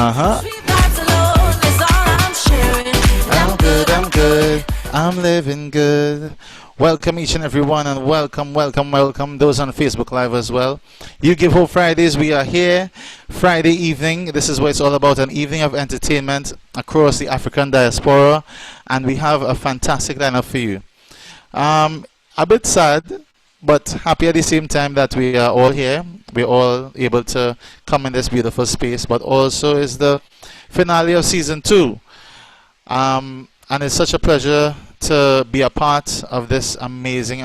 Uh-huh. I'm good. I'm living good. Welcome each and everyone, and welcome those on Facebook Live as well. You Give Hope Fridays, we are here Friday evening. This is what it's all about, an evening of entertainment across the African diaspora, and we have a fantastic lineup for you. A bit sad, but happy at the same time that we are all here. We're all able to come in this beautiful space, but also is the finale of season 2. And it's such a pleasure to be a part of this amazing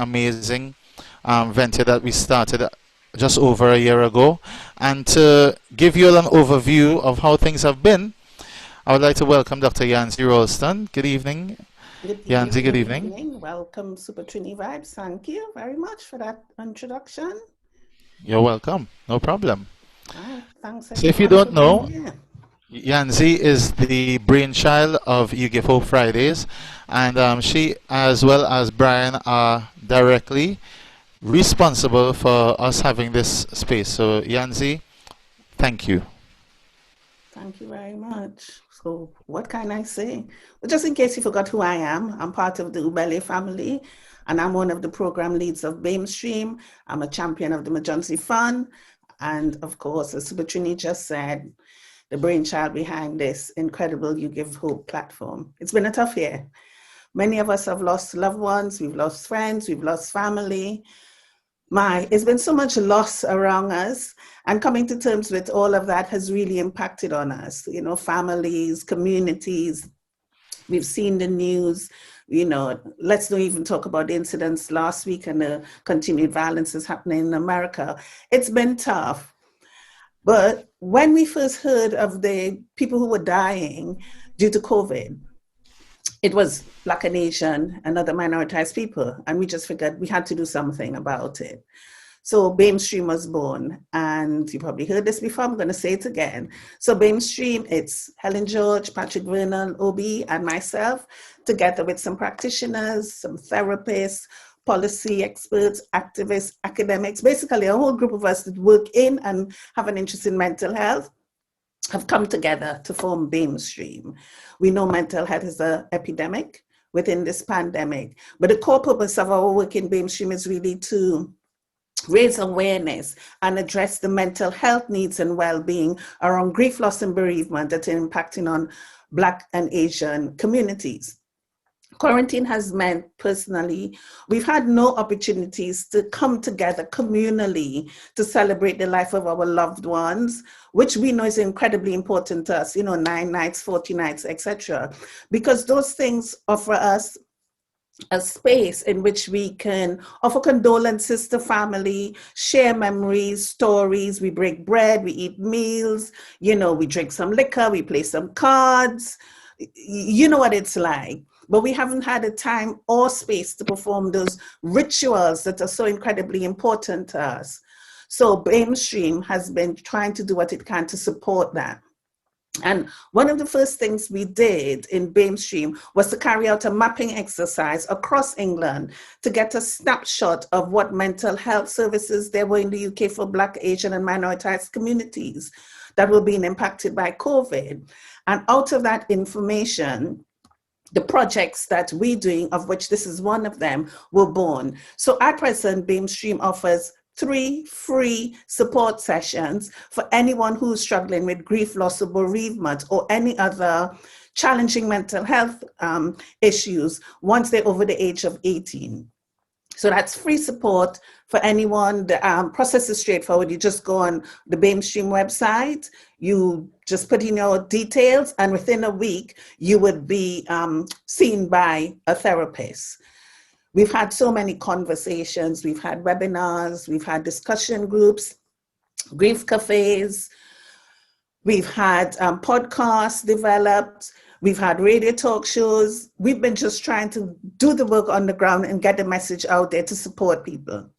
venture that we started just over a year ago. And to give you an overview of how things have been, I would like to welcome Dr. Yancy Ralston. Good evening. Yancy, good evening. Welcome, Super Trini Vibes. Thank you very much for that introduction. You're welcome. No problem. Thanks. So if you don't know, Yancy is the brainchild of You Give Hope Fridays, and she, as well as Brian, are directly responsible for us having this space. So Yancy, thank you. Thank you very much. So what can I say? Well, just in case you forgot who I am, I'm part of the Ubele family, and I'm one of the program leads of BAMEStream. I'm a champion of the Emergency Fund, and of course, as Super Trini just said, the brainchild behind this incredible You Give Hope platform. It's been a tough year. Many of us have lost loved ones, we've lost friends, we've lost family. It's been so much loss around us, and coming to terms with all of that has really impacted on us, you know, families, communities. We've seen the news, you know, let's not even talk about the incidents last week and the continued violence is happening in America. It's been tough. But when we first heard of the people who were dying due to COVID, it was Black and Asian and other minoritized people. And we just figured we had to do something about it. So BAMEStream was born. And you probably heard this before, I'm going to say it again. So BAMEStream, it's Helen George, Patrick Vernon, Obi, and myself, together with some practitioners, some therapists, policy experts, activists, academics, basically a whole group of us that work in and have an interest in mental health, have come together to form BAMEStream. We know mental health is an epidemic within this pandemic, but the core purpose of our work in BAMEStream is really to raise awareness and address the mental health needs and well-being around grief, loss, and bereavement that are impacting on Black and Asian communities. Quarantine has meant, personally, we've had no opportunities to come together communally to celebrate the life of our loved ones, which we know is incredibly important to us, you know, 9 nights, 40 nights, etc. Because those things offer us a space in which we can offer condolences to family, share memories, stories, we break bread, we eat meals, you know, we drink some liquor, we play some cards, you know what it's like. But we haven't had a time or space to perform those rituals that are so incredibly important to us. So BAMEStream has been trying to do what it can to support that. And one of the first things we did in BAMEStream was to carry out a mapping exercise across England to get a snapshot of what mental health services there were in the UK for Black, Asian, and minoritized communities that were being impacted by COVID. And out of that information, the projects that we're doing, of which this is one of them, were born. So at present, BAMEStream offers 3 free support sessions for anyone who's struggling with grief, loss, or bereavement, or any other challenging mental health issues once they're over the age of 18. So that's free support for anyone. The process is straightforward. You just go on the BAMEStream website, you just put in your details, and within a week, you would be seen by a therapist. We've had so many conversations. We've had webinars, we've had discussion groups, grief cafes, we've had podcasts developed, we've had radio talk shows. We've been just trying to do the work on the ground and get the message out there to support people.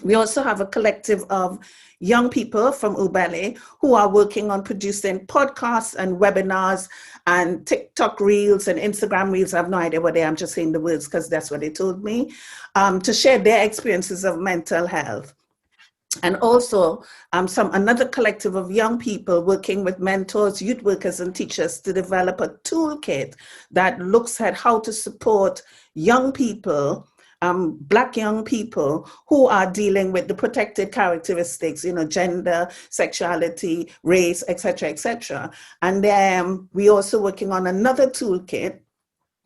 We also have a collective of young people from Ubele who are working on producing podcasts and webinars and TikTok reels and Instagram reels. I have no idea what they are. I'm just saying the words because that's what they told me, to share their experiences of mental health. And also another collective of young people working with mentors, youth workers, and teachers to develop a toolkit that looks at how to support young people, Black young people who are dealing with the protected characteristics, gender, sexuality, race, etc., etc. And then we're also working on another toolkit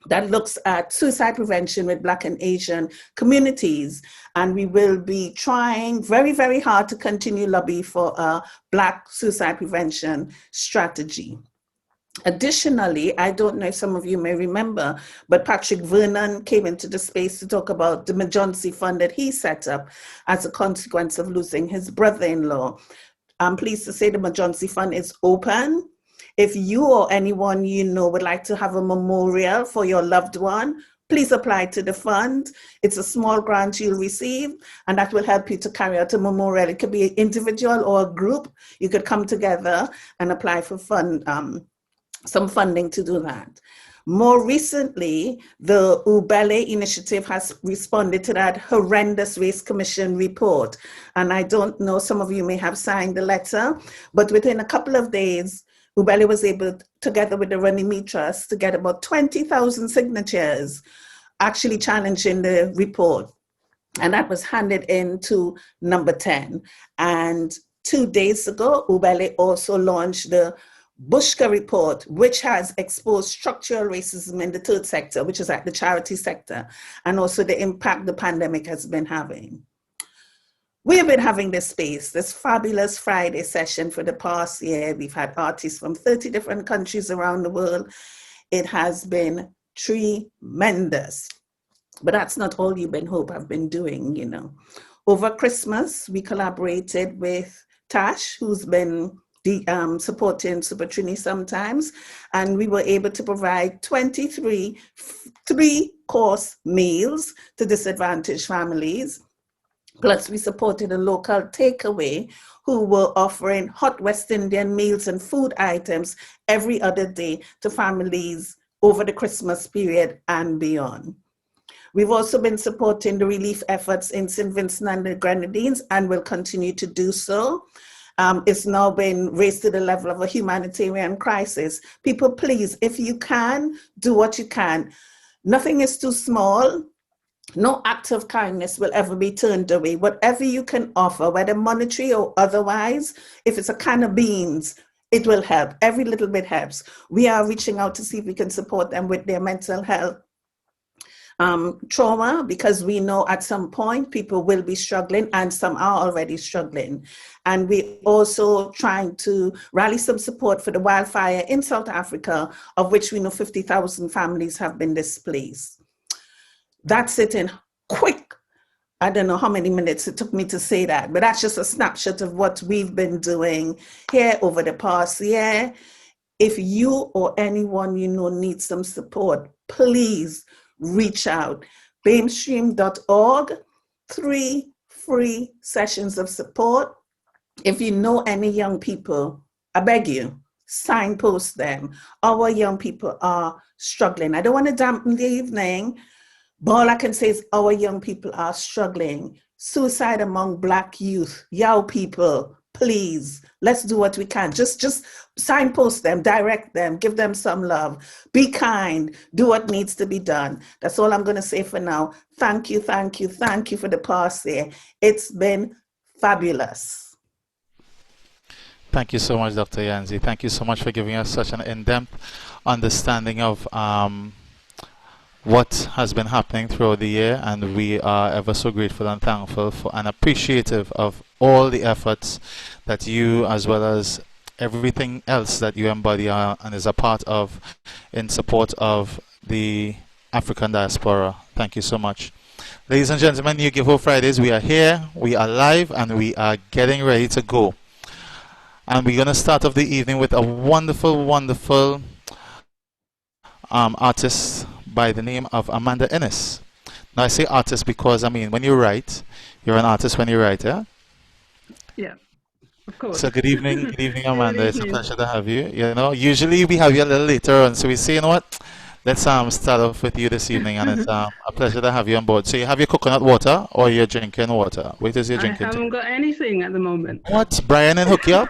that looks at suicide prevention with Black and Asian communities. And we will be trying very, very hard to continue lobby for a Black suicide prevention strategy. Additionally, I don't know if some of you may remember, but Patrick Vernon came into the space to talk about the emergency fund that he set up as a consequence of losing his brother-in-law. I'm pleased to say the emergency fund is open. If you or anyone you know would like to have a memorial for your loved one, please apply to the fund. It's a small grant you'll receive, and that will help you to carry out a memorial. It could be an individual or a group. You could come together and apply for some funding to do that. More recently, the Ubele initiative has responded to that horrendous Race Commission report. And I don't know, some of you may have signed the letter, but within a couple of days, Ubele was able, together with the Runnymede Trust, to get about 20,000 signatures actually challenging the report. And that was handed in to number 10. And 2 days ago, Ubele also launched the Bushka report, which has exposed structural racism in the third sector, which is at the charity sector, and also the impact the pandemic has been having. We have been having this space, this fabulous Friday session for the past year. We've had artists from 30 different countries around the world. It has been tremendous. But that's not all UGiveHope have been doing, Over Christmas, we collaborated with Tash, who's been supporting Super Trini sometimes, and we were able to provide 23 three-course meals to disadvantaged families. Plus, we supported a local takeaway who were offering hot West Indian meals and food items every other day to families over the Christmas period and beyond. We've also been supporting the relief efforts in St. Vincent and the Grenadines and will continue to do so. It's now been raised to the level of a humanitarian crisis. People, please, if you can, do what you can. Nothing is too small. No act of kindness will ever be turned away. Whatever you can offer, whether monetary or otherwise, if it's a can of beans, it will help. Every little bit helps. We are reaching out to see if we can support them with their mental health trauma, because we know at some point people will be struggling, and some are already struggling. And we're also trying to rally some support for the wildfire in South Africa, of which we know 50,000 families have been displaced. That's it in quick. I don't know how many minutes it took me to say that, but that's just a snapshot of what we've been doing here over the past year. If you or anyone you know needs some support, please reach out. BAMEStream.org, 3 free sessions of support. If you know any young people, I beg you, signpost them. Our young people are struggling. I don't want to dampen the evening, but all I can say is our young people are struggling. Suicide among Black youth, young people, please, let's do what we can. Just signpost them, direct them, give them some love. Be kind, do what needs to be done. That's all I'm going to say for now. Thank you, thank you, thank you for the past year. It's been fabulous. Thank you so much, Dr. Yanzi. Thank you so much for giving us such an in-depth understanding of what has been happening throughout the year, and we are ever so grateful and thankful for and appreciative of all the efforts that you, as well as everything else that you embody and is a part of in support of the African diaspora. Thank you so much. Ladies and gentlemen, UGiveHope Fridays, we are here, we are live, and we are getting ready to go. And we're going to start off the evening with a wonderful, wonderful artist by the name of Amanda Ennis. Now I say artist because, I mean, when you write, you're an artist when you write, yeah? Yeah, of course. So good evening, Amanda. It's a pleasure to have you. You know, usually we have you a little later on, so we say, you know what, let's start off with you this evening, and it's a pleasure to have you on board. So you have your coconut water or you're drinking water? What is your I drinking? haven't got anything at the moment. What? Brian didn't hook you up?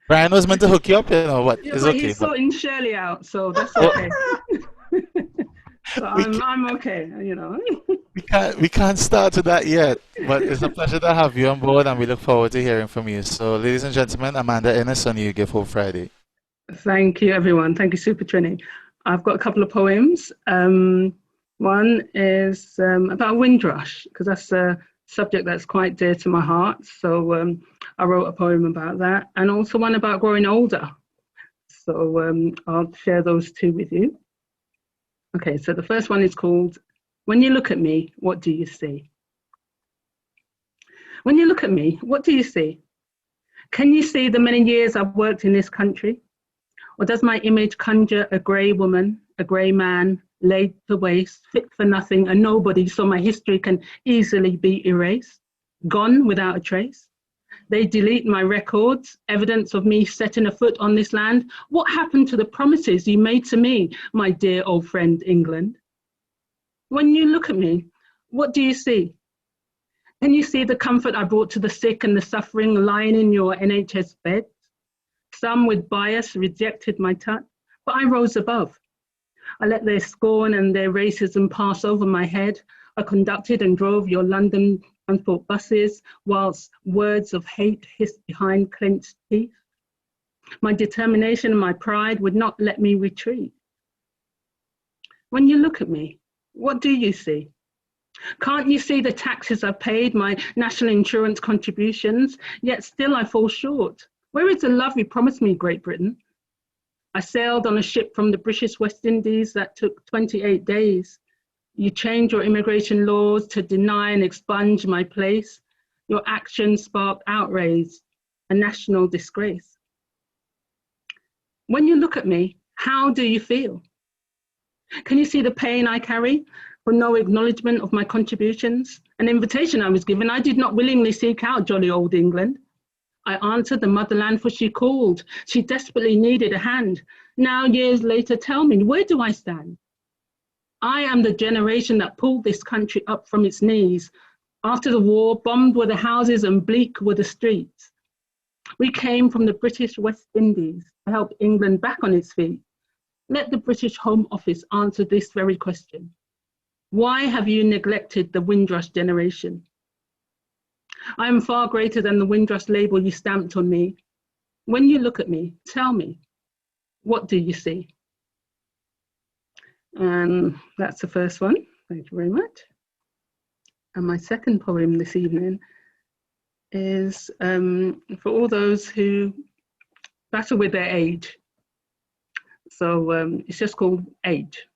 Brian was meant to hook you up, you know what? Yeah, It's but okay. he's sorting Shirley out, so that's okay. So I'm okay, you know. We can't start to that yet, but it's a pleasure to have you on board, and we look forward to hearing from you. So, ladies and gentlemen, Amanda Ennis on You Give Hope Friday. Thank you, everyone. Thank you, Super Trini. I've got a couple of poems. One is about Windrush, because that's a subject that's quite dear to my heart. So I wrote a poem about that, and also one about growing older. So I'll share those two with you. Okay, so the first one is called When You Look at Me, What Do You See? When you look at me, what do you see? Can you see the many years I've worked in this country? Or does my image conjure a grey woman, a grey man, laid to waste, fit for nothing, a nobody, so my history can easily be erased, gone without a trace? They delete my records, evidence of me setting a foot on this land. What happened to the promises you made to me, my dear old friend England? When you look at me, what do you see? Can you see the comfort I brought to the sick and the suffering lying in your NHS bed? Some with bias rejected my touch, but I rose above. I let their scorn and their racism pass over my head. I conducted and drove your London transport buses, whilst words of hate hissed behind clenched teeth. My determination and my pride would not let me retreat. When you look at me, what do you see? Can't you see the taxes I've paid, my national insurance contributions, yet still I fall short? Where is the love you promised me, Great Britain? I sailed on a ship from the British West Indies that took 28 days. You changed your immigration laws to deny and expunge my place. Your actions sparked outrage, a national disgrace. When you look at me, how do you feel? Can you see the pain I carry for no acknowledgement of my contributions? An invitation I was given, I did not willingly seek out jolly old England. I answered the motherland for she called. She desperately needed a hand. Now, years later, tell me, where do I stand? I am the generation that pulled this country up from its knees. After the war, bombed were the houses and bleak were the streets. We came from the British West Indies to help England back on its feet. Let the British Home Office answer this very question. Why have you neglected the Windrush generation? I am far greater than the Windrush label you stamped on me. When you look at me, tell me, what do you see? And that's the first one. Thank you very much. And my second poem this evening is for all those who battle with their age. So it's just called Age.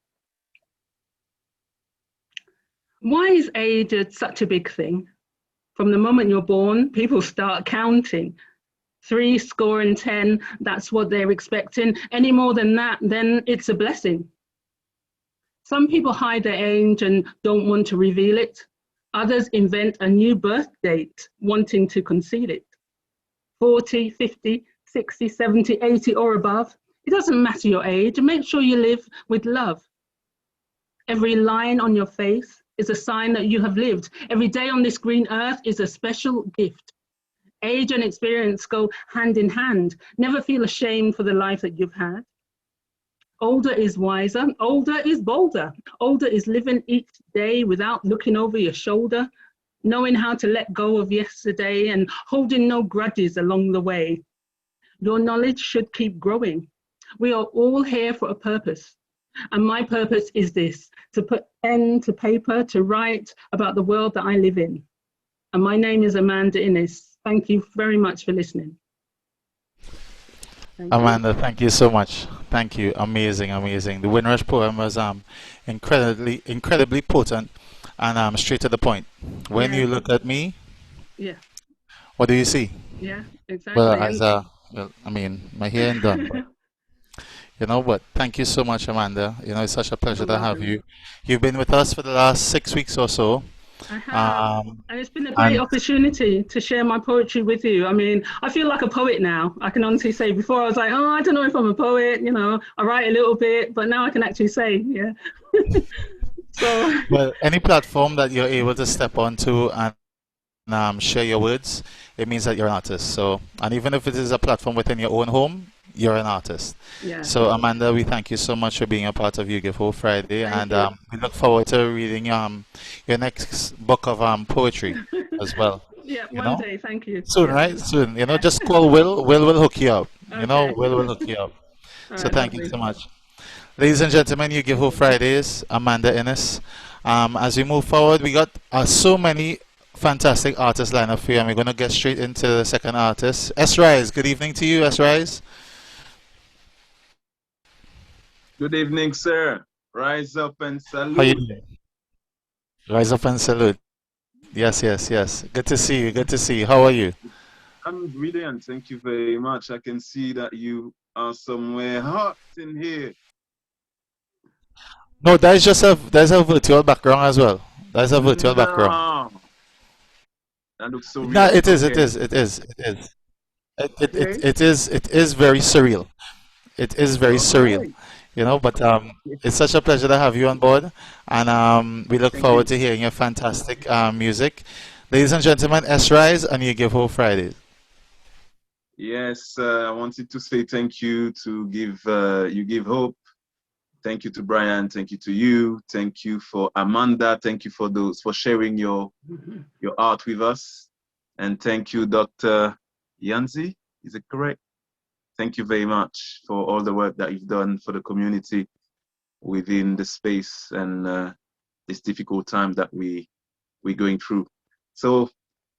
Why is age such a big thing? From the moment you're born, people start counting. 70, that's what they're expecting. Any more than that, then it's a blessing. Some people hide their age and don't want to reveal it. Others invent a new birth date, wanting to conceal it. 40, 50, 60, 70, 80 or above. It doesn't matter your age. Make sure you live with love. Every line on your face is a sign that you have lived. Every day on this green earth is a special gift. Age and experience go hand in hand. Never feel ashamed for the life that you've had. Older is wiser, older is bolder. Older is living each day without looking over your shoulder, knowing how to let go of yesterday and holding no grudges along the way. Your knowledge should keep growing. We are all here for a purpose. And my purpose is this, to put pen to paper, to write about the world that I live in. And my name is Amanda Innes. Thank you very much for listening. Amanda, thank you so much. Thank you. Amazing, amazing. The Windrush poem was incredibly potent and straight to the point. When you look at me, what do you see? Yeah, exactly. Well, well, I mean, my hair ain't done. But, you know, but thank you so much, Amanda. You know, it's such a pleasure to have you. You've been with us for the last 6 weeks or so, I have, and it's been a great And opportunity to share my poetry with you. I mean, I feel like a poet now. I can honestly say, before I was like, oh, I don't know if I'm a poet, you know, I write a little bit, but now I can actually say, yeah. So, well, any platform that you're able to step onto and share your words, it means that you're an artist. So, and even if it is a platform within your own home, you're an artist. yeah, So, Amanda, we thank you so much for being a part of You Give Hope Friday, thank and you. we look forward to reading your next book of poetry as well. Yeah, You one know, day, thank you. soon, Yeah, right? Soon. You know, just call Will. Will will hook you up. You know, okay. Will will hook you up. All So, right, thank you lovely. so much. Ladies and gentlemen, You Give Hope Fridays, Amanda Innes. As we move forward, we got so many fantastic artists lined up for you, and we're going to get straight into the second artist. S. Rise, good evening to you, S. Rise. Good evening, sir. Rise up and How you salute. doing? Rise up and salute. Yes, yes, yes. Good to see you. Good to see you. How are you? I'm brilliant. Thank you very much. I can see that you are somewhere hot in here. No, there's a virtual background as well. There's a virtual background. No, that looks so No, real. it is, it Okay. is, it is, it is. Okay. It is very surreal. It is very All surreal, right. you know. But it's such a pleasure to have you on board, and we look Thank forward you. to hearing your fantastic music, ladies and gentlemen. S Rise and You Give Hope Fridays. Yes, I wanted to say thank you to You Give Hope. Thank you to Brian. Thank you to you. Thank you for Amanda. Thank you for sharing your art with us. And thank you, Dr. Yanzi. Is it correct? Thank you very much for all the work that you've done for the community within the space and this difficult time that we're going through. So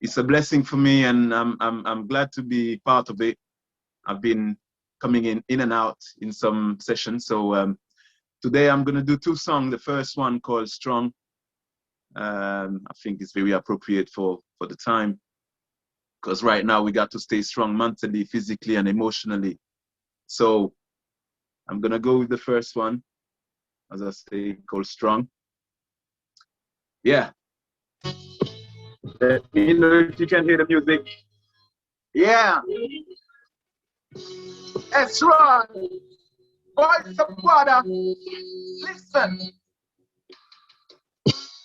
it's a blessing for me, and I'm glad to be part of it. I've been coming in and out in some sessions. So today I'm gonna do two songs. The first one called Strong. I think it's very appropriate for the time, because right now we got to stay strong mentally, physically, and emotionally. So I'm gonna go with the first one, as I say, called Strong. Yeah. Let me know if you can hear the music. Yeah. That's right. Voice of water. Listen.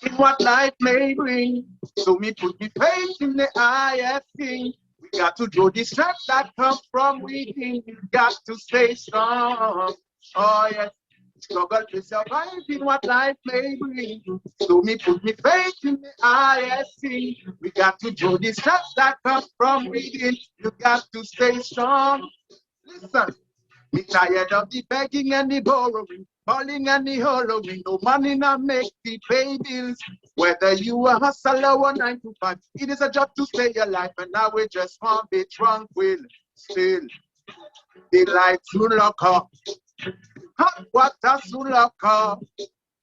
In what life may bring. So me put me faith in the highest thing. We got to draw the strength that comes from within. You got to stay strong. Oh yes. Struggle to survive in what life may bring. So me put me faith in the highest thing. We got to draw the strength that comes from within. You got to stay strong. Listen. Me tired of the begging and the borrowing, calling and the hollowing. No money not make the pay bills. Whether you a hustler or 9 to 5, it is a job to stay alive. And now we just want to be tranquil. Still, the lights will lock up. Hot water soon lock up.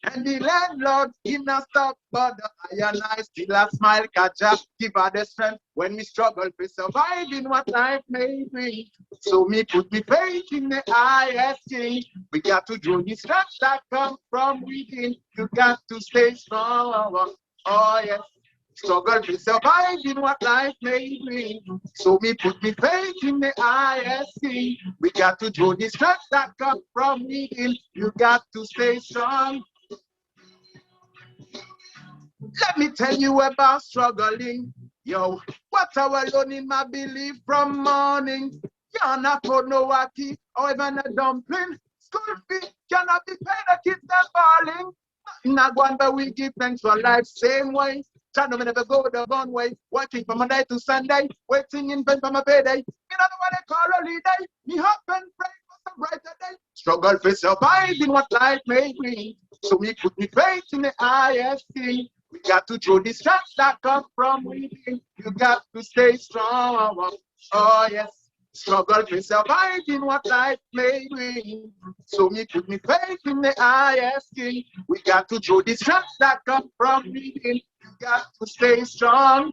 And the landlord give not stop, but the iron I still a smile, catch up, give her the strength when we struggle to survive in what life may bring. So me put me faith in the highest king. We got to draw the strength that comes from within. You got to stay strong. Oh yes. Struggle to survive in what life may bring. So me put me faith in the highest king. We got to draw the strength that comes from within. You got to stay strong. Let me tell you about struggling. Yo, what I was learning my belief from morning. You're not put no wacky or even a dumpling. School fee cannot be paid, the kids are falling. Not one, but we give thanks for life same way. Trying to never go the wrong way. Working from Monday to Sunday, waiting in vain for my payday. You know what they call holiday. Me hope and pray for some brighter day. Struggle for surviving what life may bring. So me put me faith in the highest thing. We got to throw the strength that come from within. You got to stay strong. Oh yes. Struggle to survive in what life may bring. So me put me faith in the highest king. We got to throw the strength that come from within. You got to stay strong.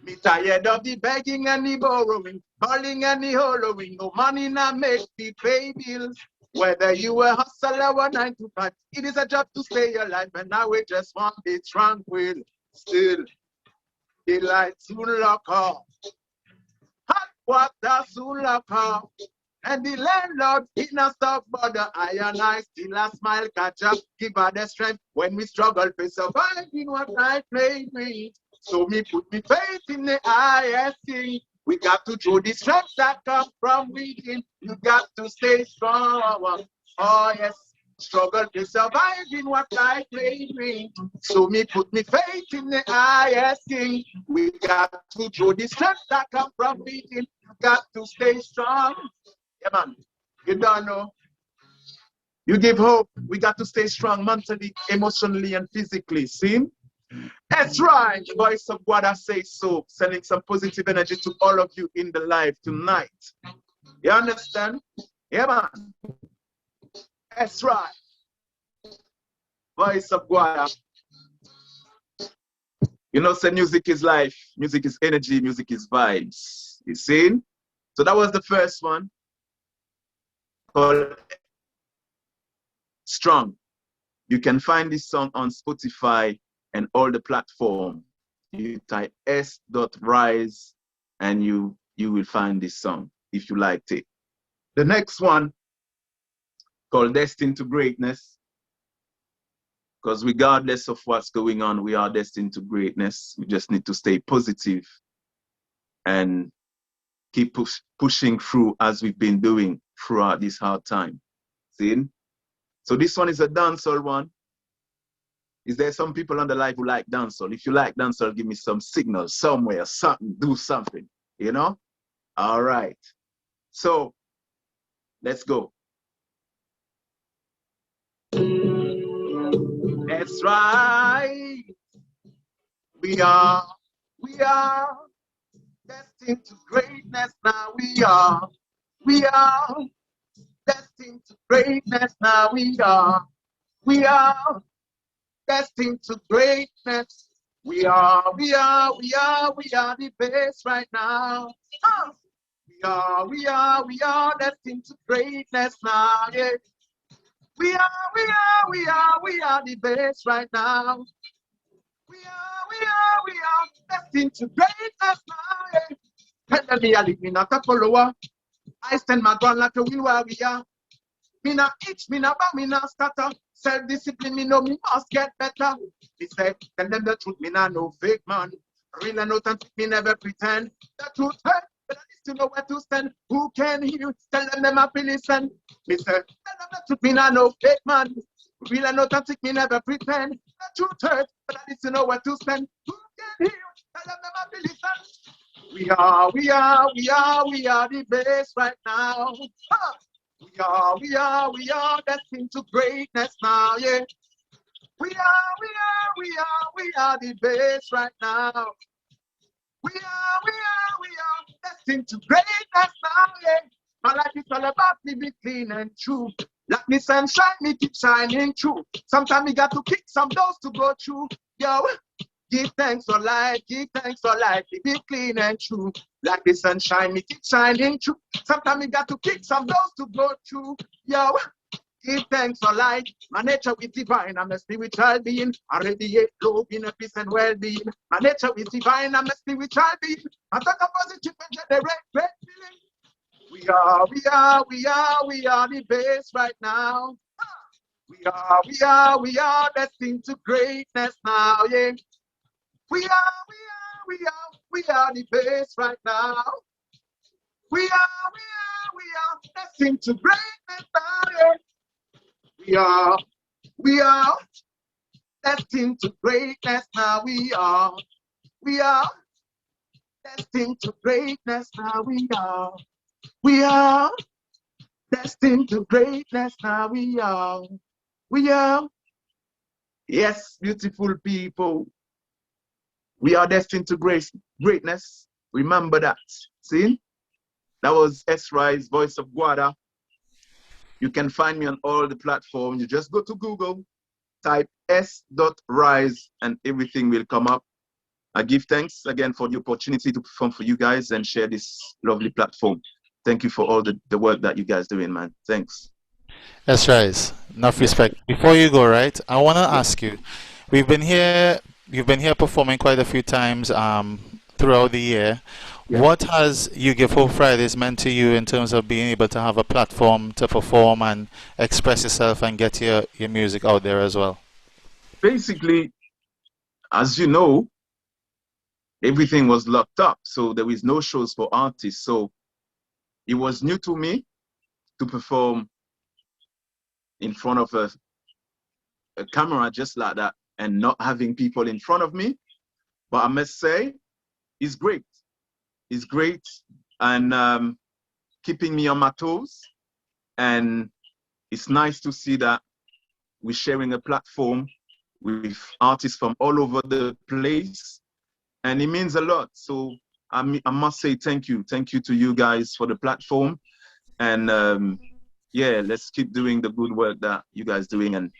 Me tired of the begging and the borrowing, calling and the hollowing. No money not make the pay bills. Whether you a hustler or 9 to 5, it is a job to stay alive. And now we just want to be tranquil. Still, the lights soon lock off. Hot water soon lock off. And the landlord did not stop, but the iron eye still a smile catch up. Give her the strength when we struggle to survive in what life made me. So me put me faith in the highest thing. We got to draw the strength that comes from within. You got to stay strong. Oh yes, struggle to survive in what life made me. So me put me faith in the highest thing. We got to draw the strength that comes from within. You got to stay strong. Yeah man, you don't know. You give hope. We got to stay strong mentally, emotionally, and physically. See? That's right. The voice of God, I say so. Sending some positive energy to all of you in the live tonight. You understand? Yeah, man. That's right. Voice of God. You know, say music is life. Music is energy. Music is vibes. You see? So that was the first one. Called Strong. You can find this song on Spotify and all the platforms. You type s.rise and you will find this song if you liked it. The next one called Destined to Greatness, because regardless of what's going on, we are destined to greatness. We just need to stay positive and keep pushing through as we've been doing throughout this hard time. See? So this one is a dancehall one. Is there some people on the live who like dancehall? If you like dancehall, give me some signal somewhere, something, do something, you know? All right. So let's go. That's right. We are destined to greatness now. We are destined to greatness now. We are destined to greatness. We are the best right now. We are destined to greatness now. Yeah. We are the best right now. We are destined to greatness now. Yeah. Tell me I live in a follower. I stand my ground like a wheel warrior. Me not itch, me not bang, me not stutter. Self-discipline, me know me must get better. Me say, tell them the truth, me not no fake man. Real and authentic, me never pretend. The truth hurt, but at least you know where to stand. Who can hear? Tell them I feel listen. Me say, tell them the truth, me not no fake man. Real and authentic, me never pretend. The truth hurt, but at least you know where to stand. Who can hear? Tell them I feel listen. We are the best right now. Huh. We are destined to greatness now, yeah. We are the best right now. We are destined to greatness now, yeah. My life is all about living clean and true. Like me sunshine, me keep shining through. Sometimes we got to kick some doors to go through, yo. Give thanks for life, live it clean and true. Like the sunshine, me keep shining true. Sometimes we got to kick some doors to go through. Yo, give thanks for life. My nature is divine, I'm a spiritual being. I radiate love, inner peace and well-being. My nature is divine, I'm a spiritual being. I talk a positive and generate great feeling. We are the best right now. We are destined to greatness now, yeah. We are the best right now. We are destined to greatness now. Yeah. We are destined to greatness now. We are destined to greatness now. We are destined to greatness now. We are. Yes, beautiful people. We are destined to greatness. Remember that. See? That was S-Rise, Voice of Guada. You can find me on all the platforms. You just go to Google, type s.rise, and everything will come up. I give thanks again for the opportunity to perform for you guys and share this lovely platform. Thank you for all the work that you guys doing, man. Thanks. That's right. Enough respect. Before you go, right, I want to ask you. We've been here. You've been here performing quite a few times throughout the year. Yeah. What has You Give Hope Fridays meant to you in terms of being able to have a platform to perform and express yourself and get your music out there as well? Basically, as you know, everything was locked up, so there is no shows for artists. So it was new to me to perform in front of a camera just like that and not having people in front of me. But I must say, it's great. It's great, and keeping me on my toes. And it's nice to see that we're sharing a platform with artists from all over the place, and it means a lot. So I must say thank you to you guys for the platform, and yeah, let's keep doing the good work that you guys doing, and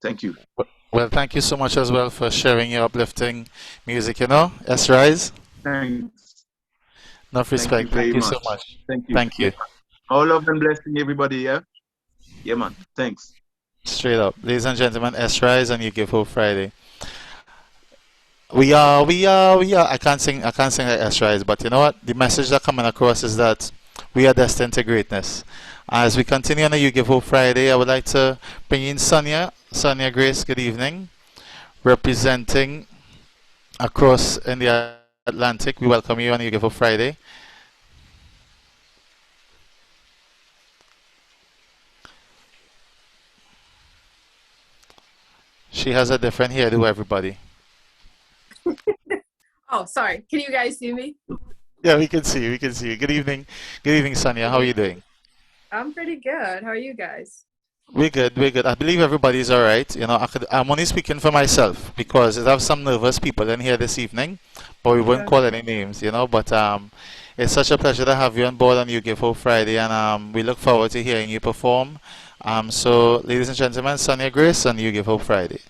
thank you. Well, thank you so much as well for sharing your uplifting music. S Rise. Thanks. Enough respect. Thank you very so much. much. Thank you. Thank you. All love and blessing, everybody. Yeah, man. Thanks. Straight up, ladies and gentlemen, S Rise and You Give Hope Friday. We are. I can't sing like S Rise, but you know what? The message that coming across is that we are destined to greatness. As we continue on the You Give Hope Friday, I would like to bring in Sonia Grace. Good evening, representing across in the Atlantic. We welcome you on You Give Hope Friday. She has a different hairdo, everybody. Oh, sorry. Can you guys see me? Yeah, we can see you. Good evening, Sonia. How are you doing? I'm pretty good. How are you guys? We're good. I believe everybody's all right. I'm only speaking for myself because I have some nervous people in here this evening, but we won't call any names, But it's such a pleasure to have you on board on You Give Hope Friday, and we look forward to hearing you perform. So, ladies and gentlemen, Sonia Grace on You Give Hope Friday.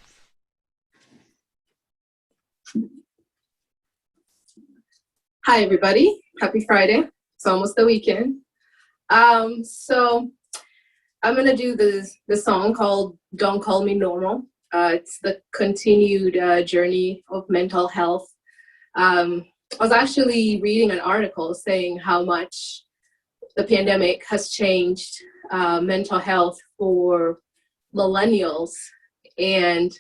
Hi, everybody. Happy Friday. It's almost the weekend. So I'm going to do the song called Don't Call Me Normal. It's the continued journey of mental health. I was actually reading an article saying how much the pandemic has changed mental health for millennials, and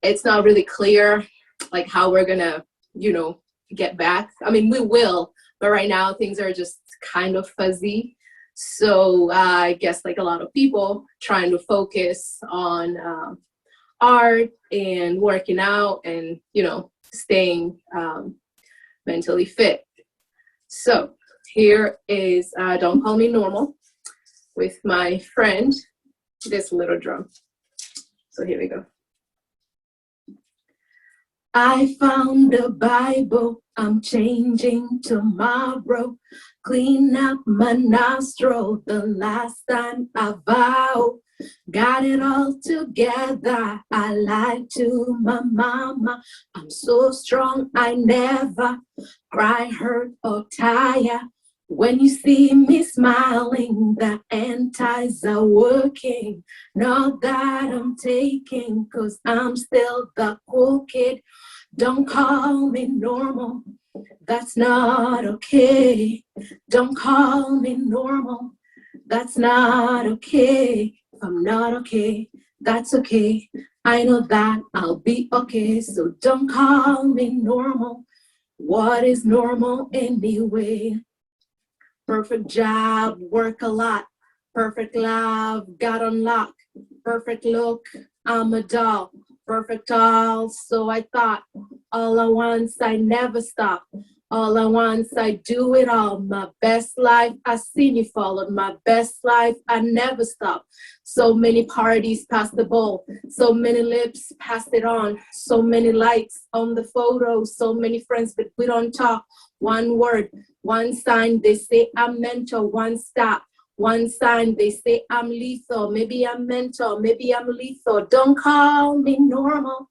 it's not really clear like how we're gonna get back. I mean, we will, but right now things are just kind of fuzzy. So I guess like a lot of people trying to focus on art and working out and staying mentally fit. So here is Don't Call Me Normal with my friend, this little drum. So here we go. I found the Bible, I'm changing tomorrow. Clean up my nostril, the last time I vowed. Got it all together, I lied to my mama. I'm so strong, I never cry, hurt, or tire. When you see me smiling, the antis are working. Not that I'm taking, 'cause I'm still the cool kid. Don't call me normal, that's not okay. Don't call me normal, that's not okay. If I'm not okay, that's okay. I know that I'll be okay, so don't call me normal. What is normal anyway? Perfect job, work a lot. Perfect love, got unlocked. Perfect look, I'm a doll. Perfect all, so I thought. All at once, I never stop. All at once, I do it all. My best life, I seen you followed. My best life, I never stop. So many parties past the bowl. So many lips passed it on. So many likes on the photo. So many friends, but we don't talk. One word, one sign, they say I'm mental. One stop, one sign, they say I'm lethal. Maybe I'm mental, maybe I'm lethal. Don't call me normal,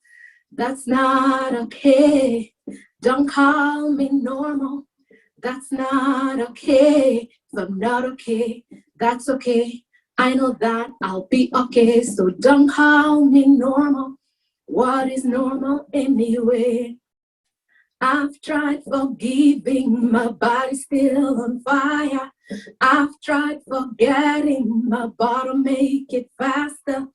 that's not okay. Don't call me normal, that's not okay. If I'm not okay, that's okay. I know that I'll be okay, so don't call me normal. What is normal anyway? I've tried forgiving, my body's still on fire. I've tried forgetting, my body make it faster.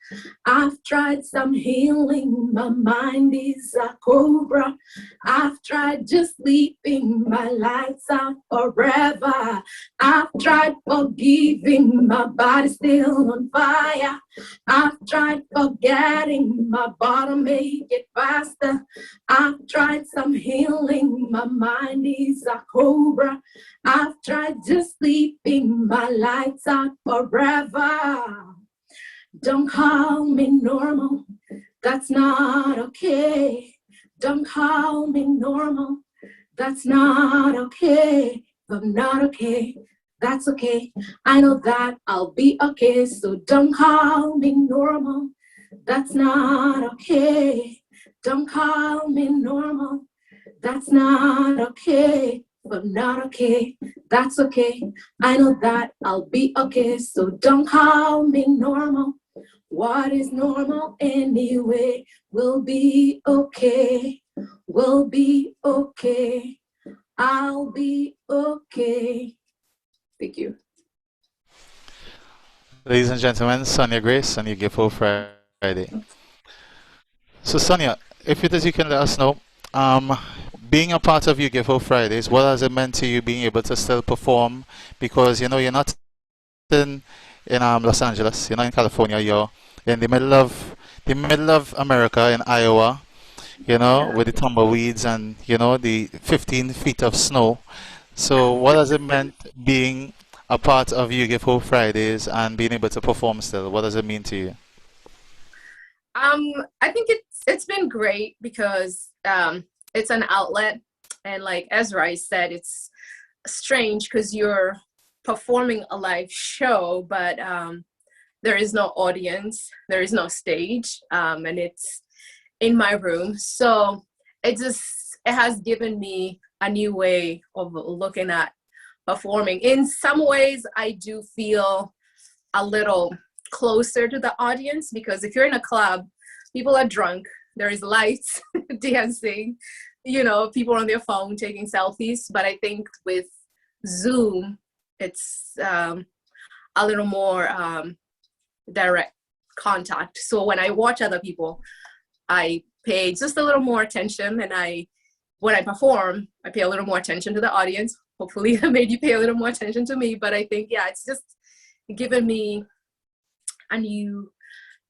I've tried some healing, my mind is a cobra. I've tried just sleeping, my lights out forever. I've tried forgiving, my body's still on fire. I've tried forgetting, my body make it faster. I've tried some healing, my mind is a cobra. I've tried just sleeping, my lights out forever. Don't call me normal, that's not okay. Don't call me normal, that's not okay. I'm not okay, that's okay. I know that I'll be okay, so don't call me normal. That's not okay. Don't call me normal. That's not okay. I'm not okay. That's okay. I know that I'll be okay, so don't call me normal. What is normal anyway? We'll be okay. We'll be okay. I'll be okay. Thank you. Ladies and gentlemen, Sonia Grace, and UGiveHope Friday. So Sonia, if it is, you can let us know, being a part of UGiveHope Fridays, what has it meant to you being able to still perform? Because you know you're not in Los Angeles, you're not in California, you're in the middle of America in Iowa, you know, with the tumbleweeds and you know the 15 feet of snow. So what has it meant being a part of UGiveHope Fridays and being able to perform still? What does it mean to you? I think it's been great because it's an outlet, and like Ezra said, it's strange because you're performing a live show, but there is no audience, there is no stage, and it's in my room. So it has given me a new way of looking at performing. In some ways, I do feel a little closer to the audience because if you're in a club, people are drunk, there is lights, dancing, you know, people on their phone taking selfies. But I think with Zoom, it's a little more direct contact. So when I watch other people, I pay just a little more attention, and when I perform, I pay a little more attention to the audience. Hopefully I made you pay a little more attention to me, but I think, yeah, it's just given me a new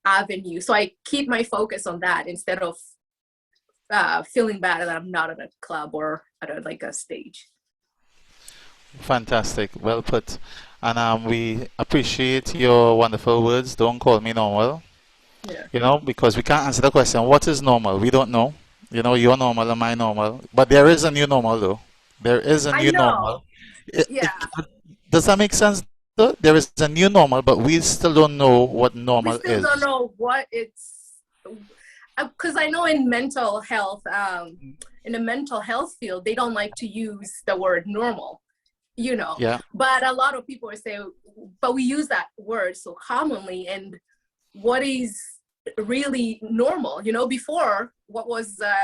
avenue. So I keep my focus on that instead of feeling bad that I'm not at a club or at a stage. Fantastic, well put. And we appreciate your wonderful words. Don't call me normal. Yeah. You know, because we can't answer the question, what is normal? We don't know. You know, you're normal, am I normal? But there is a new normal, though. There is a new normal. Yeah. Does that make sense, though? There is a new normal, but we still don't know what normal is. We still don't know what it's... Because I know in mental health, in the mental health field, they don't like to use the word normal, you know. Yeah. But a lot of people say, but we use that word so commonly, and what is really normal, you know, before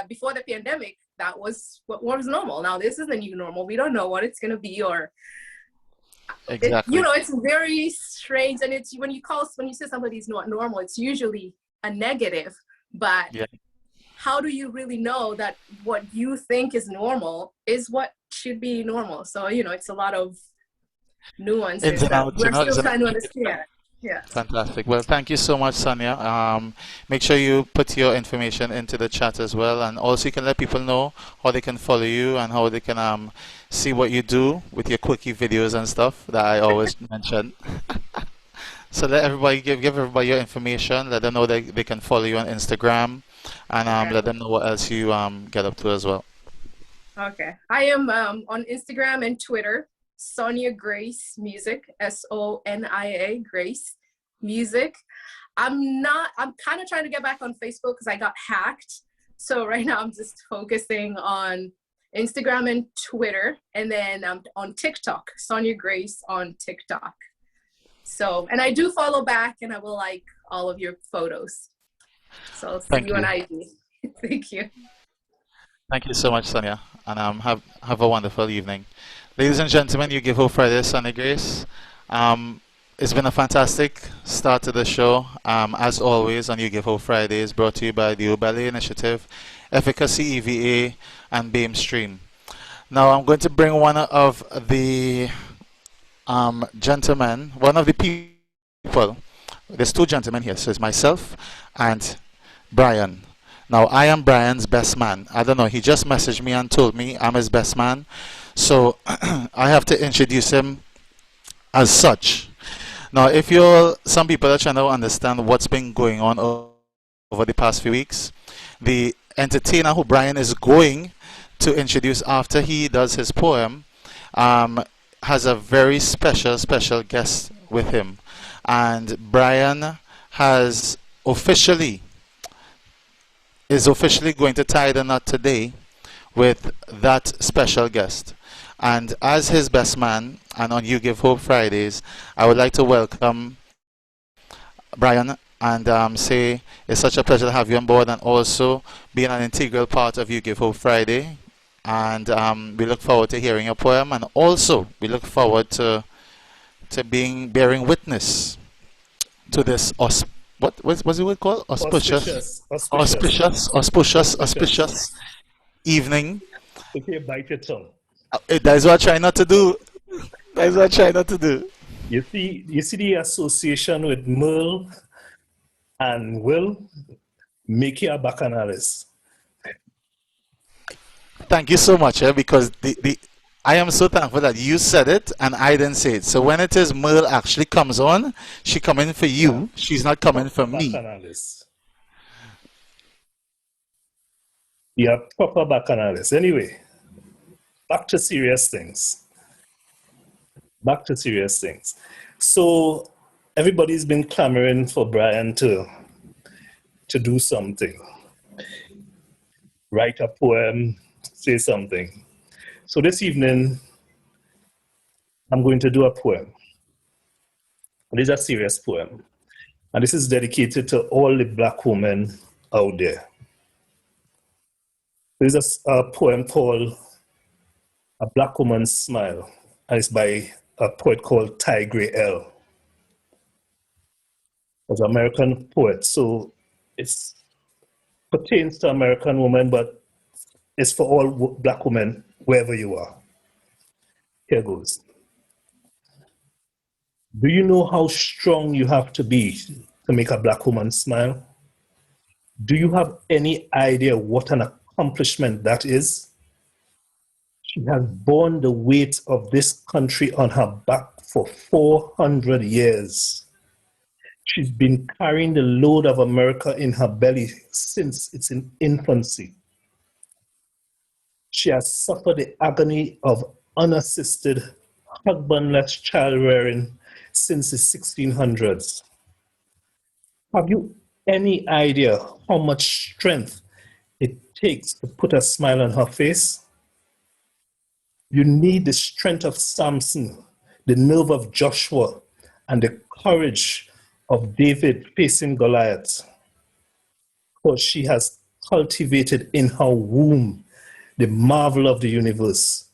before the pandemic, that was what was normal. Now this is the new normal. We don't know what it's going to be, or exactly. you know, it's very strange. And it's when you say somebody's not normal, it's usually a negative. But how do you really know that what you think is normal is what should be normal? So, you know, it's a lot of nuances that we're still trying to understand. Yeah. Fantastic. Well, thank you so much, Sonia. Make sure you put your information into the chat as well, and also you can let people know how they can follow you and how they can see what you do with your quickie videos and stuff that I always mention. So let everybody give everybody your information. Let them know that they can follow you on Instagram, and let them know what else you get up to as well. Okay, I am on Instagram and Twitter. Sonia Grace Music, SONIA Grace Music. I'm kind of trying to get back on Facebook because I got hacked. So right now I'm just focusing on Instagram and Twitter, and then I'm on TikTok, Sonia Grace on TikTok. So, and I do follow back, and I will like all of your photos. So I'll send you an ID. Thank you. Thank you so much, Sonia, and have a wonderful evening. Ladies and gentlemen, You Give Hope Friday, Sunny Grace. It's been a fantastic start to the show. As always, on You Give Hope Fridays, brought to you by the Ubali Initiative, Efficacy EVA, and BAMEStream. Now, I'm going to bring one of the gentlemen, one of the people. There's two gentlemen here, so it's myself and Brian. Now, I am Brian's best man. I don't know, he just messaged me and told me I'm his best man. So I have to introduce him as such. Now, if some people are trying to understand what's been going on over the past few weeks, the entertainer who Brian is going to introduce after he does his poem has a very special guest with him. And Brian is officially going to tie the knot today with that special guest. And as his best man, and on You Give Hope Fridays, I would like to welcome Brian and say it's such a pleasure to have you on board, and also being an integral part of You Give Hope Friday. And we look forward to hearing your poem, and also we look forward to bearing witness to this what was it called? Auspicious evening. Okay, bite your tongue. That is what I try not to do. You see the association with Merle and Will make you a bacchanalist. Thank you so much, because I am so thankful that you said it and I didn't say it. So when it is Merle actually comes on, she coming for you. She's not coming for me. Bacchanalist. You're a proper bacchanalist. Anyway, back to serious things. So everybody's been clamoring for Brian to do something. Write a poem, say something. So this evening, I'm going to do a poem. It is a serious poem. And this is dedicated to all the Black women out there. There's a poem called A Black Woman's Smile, and it's by a poet called Tigray L. It's an American poet, so it pertains to American women, but it's for all Black women, wherever you are. Here goes. Do you know how strong you have to be to make a Black woman smile? Do you have any idea what an accomplishment that is? She has borne the weight of this country on her back for 400 years. She's been carrying the load of America in her belly since its infancy. She has suffered the agony of unassisted, husbandless child rearing since the 1600s. Have you any idea how much strength it takes to put a smile on her face? You need the strength of Samson, the nerve of Joshua, and the courage of David facing Goliath. Because she has cultivated in her womb the marvel of the universe,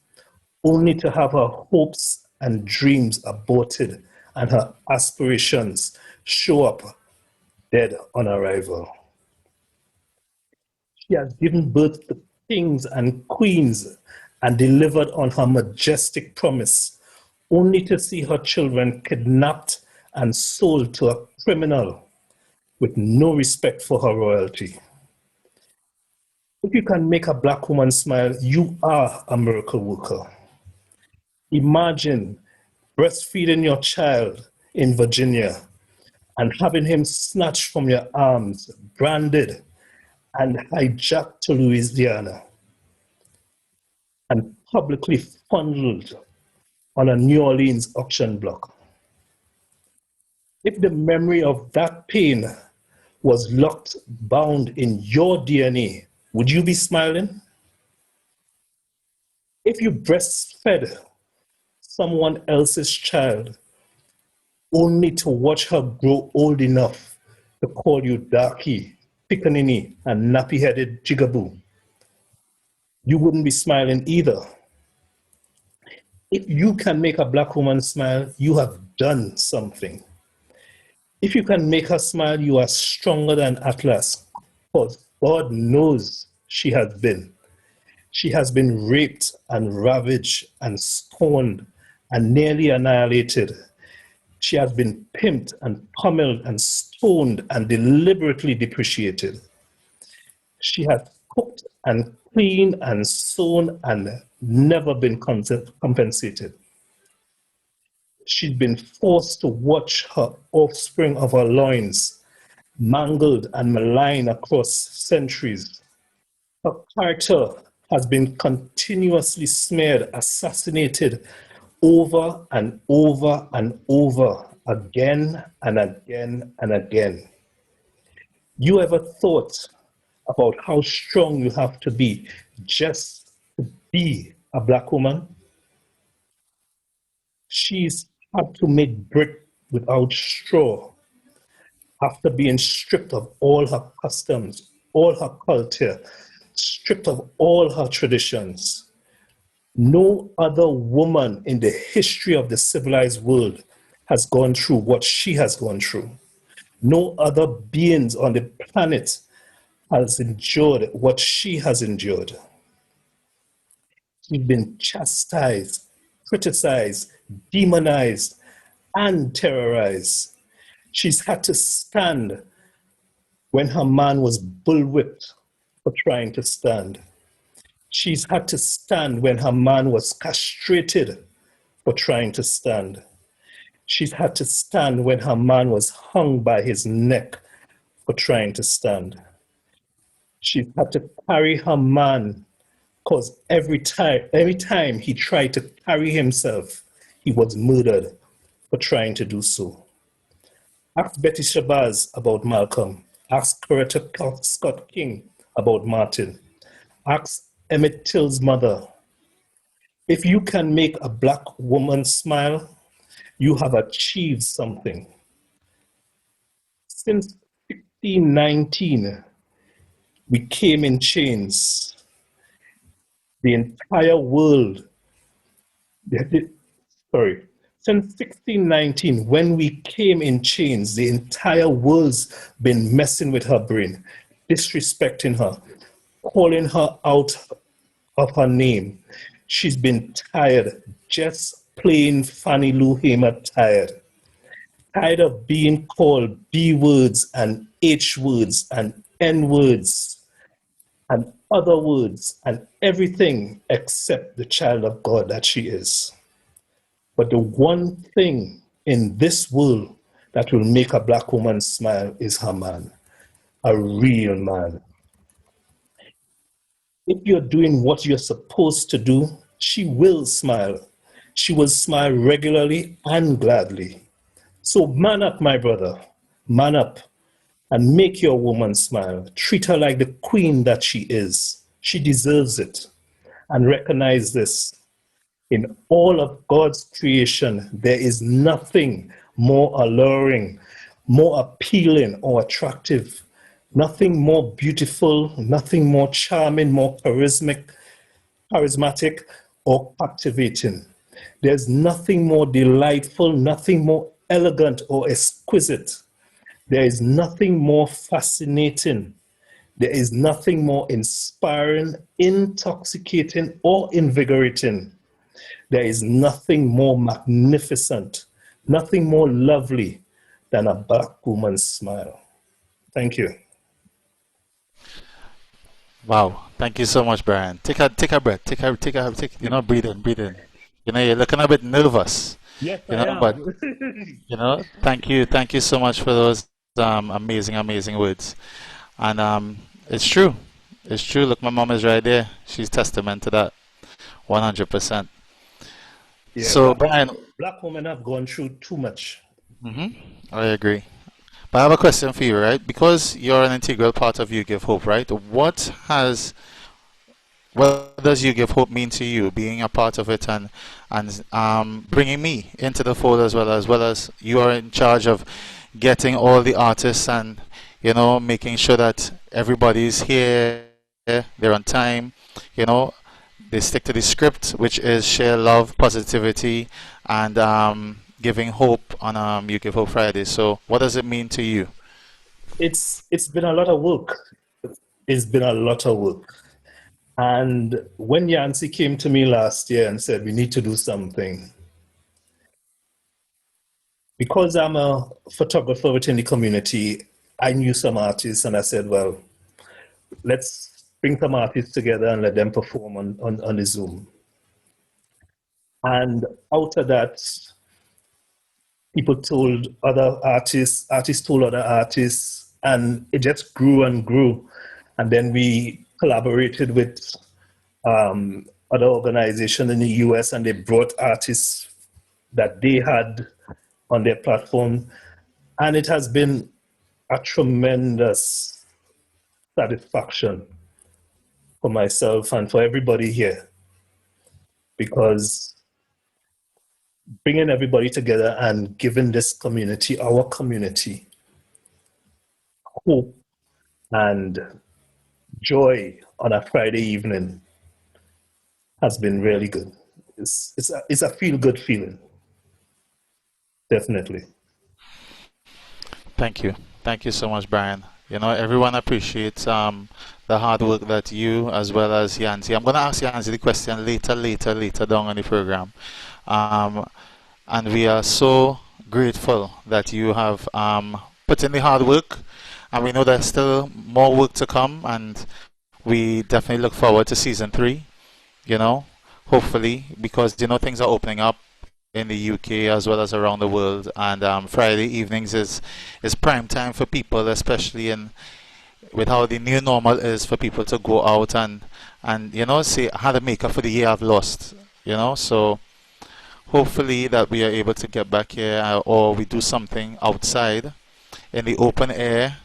only to have her hopes and dreams aborted and her aspirations show up dead on arrival. She has given birth to kings and queens and delivered on her majestic promise, only to see her children kidnapped and sold to a criminal with no respect for her royalty. If you can make a Black woman smile, you are a miracle worker. Imagine breastfeeding your child in Virginia and having him snatched from your arms, branded, and hijacked to Louisiana, and publicly funneled on a New Orleans auction block. If the memory of that pain was locked, bound in your DNA, would you be smiling? If you breastfed someone else's child, only to watch her grow old enough to call you darky, pickaninny, and nappy-headed jigaboo. You wouldn't be smiling either. If you can make a black woman smile, you have done something. If you can make her smile, you are stronger than Atlas, because God knows she has been. She has been raped and ravaged and scorned and nearly annihilated. She has been pimped and pummeled and stoned and deliberately depreciated. She has cooked and cleaned and sewn and never been compensated. She's been forced to watch her offspring of her loins mangled and maligned across centuries. Her character has been continuously smeared, assassinated over and over and over, again and again and again. You ever thought about how strong you have to be just to be a black woman? She's had to make brick without straw after being stripped of all her customs, all her culture, stripped of all her traditions. No other woman in the history of the civilized world has gone through what she has gone through. No other beings on the planet has endured what she has endured. She's been chastised, criticized, demonized, and terrorized. She's had to stand when her man was bullwhipped for trying to stand. She's had to stand when her man was castrated for trying to stand. She's had to stand when her man was hung by his neck for trying to stand. She's had to carry her man because every time he tried to carry himself, he was murdered for trying to do so. Ask Betty Shabazz about Malcolm. Ask Coretta Scott King about Martin. Ask Emmett Till's mother. If you can make a black woman smile, you have achieved something. Since 1619, we came in chains. The entire world, since 1619, when we came in chains, the entire world's been messing with her brain, disrespecting her, calling her out of her name. She's been tired, just plain Fannie Lou Hamer tired. Tired of being called B words and H words and N words and other words and everything except the child of God that she is. But the one thing in this world that will make a black woman smile is her man, a real man. If you're doing what you're supposed to do, she will smile. She will smile regularly and gladly. So man up, my brother, man up and make your woman smile. Treat her like the queen that she is. She deserves it. And recognize this. In all of God's creation, there is nothing more alluring, more appealing or attractive, nothing more beautiful, nothing more charming, more charismatic or captivating. There's nothing more delightful, nothing more elegant or exquisite. There is nothing more fascinating. There is nothing more inspiring, intoxicating, or invigorating. There is nothing more magnificent, nothing more lovely than a black woman's smile. Thank you. Wow, thank you so much, Brian. Take a breath. Breathe in. You're looking a bit nervous. Yes, but thank you so much for those amazing words. And it's true. Look, my mom is right there. She's testament to that, 100%. Yeah, So, Brian, black women have gone through too much. I agree. But I have a question for you, right? Because you're an integral part of UGiveHope, right? what does You Give Hope mean to you, being a part of it and bringing me into the fold as well as you are in charge of getting all the artists and making sure that everybody's here, they're on time, they stick to the script, which is share love, positivity, and giving hope on You Give Hope Friday. So what does it mean to you? It's been a lot of work. It's been a lot of work. And when Yancy came to me last year and said, we need to do something, because I'm a photographer within the community, I knew some artists and I said, well, let's bring some artists together and let them perform on the Zoom. And out of that, people told other artists, artists told other artists, and it just grew and grew. And then we collaborated with other organizations in the US, and they brought artists that they had on their platform. And it has been a tremendous satisfaction for myself and for everybody here, because bringing everybody together and giving this community, our community, hope and joy on a Friday evening has been really good. It's a feel-good feeling, definitely. Thank you so much, Brian. Everyone appreciates the hard work that you as well as Yancy. I'm going to ask Yancy the question later down on the program. And we are so grateful that you have put in the hard work, and we know there's still more work to come, and we definitely look forward to season 3, hopefully, because things are opening up in the UK as well as around the world, and Friday evenings is prime time for people, especially with how the new normal is, for people to go out and say, I had to make up for the year I've lost, so hopefully that we are able to get back here, or we do something outside in the open air.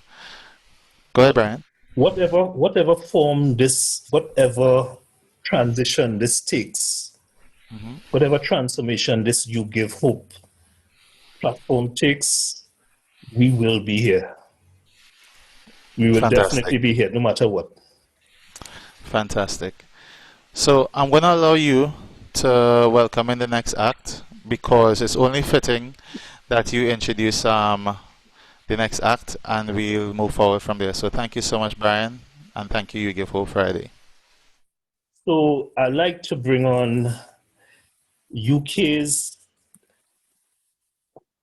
Go ahead, Brian. Whatever form whatever transition this takes, whatever transformation this You Give Hope platform takes, we will be here. We will definitely be here, no matter what. Fantastic. So I'm going to allow you to welcome in the next act, because it's only fitting that you introduce the next act, and we'll move forward from there. So thank you so much, Brian, and thank you, You Give Hope Friday. So I'd like to bring on UK's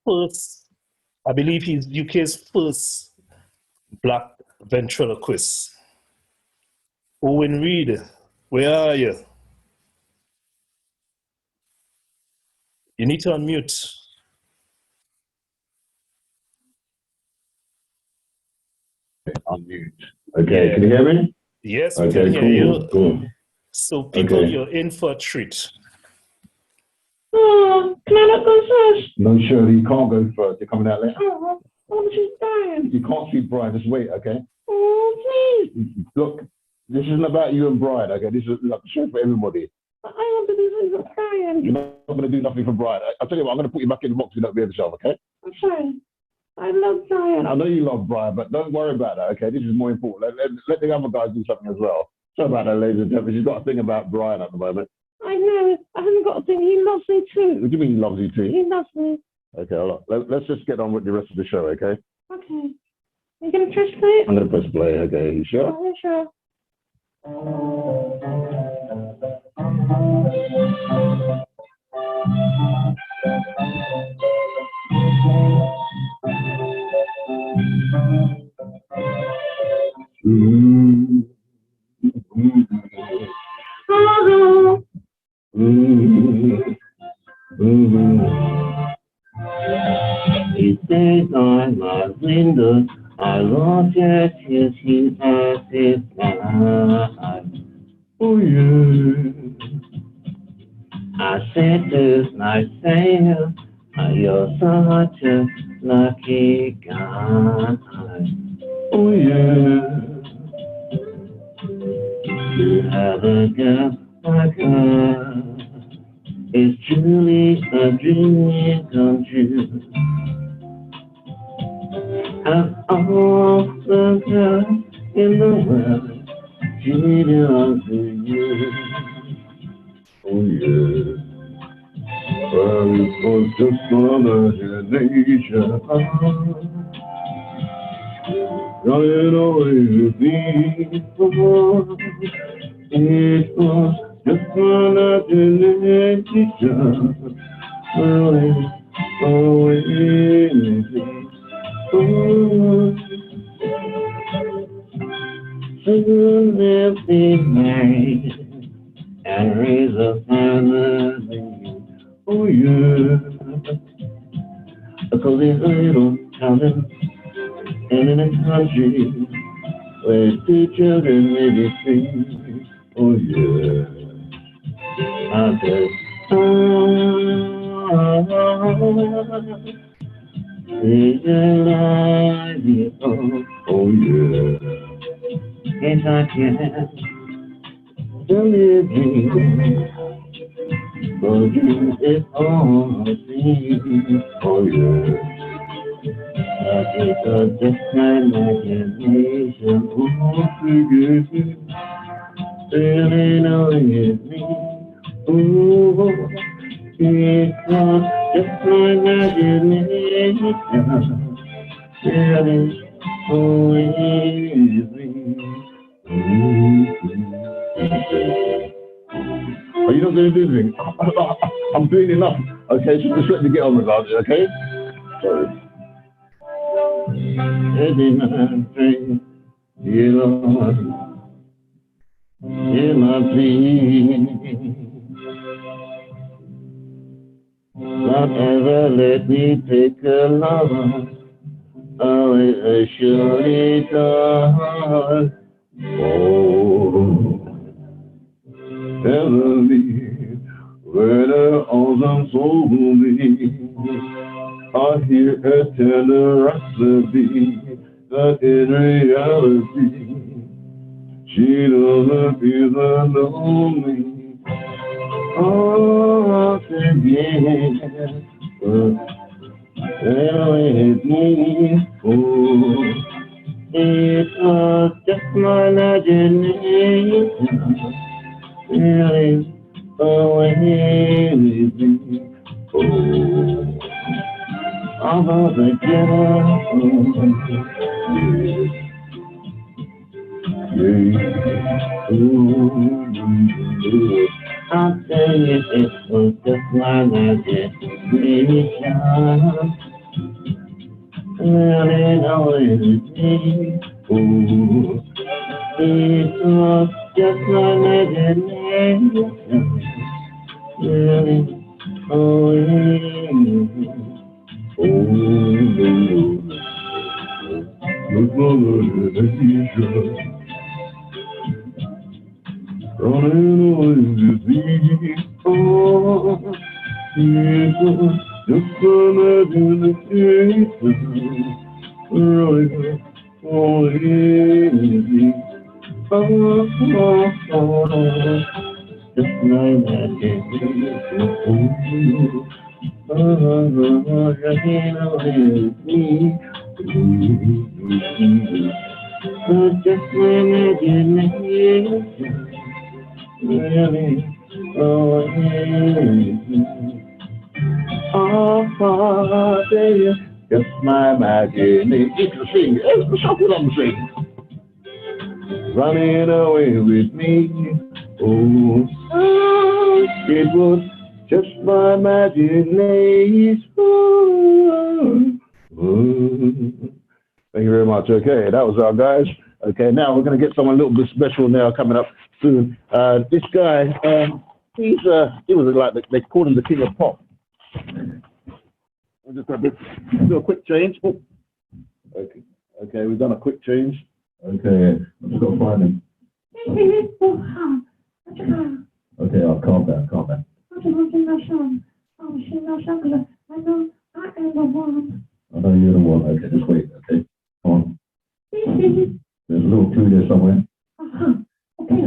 first, I believe he's UK's first Black ventriloquist. Owen Reid, where are you? You need to unmute. Unmute. Okay, can you hear me? Yes, we Okay, can hear you. cool. So people, Okay. you're in for a treat. Oh, can I not go first? No, Shirley, you can't go first. You're coming out late. Oh, she's dying. You can't see Brian. Just wait, okay? Oh, please. Look, this isn't about you and Brian, okay? This is like a show for everybody. I want to do something for Brian. You're not going to do nothing for Brian. I'll tell you what, I'm going to put you back in the box if you don't behave yourself, okay? I'm sorry. I love Brian. I know you love Brian, but don't worry about that, okay? This is more important. Let the other guys do something as well. Sorry about that, ladies and gentlemen. She's got a thing about Brian at the moment. I know. I haven't got a thing. He loves me too. What do you mean he loves you too? He loves me. Okay, let's just get on with the rest of the show, okay? Okay. Are you going to press play? I'm going to press play, okay. You sure? Oh, sure. He stays on my window. I look at his he has his eyes. Oh yeah. I said this night saying, you're such a lucky guy. Oh yeah. To have a girl like her is truly a dream come true. And all the girls in the world, she belongs to you. Oh yeah. Well, it was just another generation running away with me. It was just another generation running away with me. Soon they'll be married and raise a family. Oh yeah, because it's a little town and in a country where two children may be free. Oh yeah, I said, is alive, oh yeah, yes I can, believe but dream is all I see. Oh yeah. It's just my imagination. Oh, forgive me. Really knowing it's me. Oh, it's not just my imagination. Really knowing it's me. Are you not going to do anything? I'm doing enough. Okay, so just let me get on with it, okay? Sorry. In my dream, you are in my dream. Not ever let me take a lover away a surely does. Oh, heavenly, where the awesome soul be. I hear a tender rhapsody that in reality she doesn't even know me. Oh, again, with me. Oh, it was just my imagination, really away with me. Oh. About the I'll tell you it was just my imagination. Really knowing me. Oh, it was just my imagination. Really knowing me. Oh, running away with me. Oh, it was just an imagination. Running away with me. Oh, just my imagination. Running away with me. Just my imagination. Really away with me. Oh, baby, just my imagination. You can sing. That's what I'm singing. Running away with me. Oh, it was just my imagination. Thank you very much. Okay, that was our guys. Okay, now we're going to get someone a little bit special now coming up soon. This guy, he was like, they called him the king of pop. We'll just do a quick change. Oh. Okay, we've done a quick change. Okay, I'm just going to find him. Okay, I'll calm down. I know you're the one. Okay, just wait. Okay, come on. There's a little clue there somewhere. Okay.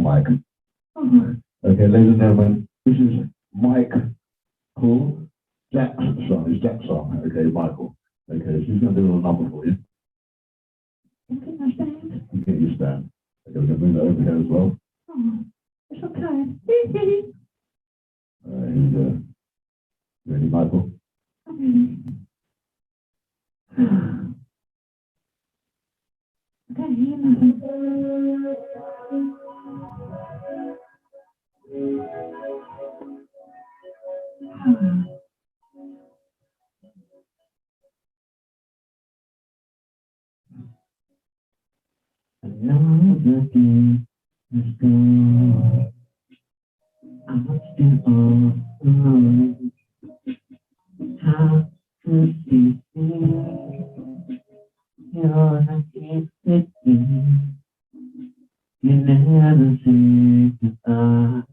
Mike. Okay, ladies and gentlemen, this is Mike Jackson. It's Jackson. Okay, Michael. Okay, so he's going to do a little number for you. Can I stand? Okay, you stand. Okay, we're going to bring that over here as well. Oh, it's okay. All right, here we go. You ready, Michael? Okay. Okay, hear nothing. Another day is gone. I'm still on the road. How could you be? You're not existing. You never say goodbye.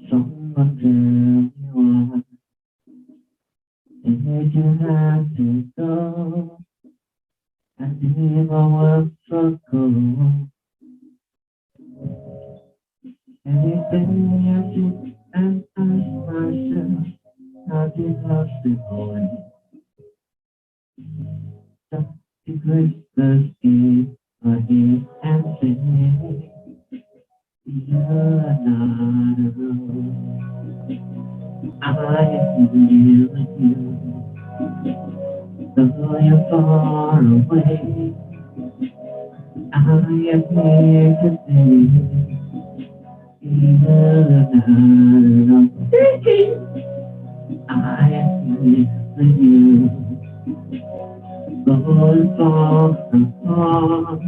Someone tell me why. Did you have to go? I did my work so cool. Everything I do and ask myself, how did I slip away? The Christmas Eve, I hear and say, you're not alone. I am here with you. Though you're far away, I am here to say, you're not alone. I am here with you. Though far apart,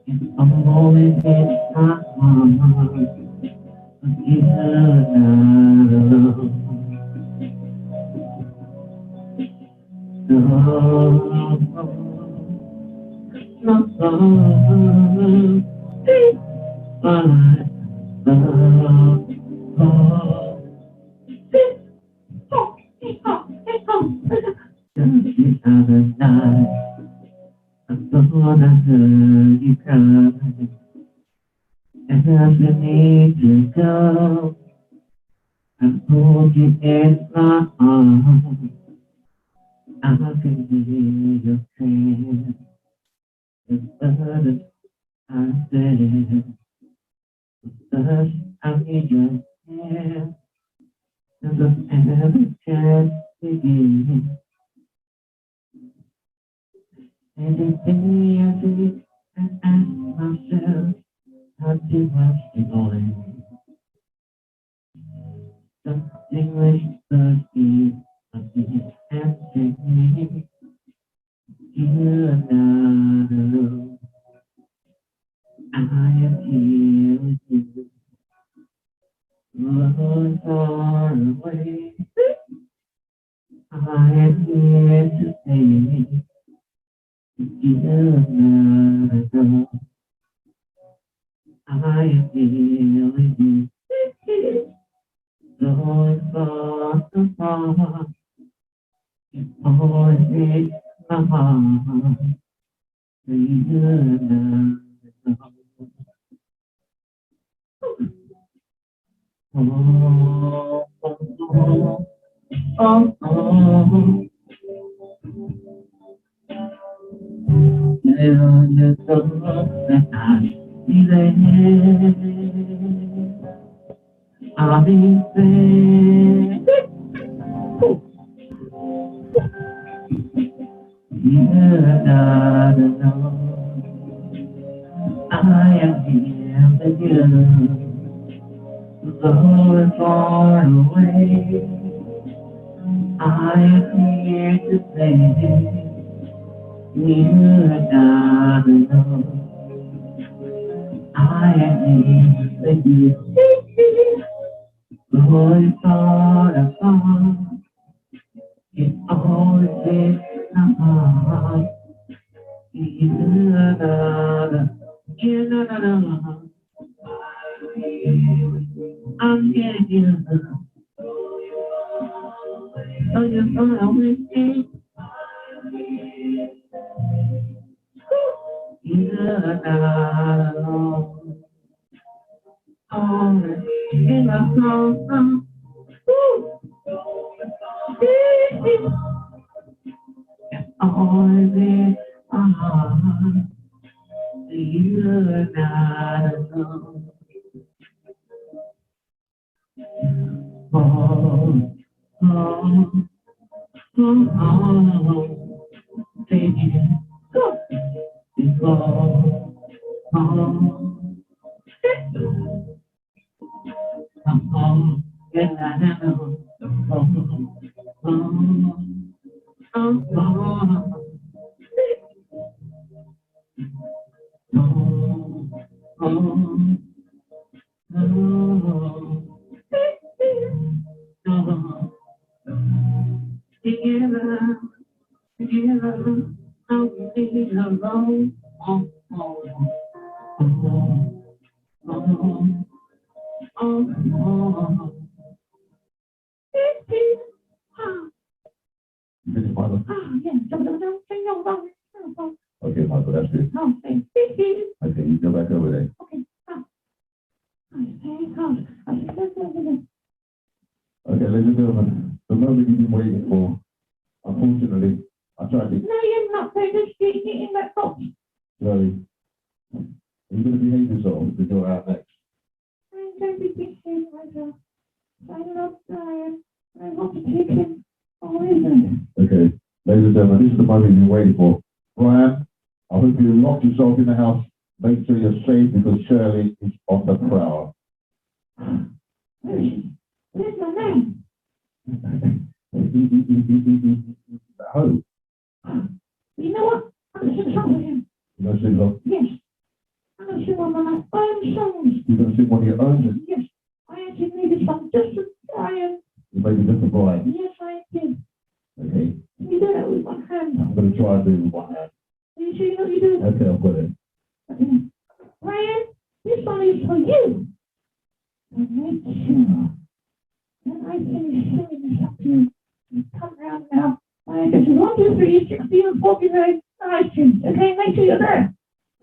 it's always in my heart. But you're not alone. Just the other night, I thought I heard you cry, and as we need to go, I hold you in my arms. I can hear your hand, the burden I bear, thus I need your hand, and the heaven can begin. Everything I do, I ask myself, how do I stay away? Something whispers in my ear and says, you're not alone. I am here with you. Love far away. I am here to say, you're not alone. I am here with you. Though far apart, it's always in my heart. You're not alone. Oh, oh, oh, oh. You're the love that I desire. I'll be there. You're not alone. I am here with you. Though we're far away, I am here to say, you're not alone. I am here with you. Though we're far apart, it's always in my heart. You're not alone. I'm getting you. So you're far with me. You're not alone. Okay, Michael, that's good. Okay, you go back over there. Okay, ladies and gentlemen, the moment you've been waiting for. Unfortunately, I tried to. No, you're not going to speak in that box. Shirley, are you going to behave yourself to go out next? I'm going to be behaving myself. I love Brian. I want to take him away. Okay, ladies and gentlemen, this is the moment you've been waiting for. Brian, I hope you locked yourself in the house. Make sure you're safe because Shirley is on the prowl. Where's my name? Oh. You know what? I'm going to sing song with him. You're going to sing song? Yes. I'm going to sing one of my own songs. You're going to sing one of your own songs? Yes. I actually made a song just for Brian. You made it just for Brian? Yes, I did. Okay. Can you do that with one hand? I'm going to try and do it with one hand. Are you sure you know what you do? Okay, I've got it. Okay. Brian, this song is for you. And make sure that I finish singing this up to you. You come around now. I guess 1, 2, 3, 16, 49, iTunes. Okay, make sure you're there.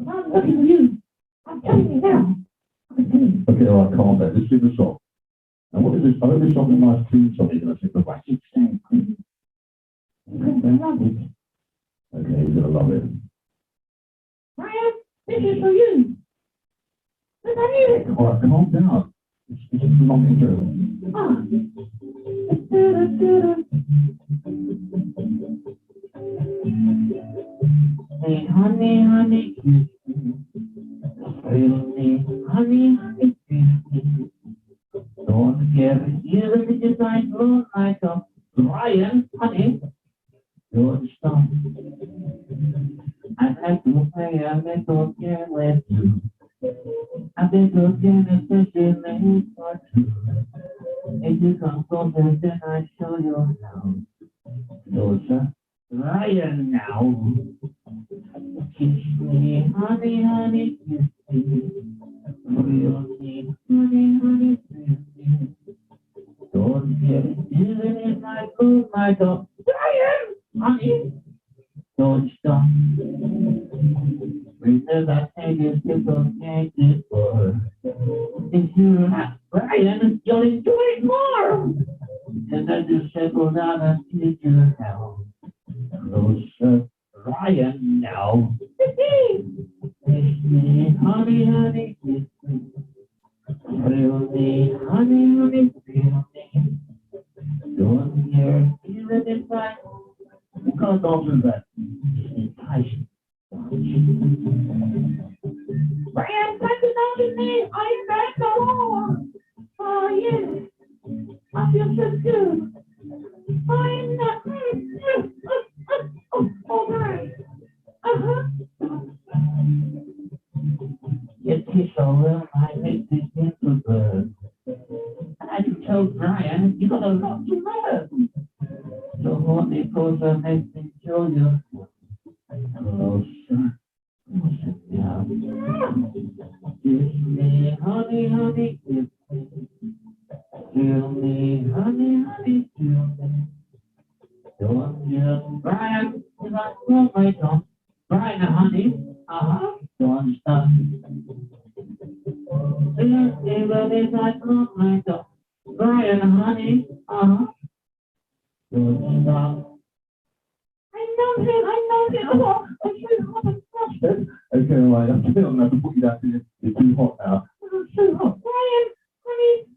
I'm looking for you. I'm telling you now. Okay, all right, calm down. Let's sing the song. Now, what is this? I hope this song is a nice clean song. You're going to sing the right. It's very clean. You're going to love it. Okay, you're going to love it. Brian, this is for you. Look at you. All right, calm down. It's just a long intro. Hey, honey, honey, honey, honey, don't care even if you like moon like a Brian, honey, don't stop. I'd like to play a little game with you. I've been looking especially for two. If you come closer, then I show you how. Closer, Brian now. Kiss me, honey, honey, kiss me. Real me, honey, honey, kiss me. Don't get even if I go like a Brian, honey. Don't stop. Because I think it's just okay to for. If you're not Brian, you'll enjoy it more. And then just settle down and take your house. Closer, Brian now. Kiss me, honey, honey, kiss me. Thrill me, honey, honey, thrill me. Don't care even if I can't alter that. Enticing. Brian, come down to me. I am back home. Oh, yes. I feel so good. I'm not. All right. Your kiss over my make this little bird. I told Brian, you got a lot to learn. So hold me closer, make me show you. Closer. Yeah. Kiss me, honey, honey, kiss me. Feel me, honey, honey, feel me. Don't you, Brian, if I will wait on. Brian, honey, don't stop. Feel me, love is like oh my God. Brian, honey, I know him. Oh, okay, right, I'm still going to put you down here. It's too hot now. It's too hot. Brian,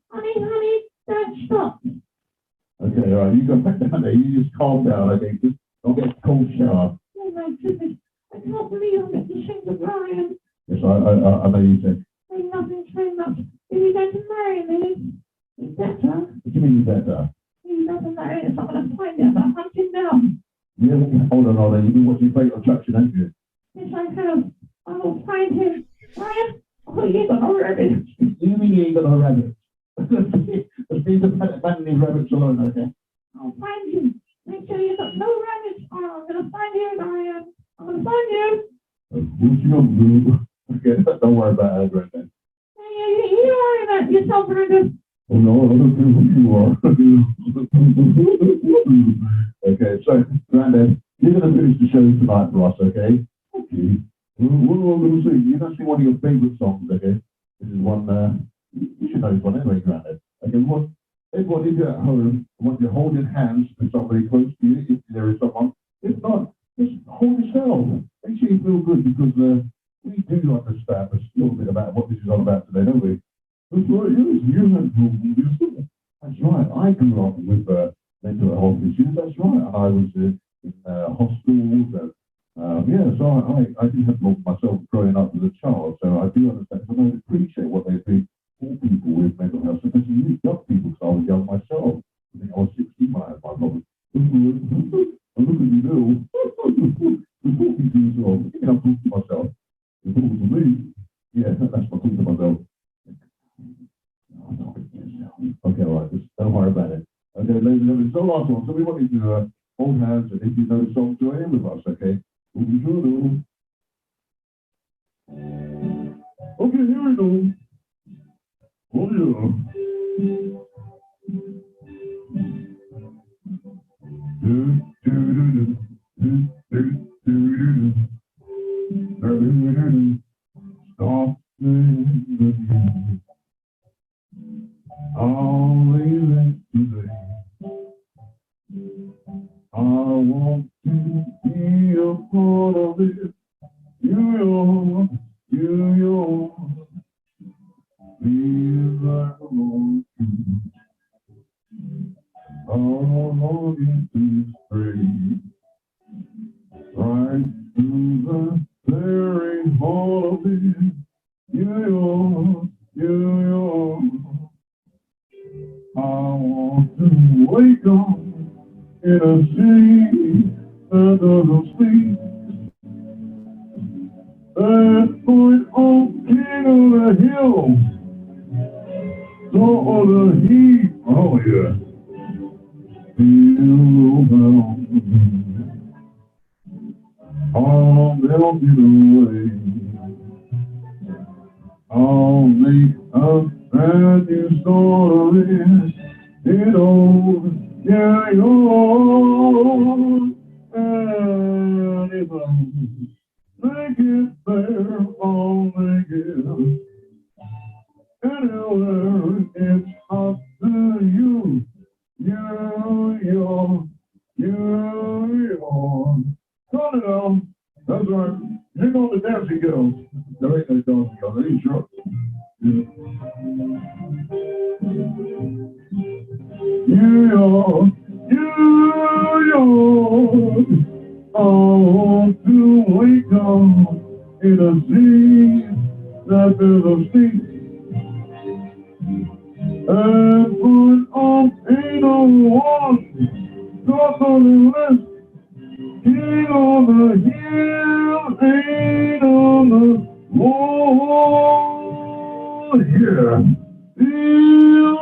honey, don't stop. Okay, all right, you go back down there. You just calm down, okay? Just don't get a cold shower. Oh my goodness, I can't believe I'm getting ashamed of Brian. Yes, I know you said. Say nothing. If you going to marry me, you better. What do you mean you better? You better marry us. I'm going to find him. I'm hunting down. Yeah, hold on. You've been watching Fatal Attraction, haven't you? Yes, I have. I will find him. Brian, oh, you ain't got no rabbit. You mean you ain't got no rabbit? Let's leave the abandoning rabbits alone, okay? I'll find you. Make sure you've got no rabbits. Oh, I'm going to find you, Brian. I'm going to find you. What you going to do? Okay, don't worry about it, right then. You don't worry about yourself, Brandon. Oh, no, I don't care who you are. Okay, so, Brandon, you're going to finish the show tonight for us, okay? Okay. What am I going to sing? You're going to sing one of your favourite songs, okay? This is one, you should know this one anyway, Brandon. Okay, everyone, if you're at home, I want you to hold your hands to somebody close to you, if there is someone. If not, just hold yourself. Make sure you feel good, because we do understand a little bit about what this is all about today, don't we? That's right, yes, you have problems. That's right, I grew up with mental health issues, that's right. And I was in hospitals, and so I did have problems myself growing up as a child, so I do understand, and I appreciate what they do for people with mental health, especially young people, because I was young myself. I think I was 16 when I had my problem. And look at you now. You're talking to yourself. You think I'm talking to myself. You're talking to me. Yeah, that's what I'm talking to myself. Okay, all right, just don't worry about it. Okay, ladies and gentlemen, so last one. So we want you to hold hands, and if you know the song, join in with us, okay? Okay, here we go. Oh, yeah. Stop I'll leave it today. I want to be a part of it. New York. Feel like a long I'll into spring. Right to the very heart of it. New York. I want to wake up in a city that doesn't sleep. That point on king of the hill, top of the heat. Oh yeah. Feel bound. I'll melt it away. I'll make a brand new story. It all, yeah, yours. And if I make it there, I'll make it. Anywhere, it's up to you. Turn it on. That's right. Here go the dancing girls. There ain't no dancing girls. Are you sure? Yeah. New York. I want to wake up in a sea that never sleeps. And put on ain't no one, talk on the list, king on the hill, ain't on the wall, yeah. Feel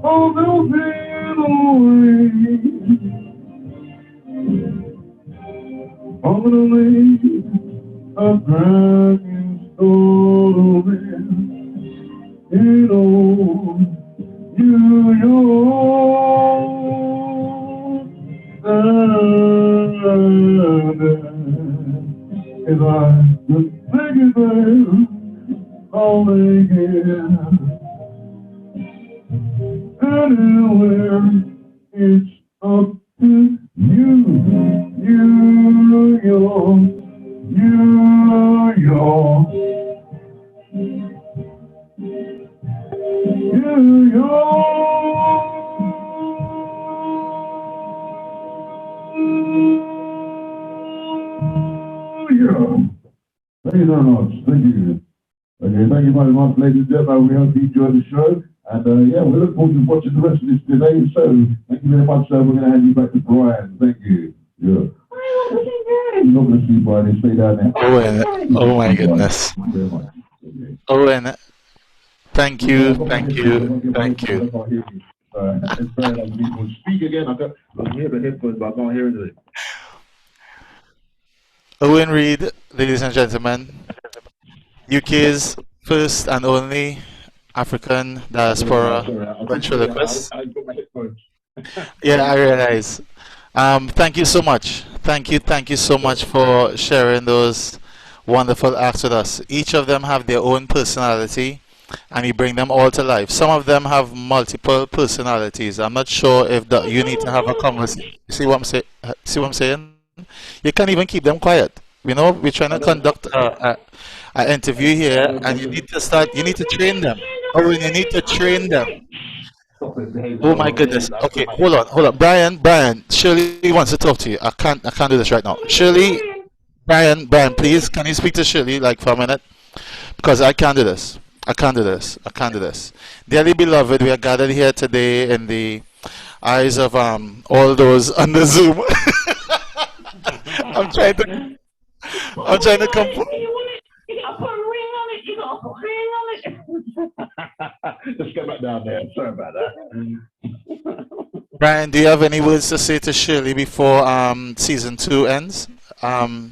oh, they'll fade away. I'm gonna make a brand new story in old New York. calling in. Anywhere, it's up to you, New York, New York, New York. Yeah. Thank you very much. Thank you. Okay, thank you very much, ladies and gentlemen. We hope you enjoyed the show. And yeah, we look forward to watching the rest of this today. So thank you very much. We're going to hand you back to Brian. Thank you. Yeah. You're not going to see Brian. Stay down there. Owen, oh my goodness. Thank you very much. Okay. Owen, thank you, thank you, thank you. I can't hear you. It's very like people speak again. I can hear the headphones, but I can't hear anything. Owen Reid, ladies and gentlemen, UK's first and only African diaspora ventriloquist. I got my headphones. Yeah, I realize. Thank you so much. Thank you so much for sharing those wonderful acts with us. Each of them have their own personality, and you bring them all to life. Some of them have multiple personalities. I'm not sure if you need to have a conversation. See what I'm saying? You can't even keep them quiet. You know, we're trying to conduct an interview here, and you need to train them. Oh, you need to train them. Oh my goodness. Okay, hold on. Brian, Shirley wants to talk to you. I can't do this right now. Shirley, Brian, please, can you speak to Shirley like for a minute? Because I can't do this. I can't do this. Dearly beloved, we are gathered here today in the eyes of all those on the Zoom. I'm trying to come. Just get back down there. Sorry about that. Brian, do you have any words to say to Shirley before season 2 ends? On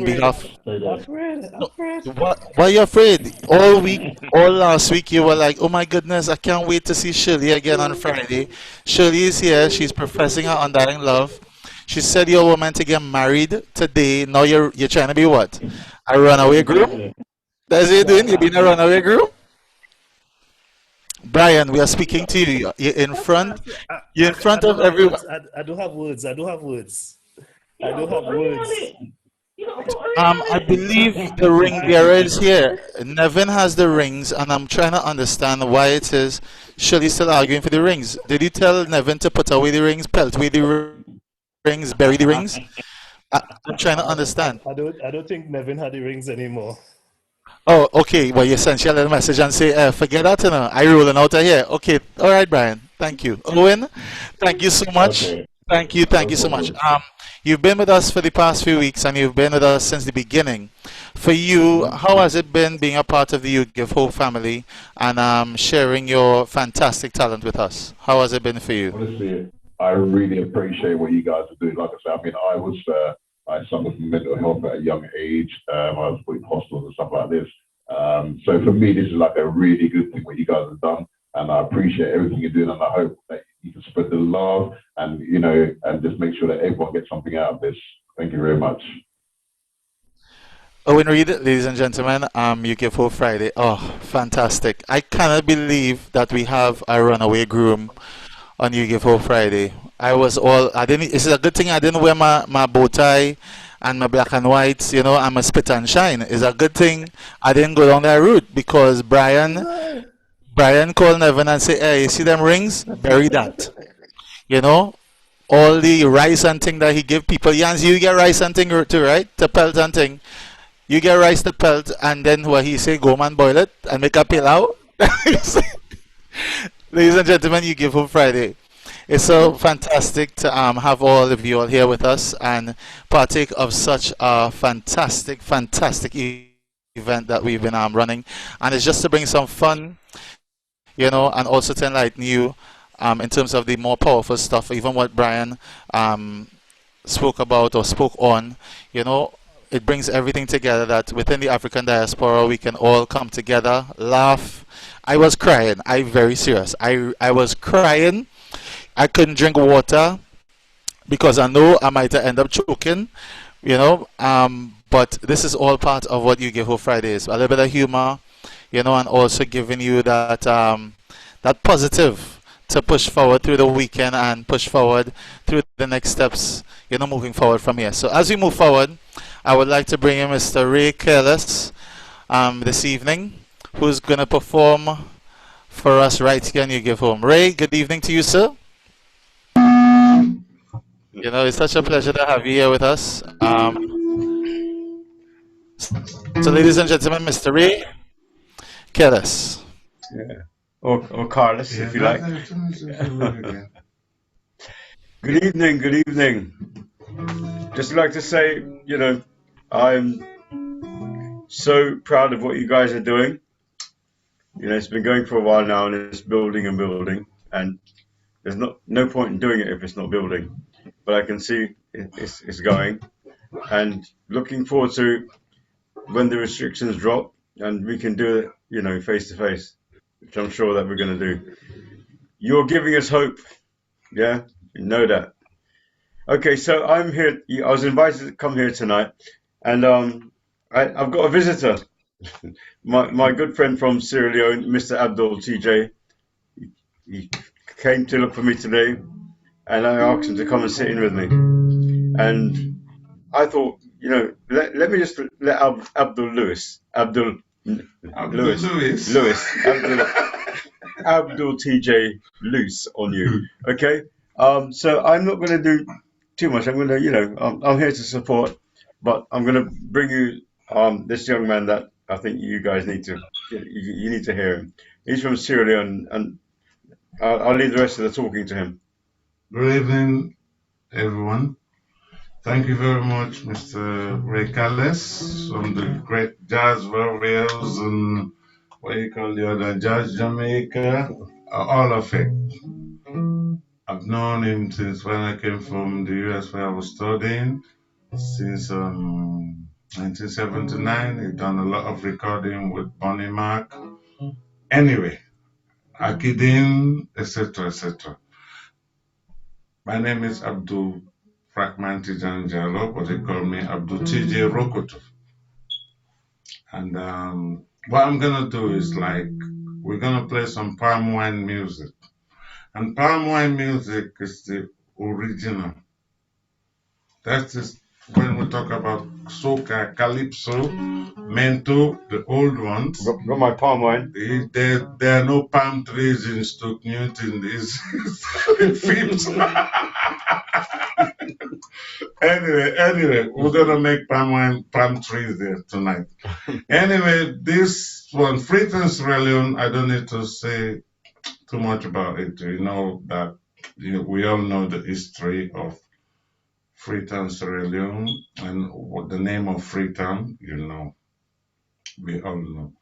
behalf. Why are you afraid? All last week you were like, oh my goodness, I can't wait to see Shirley again on Friday. Shirley is here. She's professing her undying love. She said you were meant to get married today. Now you're trying to be what? A runaway groom? That's what you're doing? You're being a runaway groom? Brian, we are speaking to you. You're in front of everyone. I do have words. I believe the ring bearer is here. Nevin has the rings, and I'm trying to understand why it is Shirley's still arguing for the rings. Did you tell Nevin to put away the rings, pelt away the rings, bury the rings? I'm trying to understand. I don't think Nevin had the rings anymore. Oh, okay. Well, you sent you a little message and say, forget that, you know. I rolling out of here. Okay. All right, Brian. Thank you. Owen, thank you so much. Okay. Thank you so much. You've been with us for the past few weeks, and you've been with us since the beginning. For you, how has it been being a part of the UGiveHope family and sharing your fantastic talent with us? How has it been for you? Honestly, I really appreciate what you guys are doing. Like I said, I mean, I suffered from mental health at a young age. I was put in hospitals and stuff like this. So for me, this is like a really good thing what you guys have done, and I appreciate everything you're doing. And I hope that you can spread the love and and just make sure that everyone gets something out of this. Thank you very much. Owen Reid, ladies and gentlemen, UGiveHope Friday. Oh, fantastic! I cannot believe that we have a runaway groom on UGiveHope Friday. It's a good thing I didn't wear my bow tie and my black and whites, and my spit and shine. It's a good thing I didn't go down that route, because Brian called Nevin and say, hey, you see them rings? Bury that. All the rice and thing that he give people. Jans, you get rice and thing too, right? To pelt and thing. You get rice to pelt, and then what he say, go man boil it and make a pilau. Ladies and gentlemen, UGiveHope Friday. It's so fantastic to have all of you all here with us and partake of such a fantastic event that we've been running. And it's just to bring some fun, and also to enlighten you in terms of the more powerful stuff, even what Brian spoke about or spoke on. It brings everything together, that within the African diaspora we can all come together, laugh. I was crying. I'm very serious. I was crying. I couldn't drink water because I know I might end up choking, but this is all part of what UGiveHope Friday is. A little bit of humor, you know, and also giving you that that positive to push forward through the weekend and push forward through the next steps, you know, moving forward from here. So as we move forward, I would like to bring in Mr. Ray Careless this evening, who's going to perform for us right here on You Give Home. Ray, good evening to you, sir. You know, it's such a pleasure to have you here with us. So, ladies and gentlemen, Mr. Ray Careless. Yeah. Or Carlos, if you like. Good evening, good evening. Just like to say, you know, I'm so proud of what you guys are doing. You know, it's been going for a while now, and it's building and building, and there's no point in doing it if it's not building. But I can see it's going, and looking forward to when the restrictions drop and we can do it, you know, face to face, which I'm sure that we're going to do. You're giving us hope, yeah, you know that. Okay, so I'm here. I was invited to come here tonight, and I've got a visitor. My good friend from Sierra Leone, Mr. Abdul TJ, he came to look for me today, and I asked him to come and sit in with me. And I thought, you know, let me just let Abdul TJ loose on you, okay? So I'm not going to do too much. I'm going to, you know, I'm here to support, but I'm going to bring you this young man that I think you guys need to, you need to hear him. He's from Sierra Leone, and I'll leave the rest of the talking to him. Good evening, everyone. Thank you very much, Mr. Ray Careless, from the great Jazz Warriors and what you call the other Jazz Jamaica, all of it. I've known him since when I came from the US where I was studying, since 1979. He's done a lot of recording with Bonnie Mac. Anyway, Akidin, etc., etc. My name is Abdul Fragment Tijanjalo, but they call me Abdul TJ Rokoto. And what I'm gonna do is we're gonna play some palm wine music. And palm wine music is the original. That is when we talk about soca, calypso, mento, the old ones. Got my palm wine. There are no palm trees in Stoke Newton. These films. Anyway, we're gonna make palm trees there tonight. Anyway, this one, Freetown Sierra Leone, I don't need to say too much about it. You know that we all know the history of Freetown Sierra Leone and what the name of Freetown, you know, we all know.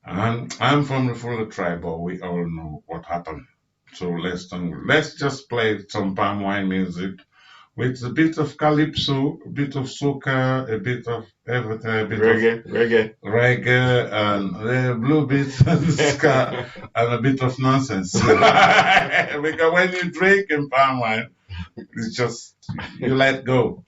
And I'm from the Fuller tribe, but we all know what happened. So let's just play some palm wine music with a bit of calypso, a bit of soca, a bit of everything, a bit reggae, and blue beats and ska, and a bit of nonsense. Because when you drink in palm wine, it's just, you let go.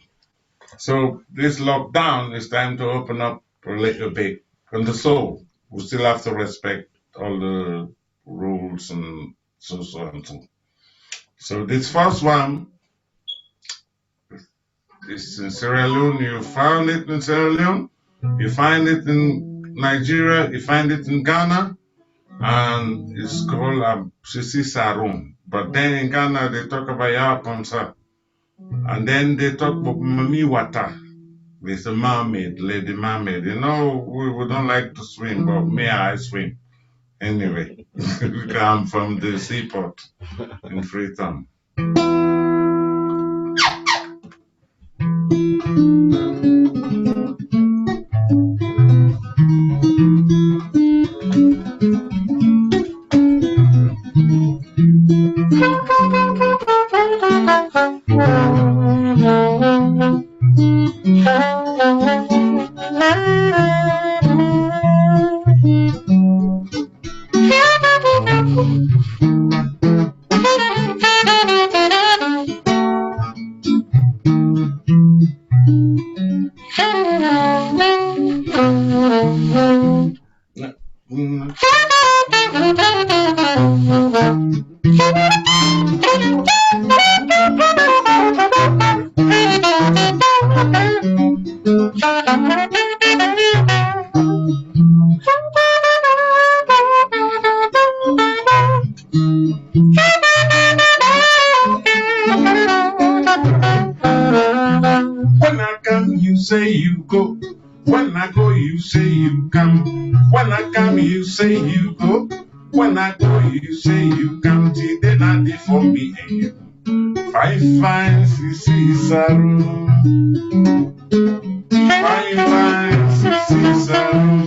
So this lockdown is time to open up a little bit. And the soul, we still have to respect all the rules and so and so. So this first one, it's in Sierra Leone. You found it in Sierra Leone, you find it in Nigeria, you find it in Ghana, and it's called Sisi Sarum. But then in Ghana, they talk about Yaponsa. And then they talk about Mami Wata. It's a mermaid, lady mermaid. You know, we don't like to swim, but me, I swim. Anyway, I'm from the seaport in Freetown. When I come, you say you go. When I go, you say you come. When I come, you say you go. When I go, you say you come. Till then I did for me and you. Fine, sissy, sorrow. Fine, sissy, sorrow.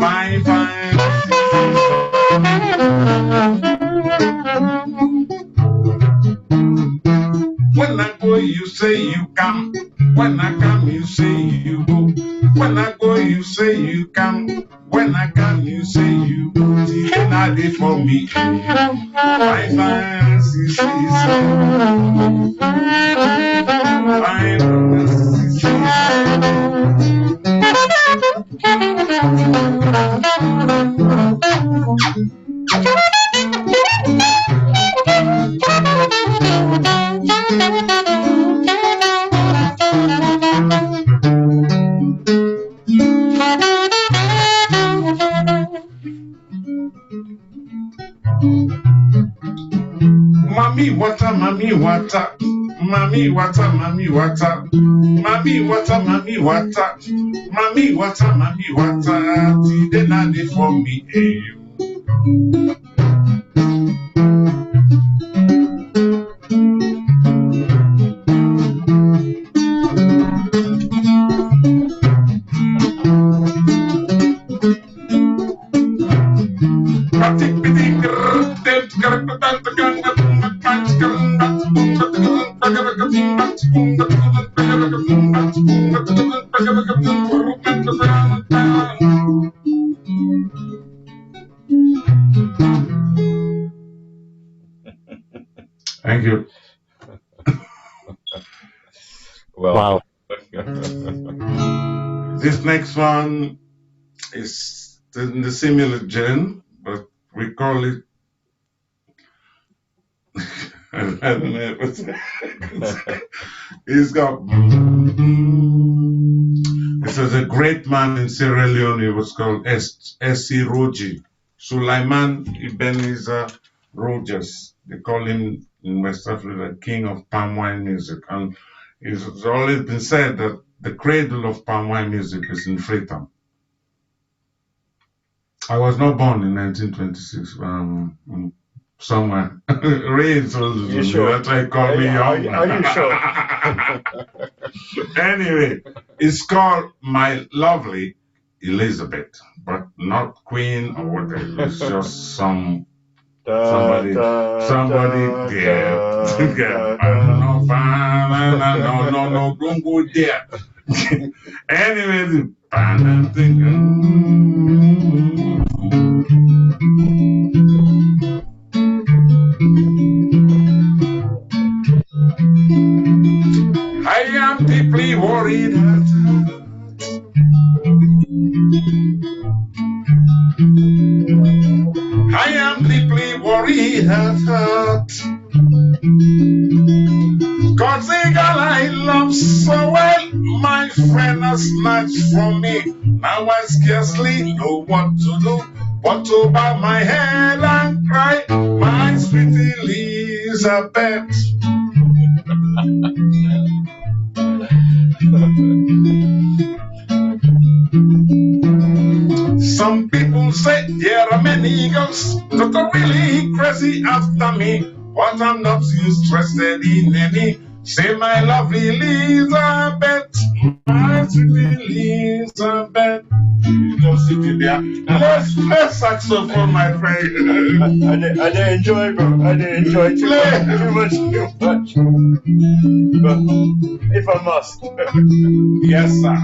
Fine, sissy, When I go, you say you come. When I come, you say you go. When I go, you say you come. When I come, you say you go. See, then I did for me. Fine, sissy, sorrow. Fine, sissy, Mommy water, mommy water, mommy water, mommy water, mommy water, mommy water, mommy water, mommy water. Till then I did for me and you. Thank you. Wow. This next one is in the similar genre, but we call it. I don't know what he's got. This was a great man in Sierra Leone. He was called S.C. Roji. Sulaiman Ebenezer Rogers. They call him in West Africa the king of palm wine music. And it's always been said that the cradle of palm wine music is in Freetown. I was not born in 1926. Somewhere. Reid told you sure? That's why he called me young. Are you sure? Anyway, it's called My Lovely Elizabeth, but not Queen or whatever. It's just somebody there. No, don't go there. Anyway, I am deeply worried. I am deeply worried. Cause the girl I love so well, my friend has snatched from me. Now I scarcely know what to do, but to bow my head and cry, my sweet Elizabeth. Some people say there are many girls that are really crazy after me, but I'm not interested in any. Say my lovely Elizabeth, my sweet Elizabeth. You just sitting there. Let's saxophone, my friend. I did enjoy, bro. I did enjoy too much. But if I must. Yes, sir.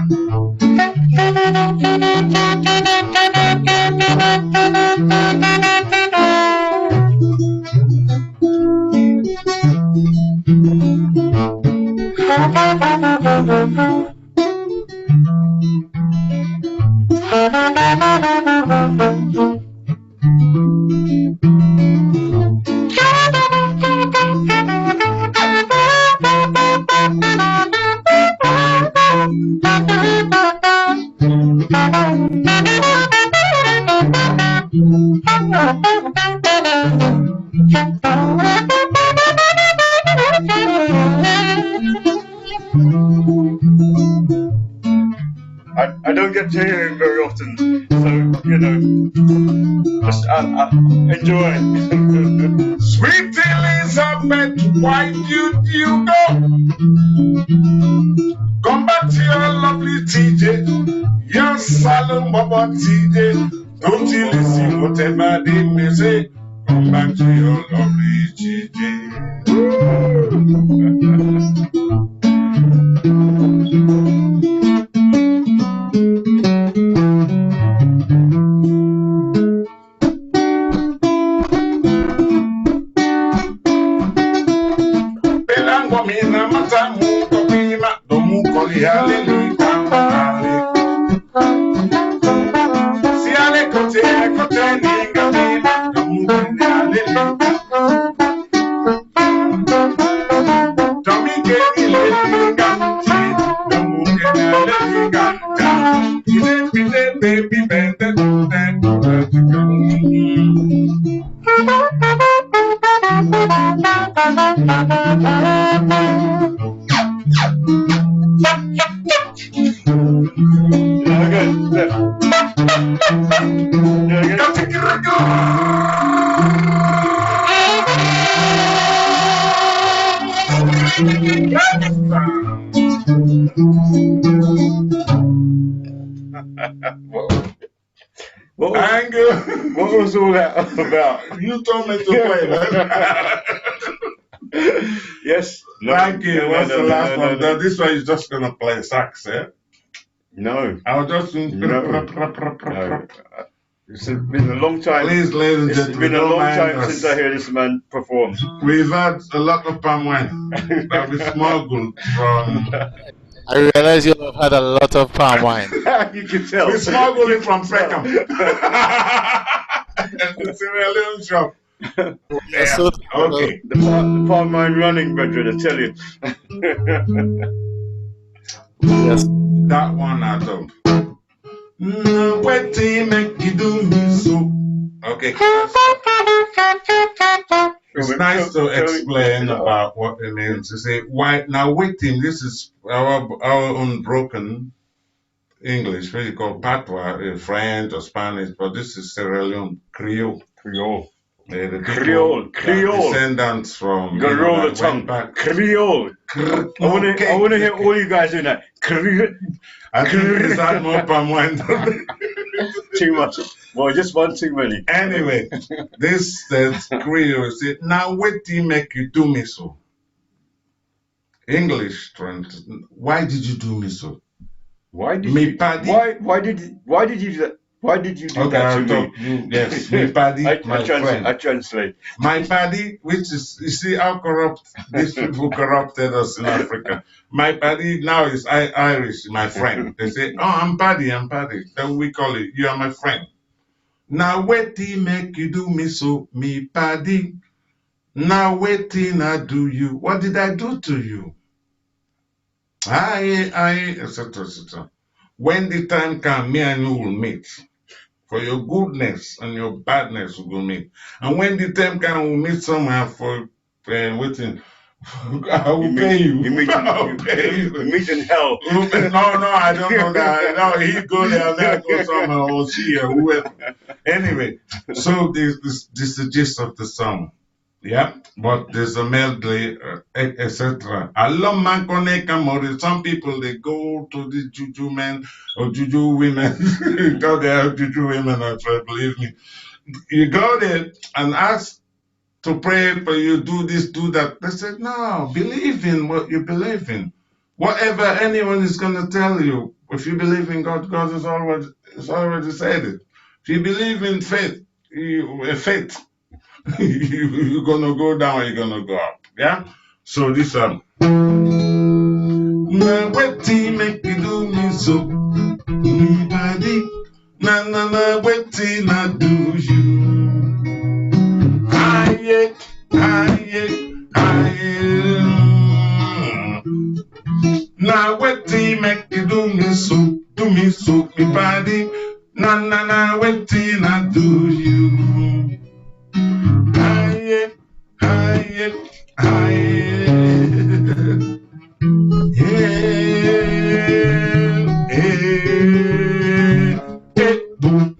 I don't get to hear him very often, so you know, just enjoy. Sweet Elizabeth, why did you go? Come back to your lovely TJ, your Salon Baba TJ. Don't you listen whatever they may say? Come back to your lovely TJ. What was all that about? You told me to play that. Yes. No, Thank you. What's the last one? No. This one is just gonna play sax, eh? No. I was just No. It's been a long time. Please, ladies and gentlemen, It's been a long time since I hear this man perform. We've had a lot of palm wine that we smuggled from. I realize you have had a lot of palm wine. You can tell. We smuggled it from Peckham. The Sierra Leone shop. Yeah. So, Okay. The palm wine running, brethren, I tell you. yes. That one I don't. Wetin make you do me so? Okay. It's nice to explain about what it means. To say why now waiting. This is our unbroken English, what you call patois, French or Spanish, but this is Sierra Leone Creole. The Creole. Descendants from. Gotta roll the tongue. Creole. I want to hear all you guys doing that. Creole. I think it's that more palm wine. Too much. Well, just one too many. Anyway, this says Creole. Say, now what do you make you do me so? English translation. Why did you do me so? Why did me you? Why did you do that? Why did you do that to me? Yes, me paddy, my friend. I translate. My paddy, which is, you see how corrupt these people corrupted us in Africa. My paddy now is Irish, my friend. They say, oh, I'm paddy. Then we call it, you are my friend. Now waiting make you do me so, me paddy. Now waiting I do you. What did I do to you? Etc., etc. When the time comes, me and you will meet. For your goodness and your badness we will meet. And when the time comes, we'll meet somewhere for waiting. I will pay you. You meet in hell. No, I don't know that. No, he go there and then go somewhere or she or whoever. Anyway, so this is the gist of the song. Yeah, but there's a medley, etc. Some people, they go to the juju men or juju women. You know, they are juju women, believe me. You go there and ask to pray for you, do this, do that. They said, no, believe in what you believe in. Whatever anyone is going to tell you, if you believe in God, God has already said it. If you believe in faith, you're gonna go down or you're gonna go up. Yeah? So this now waiting make you do me so. Me body. na na na waiting I do you. Aye, aye, aye. Now waiting make you do me so, me body. Na na na waiting I do you. Aye, aye, aye.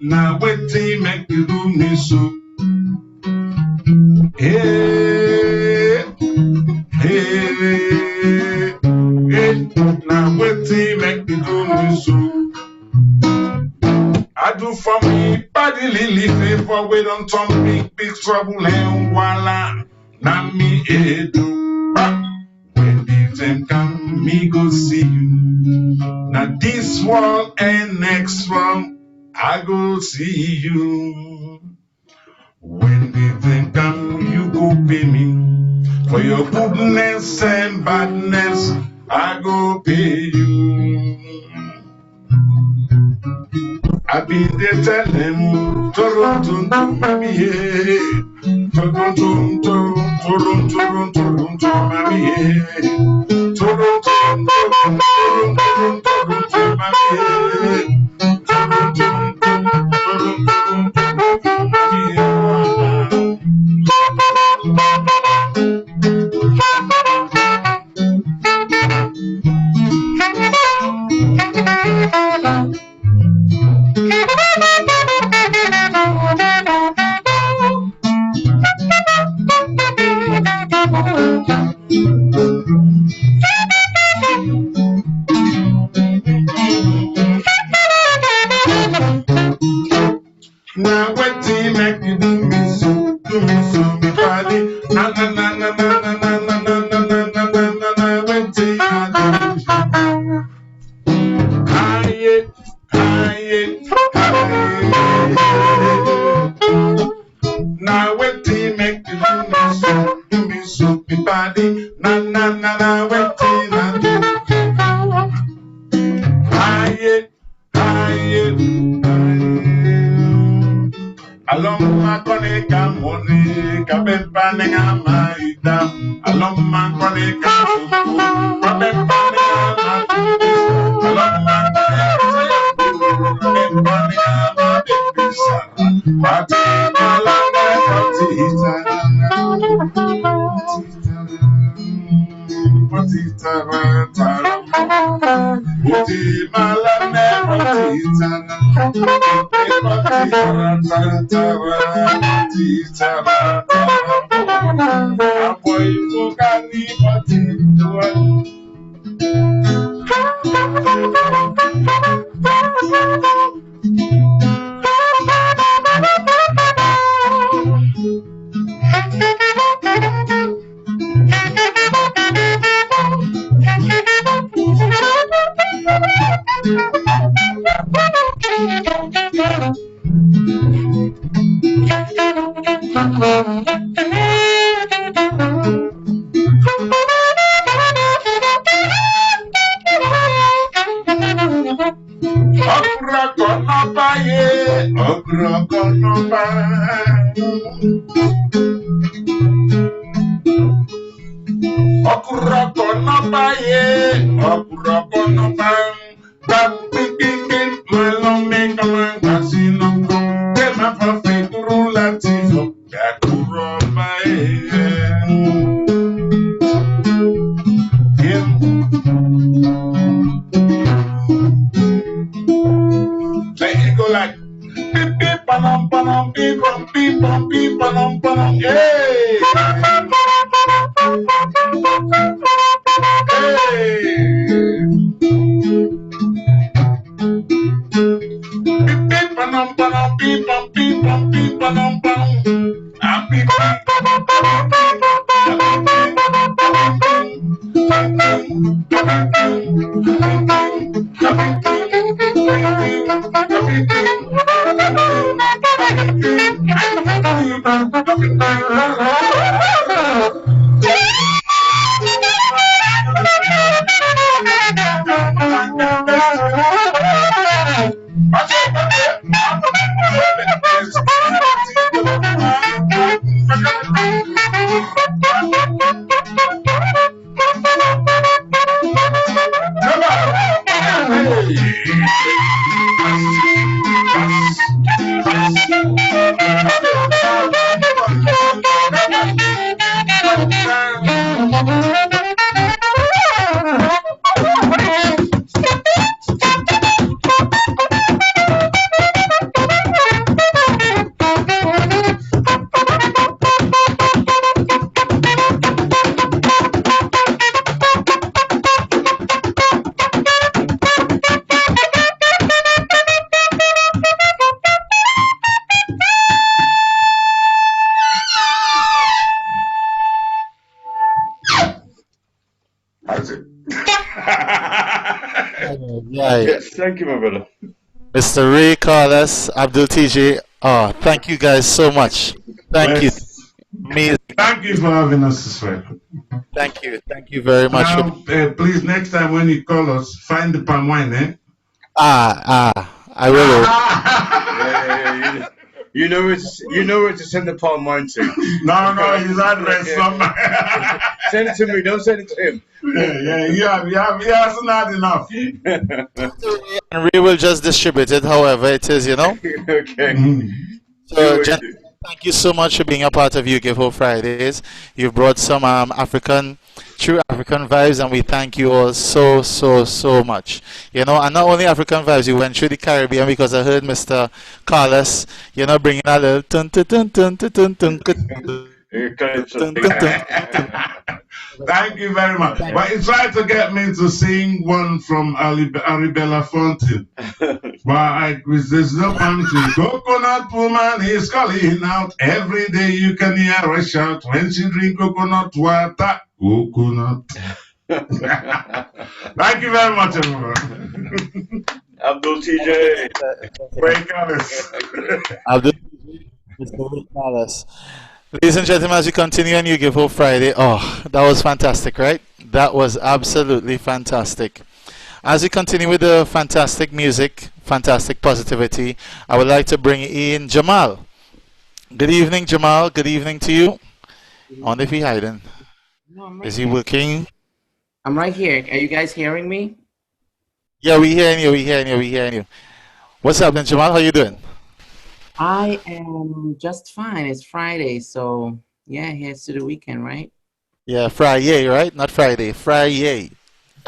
Now waiting make you do me so. Now waiting make you do me so. I do for me body lily favor we don't turn big trouble and voila. Now me do. When the time come me go see you. Now this one and next one I go see you. When the time come you go pay me. For your goodness and badness I go pay you. I be there tell them Toronto mami yeah. Toronto mami yeah. Toronto mami yeah. Now waiting make you do me so, me body. Na na na na na na na na na na na na na waiting I do. Aye, aye, aye. Now waiting make you do me so, me body. Na na na na waiting I do. Aye, aye, aye. Along my connect money, Cabin Maida. Along my connect, Cabin along my Right. Yes, thank you, my brother. Mr. Ray, Carlos, Abdul TJ. Oh, thank you guys so much. Thank you. Bless. Amazing. Thank you for having us this way. Thank you. Thank you very much. Now, please, next time when you call us, find the palm wine, eh? I will. Yeah. You know where to send the palm wine to. No, his address somewhere. Send it to me. Don't send it to him. Yeah, he hasn't had enough. And we will just distribute it however it is, you know. Okay. So, thank you so much for being a part of UGiveHope Fridays. You've brought some true African vibes, and we thank you all so much. You know, and not only African vibes, you went through the Caribbean because I heard Mr. Carlos, you know, bringing a little tun tun tun tun tun tun tun. Thank you very much. But he tried to get me to sing one from Arabella Fontaine. But there's no punching. Coconut woman is calling out. Every day you can hear her shout when she drink coconut water. Coconut. Thank you very much, everyone. Abdul TJ. Ray Carlos. Abdul TJ. Mr. Ray Carlos. Ladies and gentlemen, as we continue on UGiveHope Friday, that was fantastic, right? That was absolutely fantastic. As we continue with the fantastic music, fantastic positivity, I would like to bring in Jamal. Good evening, Jamal. Good evening to you. I wonder if he's hiding. No, Is he working? I'm right here. Are you guys hearing me? Yeah, we hearing you. What's happening, Jamal? How you doing? I am just fine. It's Friday, so yeah, here's to the weekend, right? Yeah, Friday, right? Not Friday. Friday.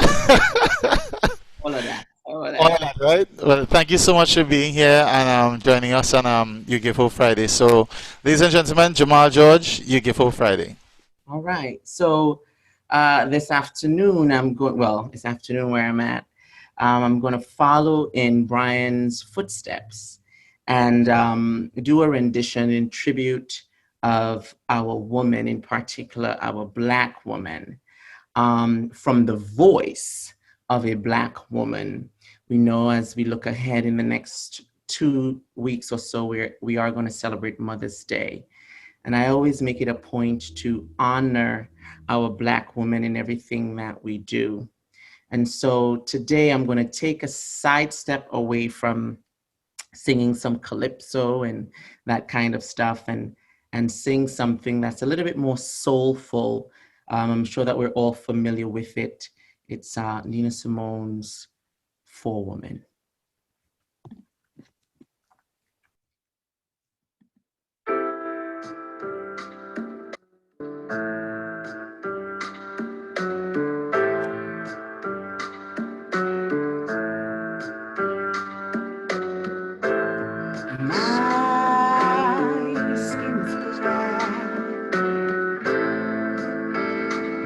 All of that. All right, right? Well, thank you so much for being here and joining us on UGiveHope Friday. So, ladies and gentlemen, Jamal George, UGiveHope Friday. All right. So this afternoon, this afternoon where I'm at, I'm going to follow in Brian's footsteps and do a rendition in tribute of our woman, in particular, our Black woman, from the voice of a Black woman. We know as we look ahead in the next 2 weeks or so, we are going to celebrate Mother's Day. And I always make it a point to honor our Black woman in everything that we do. And so today I'm going to take a sidestep away from singing some calypso and that kind of stuff and sing something that's a little bit more soulful. I'm sure that we're all familiar with it. It's Nina Simone's Forewoman.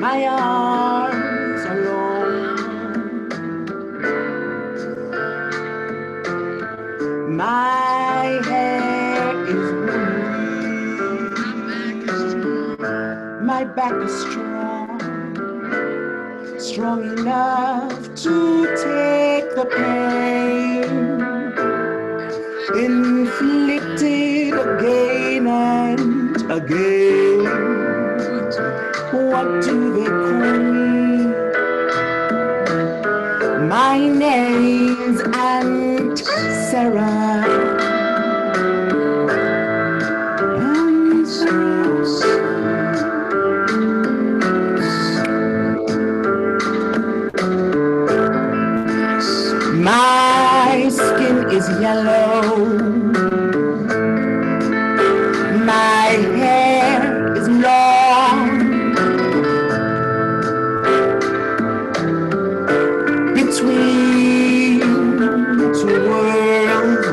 My arms are long, my hair is woolly, my back is strong enough to take the pain, inflicted again and again. What do they call me? My name's Aunt Sarah. Aunt Sarah. My skin is yellow. My hair is long. Between two worlds,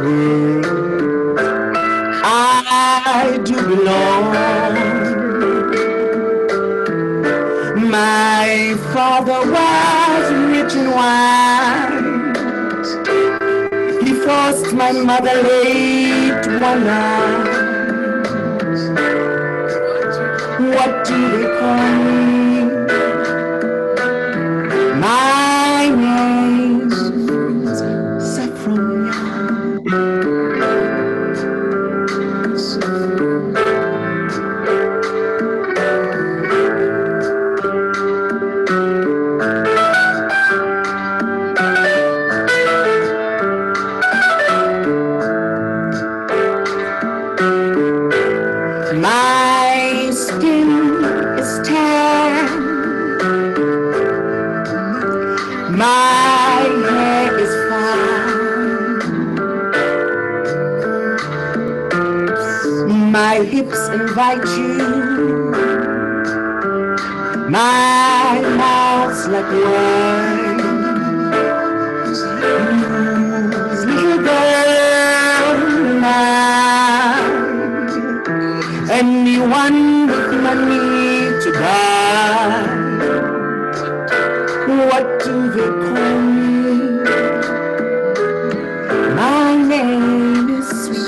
I do belong. My father was rich and wise. He forced my mother late one night. What do they call me? My name's My hips invite you, my mouth's like wine. Whose little girl am I? Anyone with money to buy. What do they call me? My name is Sweet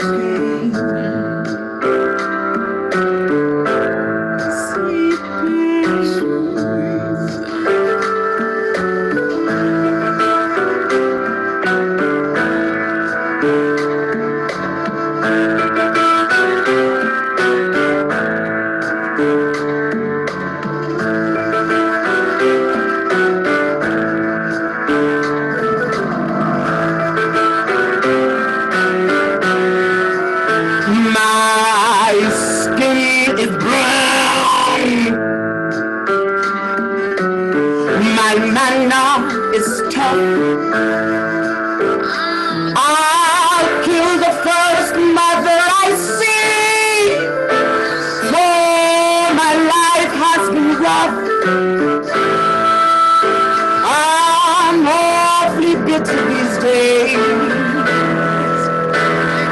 I'll kill the first mother I see, for my life has been rough. I'm awfully bitter these days,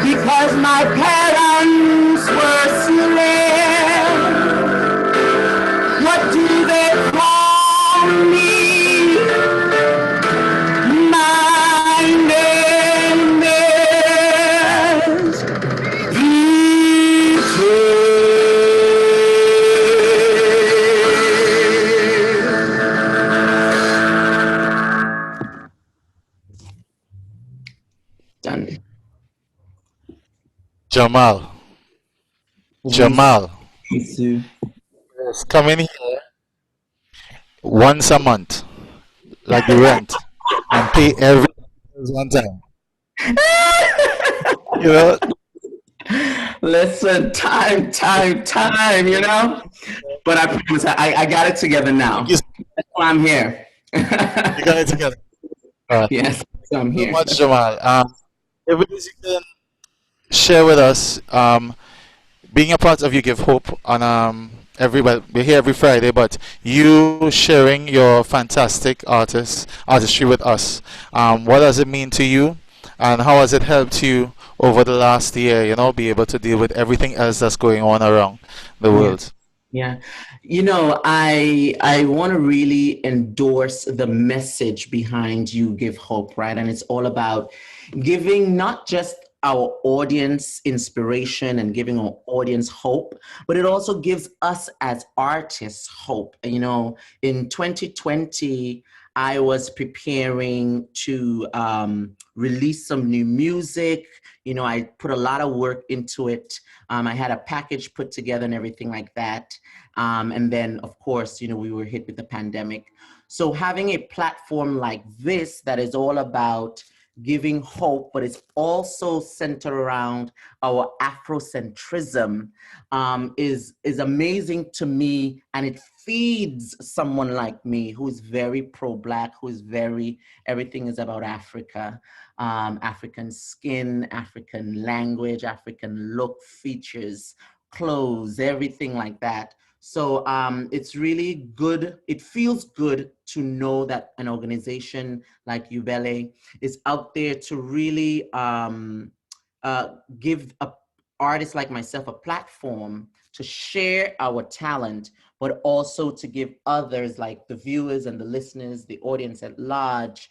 because my parents were slaves. What do they call me? Jamal. Yes, come in here once a month, like the rent, and pay every one time. You know? Listen, time, you know? But I promise I got it together now. That's why I'm here. You got it together. Yes, I'm here. So much, Jamal. If you can share with us, being a part of You Give Hope on we're here every Friday, but you sharing your fantastic artistry with us. What does it mean to you, and how has it helped you over the last year? You know, be able to deal with everything else that's going on around the world. Yeah, you know, I want to really endorse the message behind You Give Hope, right? And it's all about giving not just our audience inspiration and giving our audience hope, but it also gives us as artists hope. You know, in 2020, I was preparing to release some new music. You know, I put a lot of work into it. I had a package put together and everything like that. And then, of course, you know, we were hit with the pandemic. So having a platform like this that is all about giving hope, but it's also centered around our Afrocentrism, is amazing to me, and it feeds someone like me who's very pro-Black, who's very, everything is about Africa, African skin, African language, African look, features, clothes, everything like that. So it's really good. It feels good to know that an organization like UBELE is out there to really give artists like myself a platform to share our talent, but also to give others, like the viewers and the listeners, the audience at large,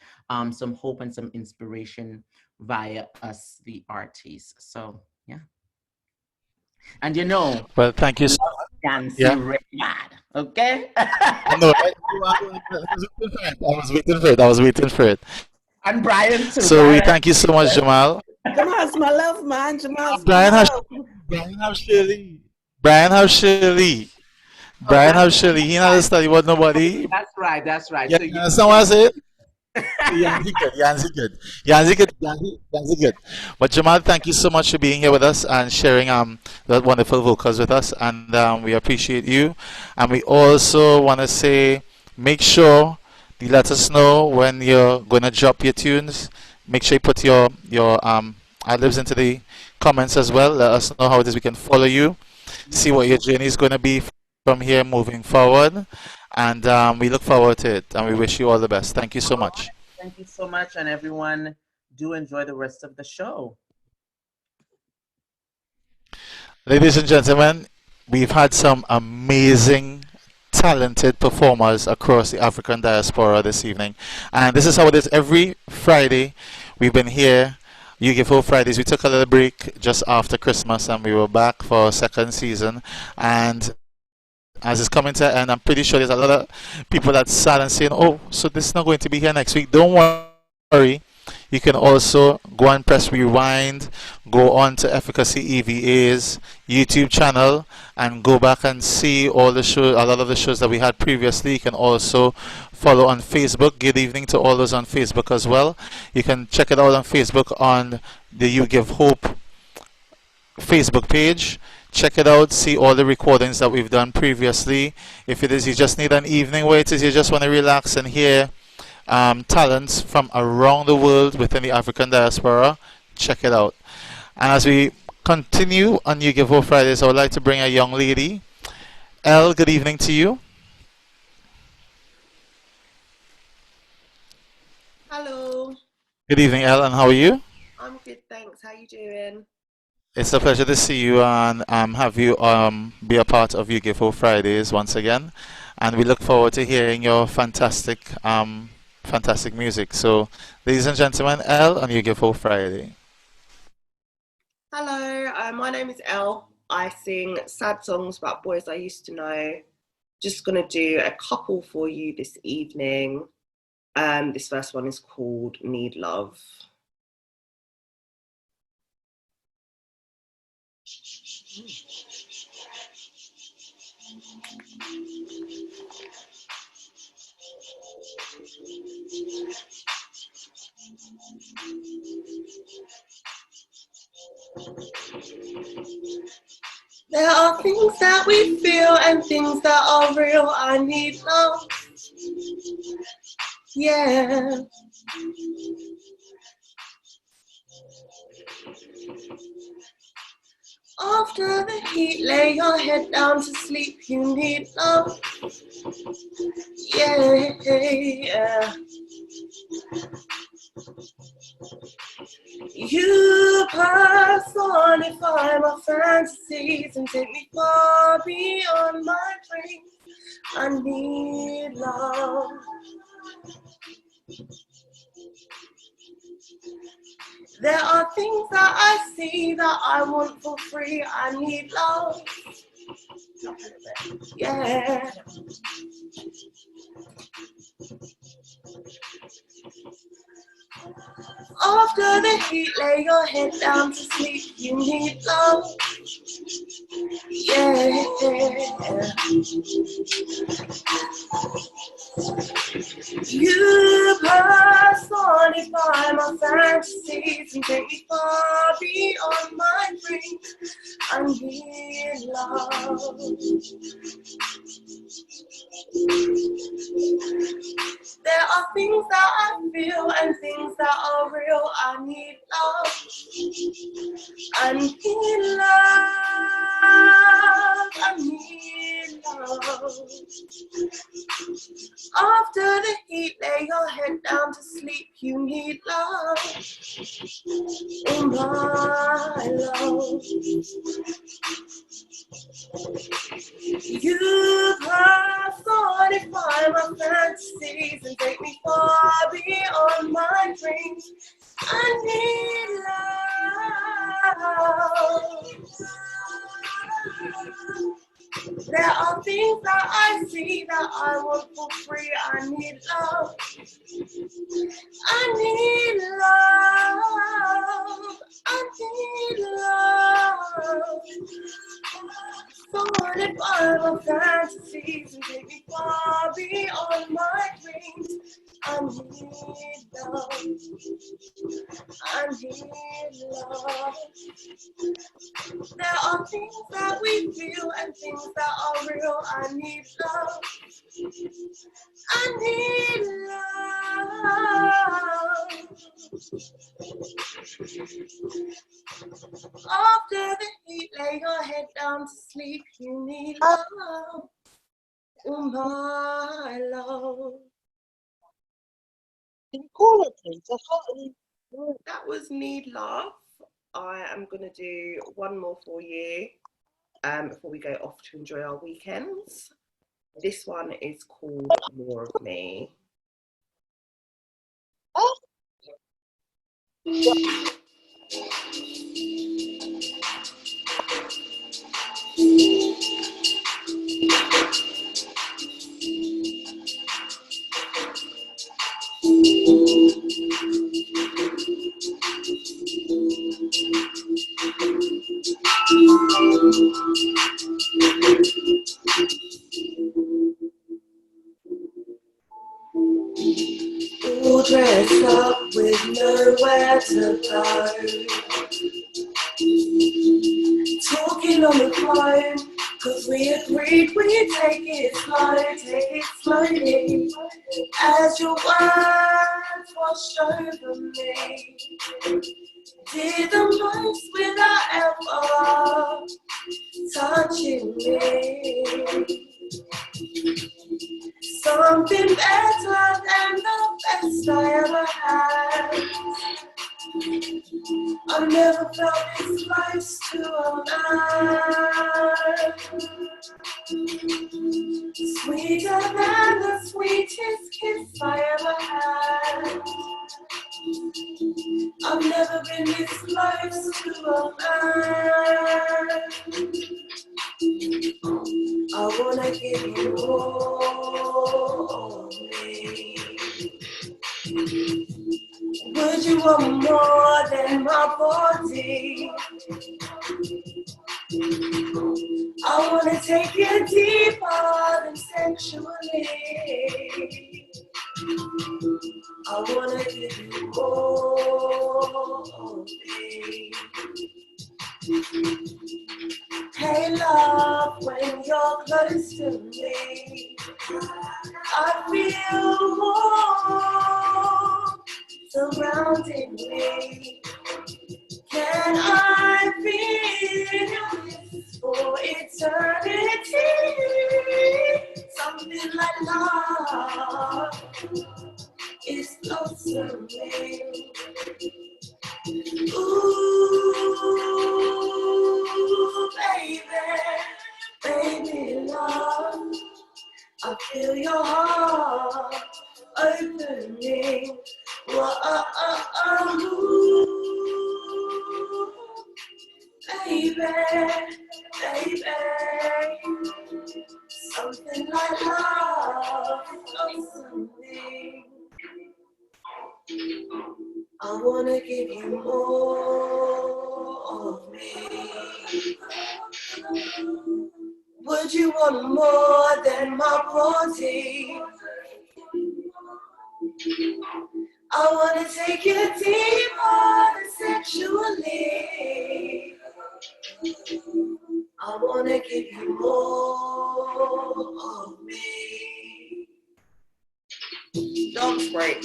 some hope and some inspiration via us, the artists. So, yeah. And you know, well, thank you so much. Yeah. Okay. No, I was waiting for it. And Brian too. So Brian. We thank you so much, Jamal. Jamal's my love, man. Jamal's Brian my has love. Brian have Shirley. Brian have Shirley. Brian have Shirley. He not study with nobody. That's right. That's right. Yeah, so you understand what I said? Yanzi good. But Jamal, thank you so much for being here with us and sharing that wonderful vocals with us, and we appreciate you. And we also want to say, make sure you let us know when you're gonna drop your tunes. Make sure you put your ad-libs into the comments as well. Let us know how it is we can follow you, see what your journey is going to be from here moving forward. And we look forward to it, and we wish you all the best. Thank you so much. Thank you so much, and everyone, do enjoy the rest of the show. Ladies and gentlemen, we've had some amazing, talented performers across the African diaspora this evening. And this is how it is every Friday. We've been here, UGiveHope Fridays. We took a little break just after Christmas, and we were back for a second season. And as it's coming to an end, I'm pretty sure there's a lot of people that's sad and saying, oh, so this is not going to be here next week. Don't worry. You can also go and press rewind, go on to Efficacy EVA's YouTube channel, and go back and see all the shows, a lot of the shows that we had previously. You can also follow on Facebook. Good evening to all those on Facebook as well. You can check it out on Facebook on the UGiveHope Facebook page. Check it out, see all the recordings that we've done previously. If it is you just need an evening where it is you just want to relax and hear talents from around the world within the African diaspora, check it out. And as we continue on UGiveHope Fridays, I would like to bring a young lady. Elle, good evening to you. Hello. Good evening, Elle, and how are you? I'm good, thanks. How you doing? It's a pleasure to see you and have you be a part of UGiveHope Fridays once again. And we look forward to hearing your fantastic fantastic music. So, ladies and gentlemen, Elle on UGiveHope Friday. Hello, my name is Elle. I sing sad songs about boys I used to know. Just gonna do a couple for you this evening. This first one is called Need Love. There are things that we feel and things that are real. I need love. Yeah. After the heat, lay your head down to sleep. You need love. Yeah. You personify my fantasies and take me far beyond my dreams. I need love. There are things that I see that I want for free. I need love. Yeah. After the heat, lay your head down to sleep. You need love. Yeah. You personify my fantasies and take me far beyond my dreams. I need love. There are things that I feel and things that are real. I need love. I need love. I need love. After the heat, lay your head down to sleep. You need love. Oh, my love. You personify my fantasies and take me far beyond my dreams. I need love. There are things that I see that I want for free. I need love. I need love. I need love. Sorted by my fantasies and take me far beyond my dreams. I need love. I need love. There are things that we feel and things that are real. I need love. I need love. After the heat, lay your head down to sleep. You need love, oh my love. Can you call it, please? That was Need Love. I am gonna do one more for you before we go off to enjoy our weekends. This one is called More of Me. Oh. All dressed up with nowhere to go, talking on the phone, cause we agreed we'd take it slowly, as your words washed over me. Did the most without ever touching me. Something better than the best I ever had. I've never felt this close to a man. Sweeter than the sweetest kiss I ever had. I've never been this close to a man. I wanna give you all of me. Would you want more than my body? I wanna take you deeper than sexually. I wanna give you all of me. Hey love, when you're close to me, I feel warm surrounding me. Can I feel this for eternity? Something like love is close to me. Ooh, baby, baby love, I feel your heart opening. Baby, baby, something like love close to me. I wanna give you more of me. Would you want more than my body? I wanna take you deeper sexually. I wanna give you more of me. Dance break.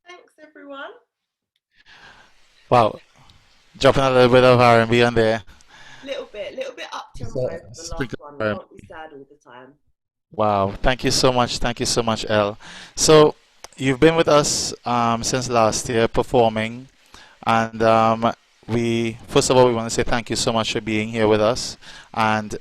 Thanks, everyone. Wow, dropping a little bit of R&B on there. Little bit up tempo for the last one. Can't be sad all the time. Wow, thank you so much, Elle. So you've been with us since last year performing, and we first of all we want to say thank you so much for being here with us and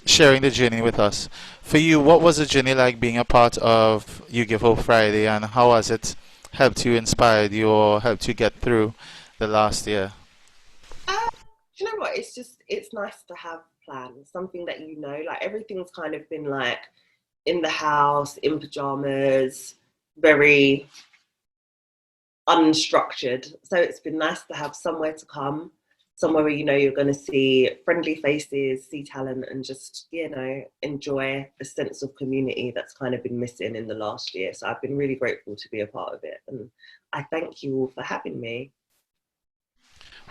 sharing the journey with us. For you, what was the journey like being a part of You Give Hope Friday, and how has it helped you, inspired you, or helped you get through the last year? You know what? It's nice to have plans, something that you know. Like everything's kind of been like in the house, in pajamas, very unstructured. So it's been nice to have somewhere to come, somewhere where you know you're going to see friendly faces, see talent, and just, you know, enjoy the sense of community that's kind of been missing in the last year. So I've been really grateful to be a part of it, and I thank you all for having me.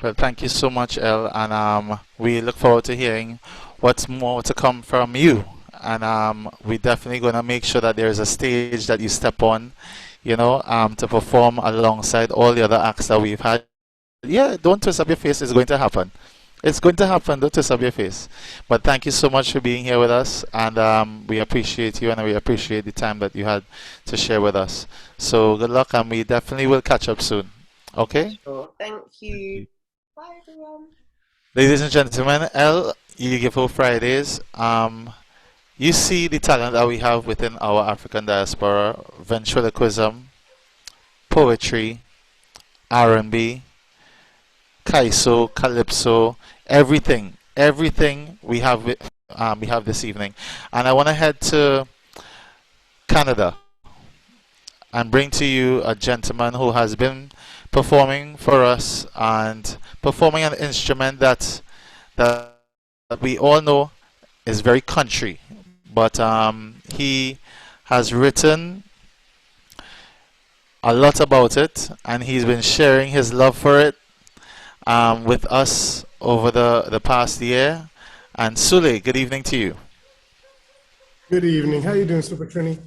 Well, thank you so much, Elle, and we look forward to hearing what's more to come from you. And we're definitely going to make sure that there is a stage that you step on, you know, to perform alongside all the other acts that we've had. Yeah, don't twist up your face. It's going to happen. It's going to happen. Don't twist up your face. But thank you so much for being here with us, and we appreciate you, and we appreciate the time that you had to share with us. So good luck, and we definitely will catch up soon. Okay? Sure. Thank you. Bye, everyone. Ladies and gentlemen, Elle, UGiveHope Fridays. You see the talent that we have within our African diaspora: ventriloquism, poetry, R&B, Kaiso, Calypso, everything we have this evening. And I want to head to Canada and bring to you a gentleman who has been performing for us and performing an instrument that we all know is very country, but he has written a lot about it, and he's been sharing his love for it with us over the past year. And Sule, good evening to you. Good evening. How you doing, Super Trini?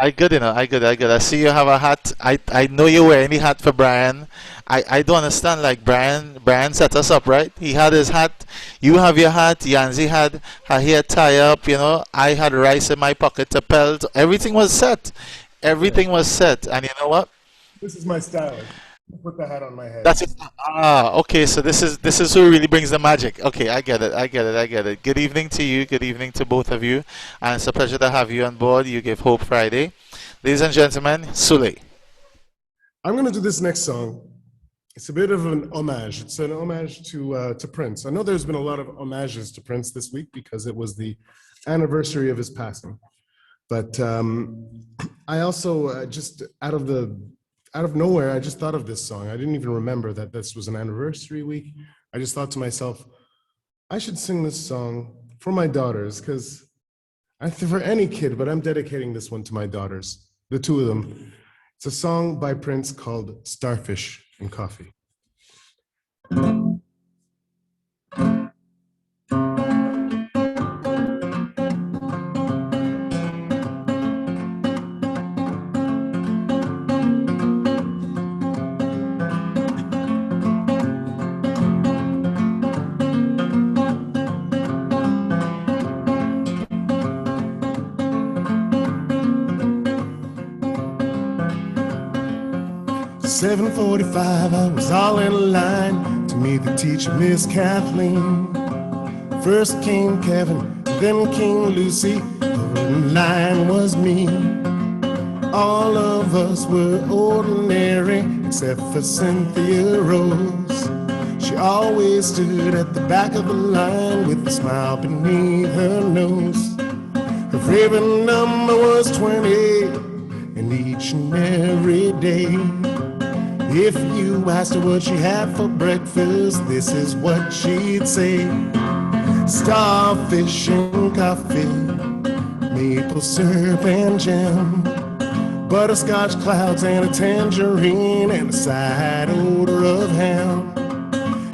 I good, you know. I good. I see you have a hat. I know you're wearing the hat for Brian. I don't understand. Like Brian set us up, right? He had his hat. You have your hat. Yanzi had her hair tie up. You know, I had rice in my pocket to pelt. Everything was set. Everything was set. And you know what? This is my style. Put the hat on my head. That's it. Okay. So this is who really brings the magic. Okay, I get it. Good evening to you. Good evening to both of you. And it's a pleasure to have you on board. You Give Hope Friday. Ladies and gentlemen, Sule. I'm going to do this next song. It's a bit of an homage. It's an homage to Prince. I know there's been a lot of homages to Prince this week because it was the anniversary of his passing. But I also just out of nowhere, I just thought of this song. I didn't even remember that this was an anniversary week. I just thought to myself, I should sing this song for my daughters, because for any kid, but I'm dedicating this one to my daughters, the two of them. It's a song by Prince called Starfish and Coffee. 7:45, I was all in line to meet the teacher, Miss Kathleen. First came Kevin, then came Lucy, third in line was me. All of us were ordinary, except for Cynthia Rose. She always stood at the back of the line with a smile beneath her nose. Her favorite number was 20, and each and every day, if you asked her what she had for breakfast, this is what she'd say. Starfish and coffee, maple syrup and jam, butterscotch clouds and a tangerine, and a side odor of ham.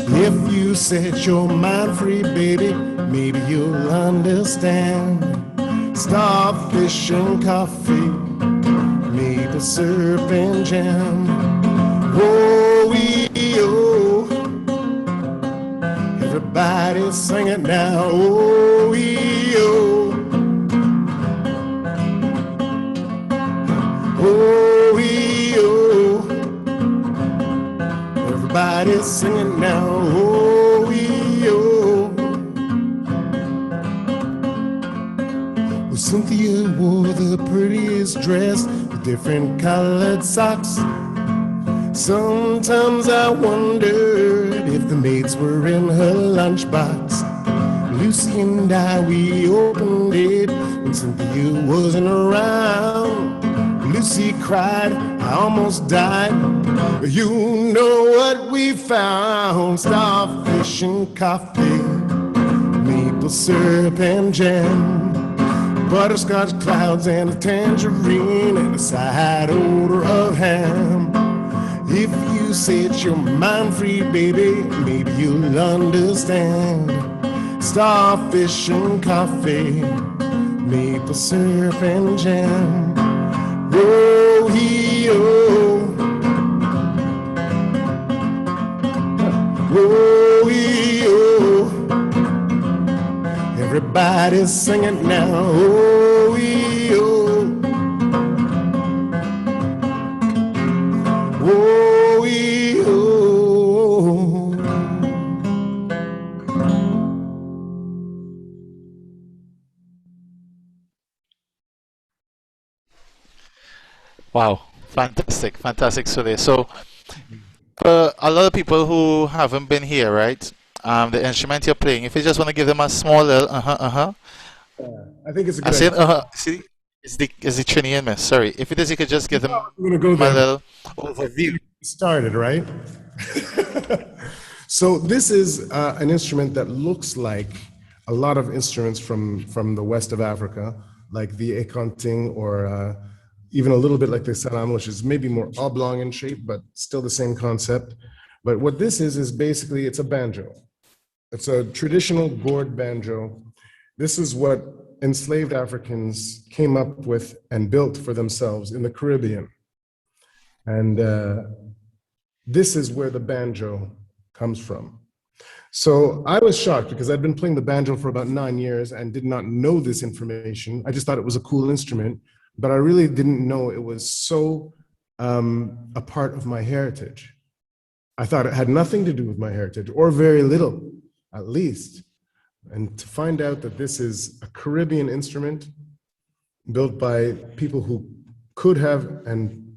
If you set your mind free, baby, maybe you'll understand. Starfish and coffee, maple syrup and jam. Oh, everybody sing it now. Oh, oh, everybody sing it now. Oh, well, Cynthia wore the prettiest dress with different colored socks. Sometimes I wondered if the maids were in her lunchbox. Lucy and I, we opened it when Cynthia wasn't around. Lucy cried, I almost died. You know what we found? Starfish and coffee, maple syrup and jam, butterscotch clouds and a tangerine, and a side odor of ham. If you say it's your mind-free, baby, maybe you'll understand. Starfish and coffee, maple syrup and jam. Whoa-hee-oh, whoa-hee-oh. Everybody's singing now. Whoa-hee-oh, whoa-hee-oh. Wow, fantastic, fantastic, Shirley. So, for a lot of people who haven't been here, right? The instrument you're playing, if you just want to give them a small little I think it's a I good said idea. see, it's the Trinity miss. Sorry, if it is, you could just give them We're gonna go a there. little overview. Started, right? So this is an instrument that looks like a lot of instruments from the west of Africa, like the ekonting, or even a little bit like the salam, which is maybe more oblong in shape, but still the same concept. But what this is basically, it's a banjo. It's a traditional gourd banjo. This is what enslaved Africans came up with and built for themselves in the Caribbean. And this is where the banjo comes from. So I was shocked because I'd been playing the banjo for about 9 years and did not know this information. I just thought it was a cool instrument, but I really didn't know it was so a part of my heritage. I thought it had nothing to do with my heritage, or very little, at least. And to find out that this is a Caribbean instrument built by people who could have and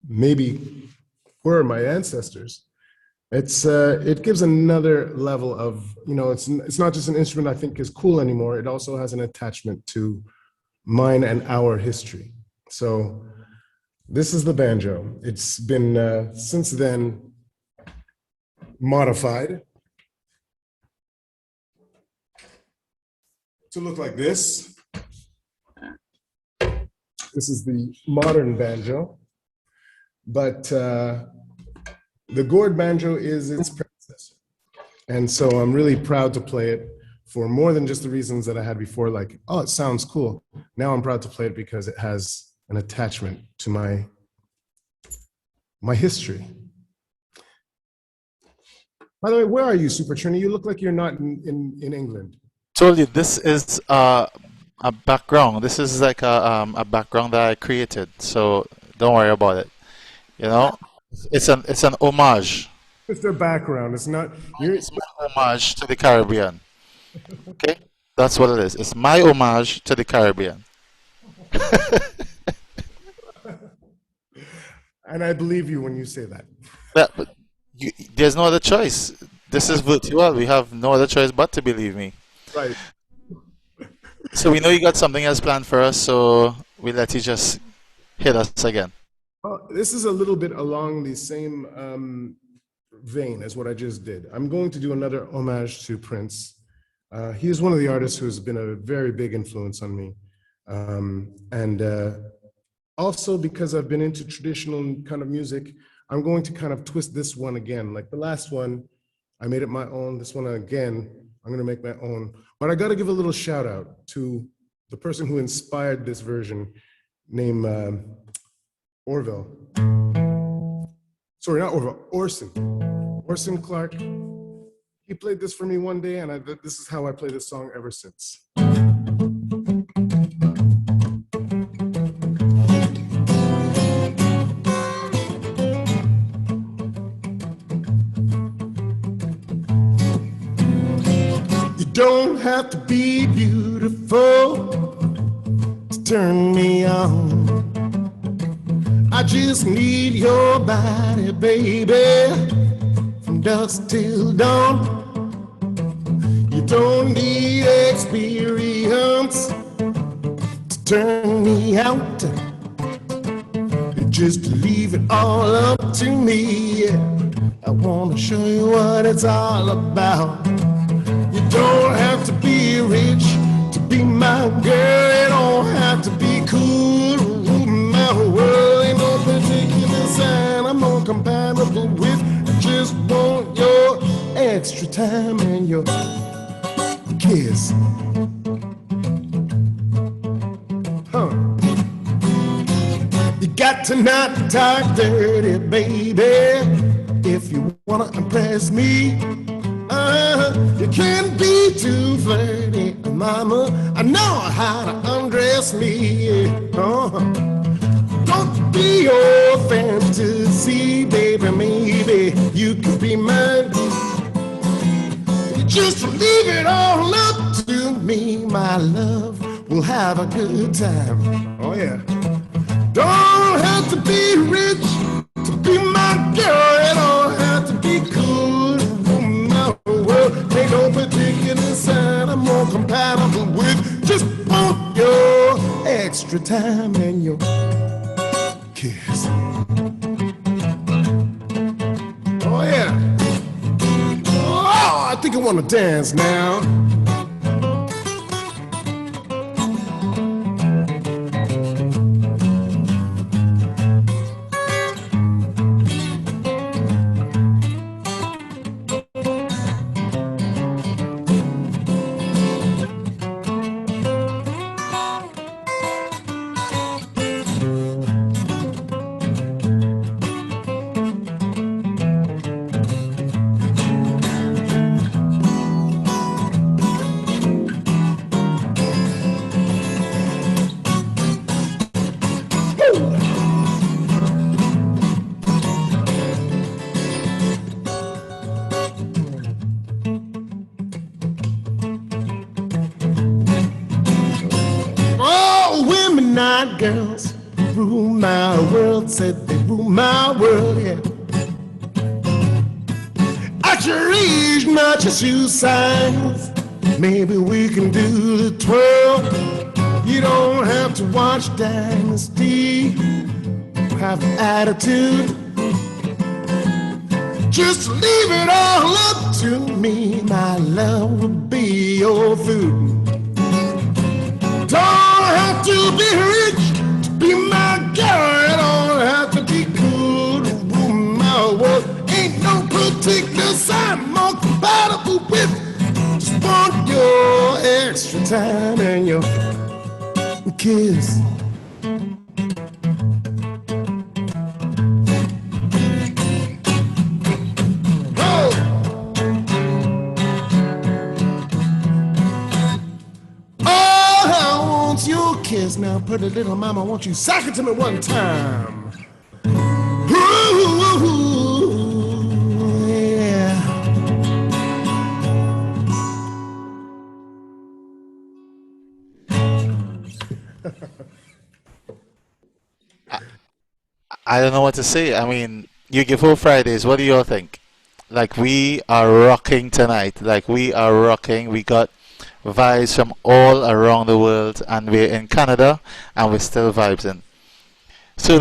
maybe were my ancestors, it gives another level of, it's not just an instrument I think is cool anymore, it also has an attachment to mine and our history. So this is the banjo. It's been since then modified to look like this. This is the modern banjo, but the gourd banjo is its predecessor. And so I'm really proud to play it for more than just the reasons that I had before, like, oh, it sounds cool. Now I'm proud to play it because it has an attachment to my history. By the way, where are you, Super Trini? You look like you're not in England. Told you, this is a background. This is like a background that I created. So don't worry about it. It's an homage. It's their background. It's not. It's my homage to the Caribbean. Okay, that's what it is. It's my homage to the Caribbean. And I believe you when you say that. Yeah, but there's no other choice. This is virtual. We have no other choice but to believe me. Right. So we know you got something else planned for us, so we let you just hit us again. This is a little bit along the same vein as what I just did. I'm going to do another homage to Prince. He is one of the artists who's been a very big influence on me. Also because I've been into traditional kind of music, I'm going to kind of twist this one again. Like the last one, I made it my own. This one again, I'm going to make my own. But I got to give a little shout out to the person who inspired this version, named Orville. Sorry, not Orville, Orson. Orson Clark. He played this for me one day, and this is how I play this song ever since. Don't have to be beautiful to turn me on. I just need your body, baby, from dusk till dawn. You don't need experience to turn me out. just leave it all up to me. Yeah. I wanna show you what it's all about. You don't have to be rich to be my girl. You don't have to be cool to rule my world. Ain't no particular sign I'm more compatible with. I just want your extra time and your kiss. You got to not talk dirty, baby. If you wanna impress me, you can't be too flirty, mama. I know how to undress me. Don't be your fantasy, baby. Maybe you could be mine. Just leave it all up to me, my love. We'll have a good time. Oh yeah. Don't have to be rich to be my girl. You don't have to be cool to rule my world. Ain't no particular sign I'm more compatible with. Just want your extra time and your kiss. Oh yeah. Oh, I think I want to dance now. Girls rule my world, said they rule my world, yeah. At your age, not your shoe size, maybe we can do the twirl. You don't have to watch Dynasty, have attitude. Just leave it all up to me, my love will be your food. Don't have to be rich to be my girl. You don't have to be cool to rule my world. Ain't no particular sign I'm more compatible with. Just want your extra time and your kiss. Kiss now, pretty little mama, won't you sock it to me one time? Ooh, yeah. I don't know what to say. I mean, UGiveHope Fridays, what do you all think? Like, we are rocking tonight. Like, we are rocking. We got vibes from all around the world, and we're in Canada, and we're still vibing. So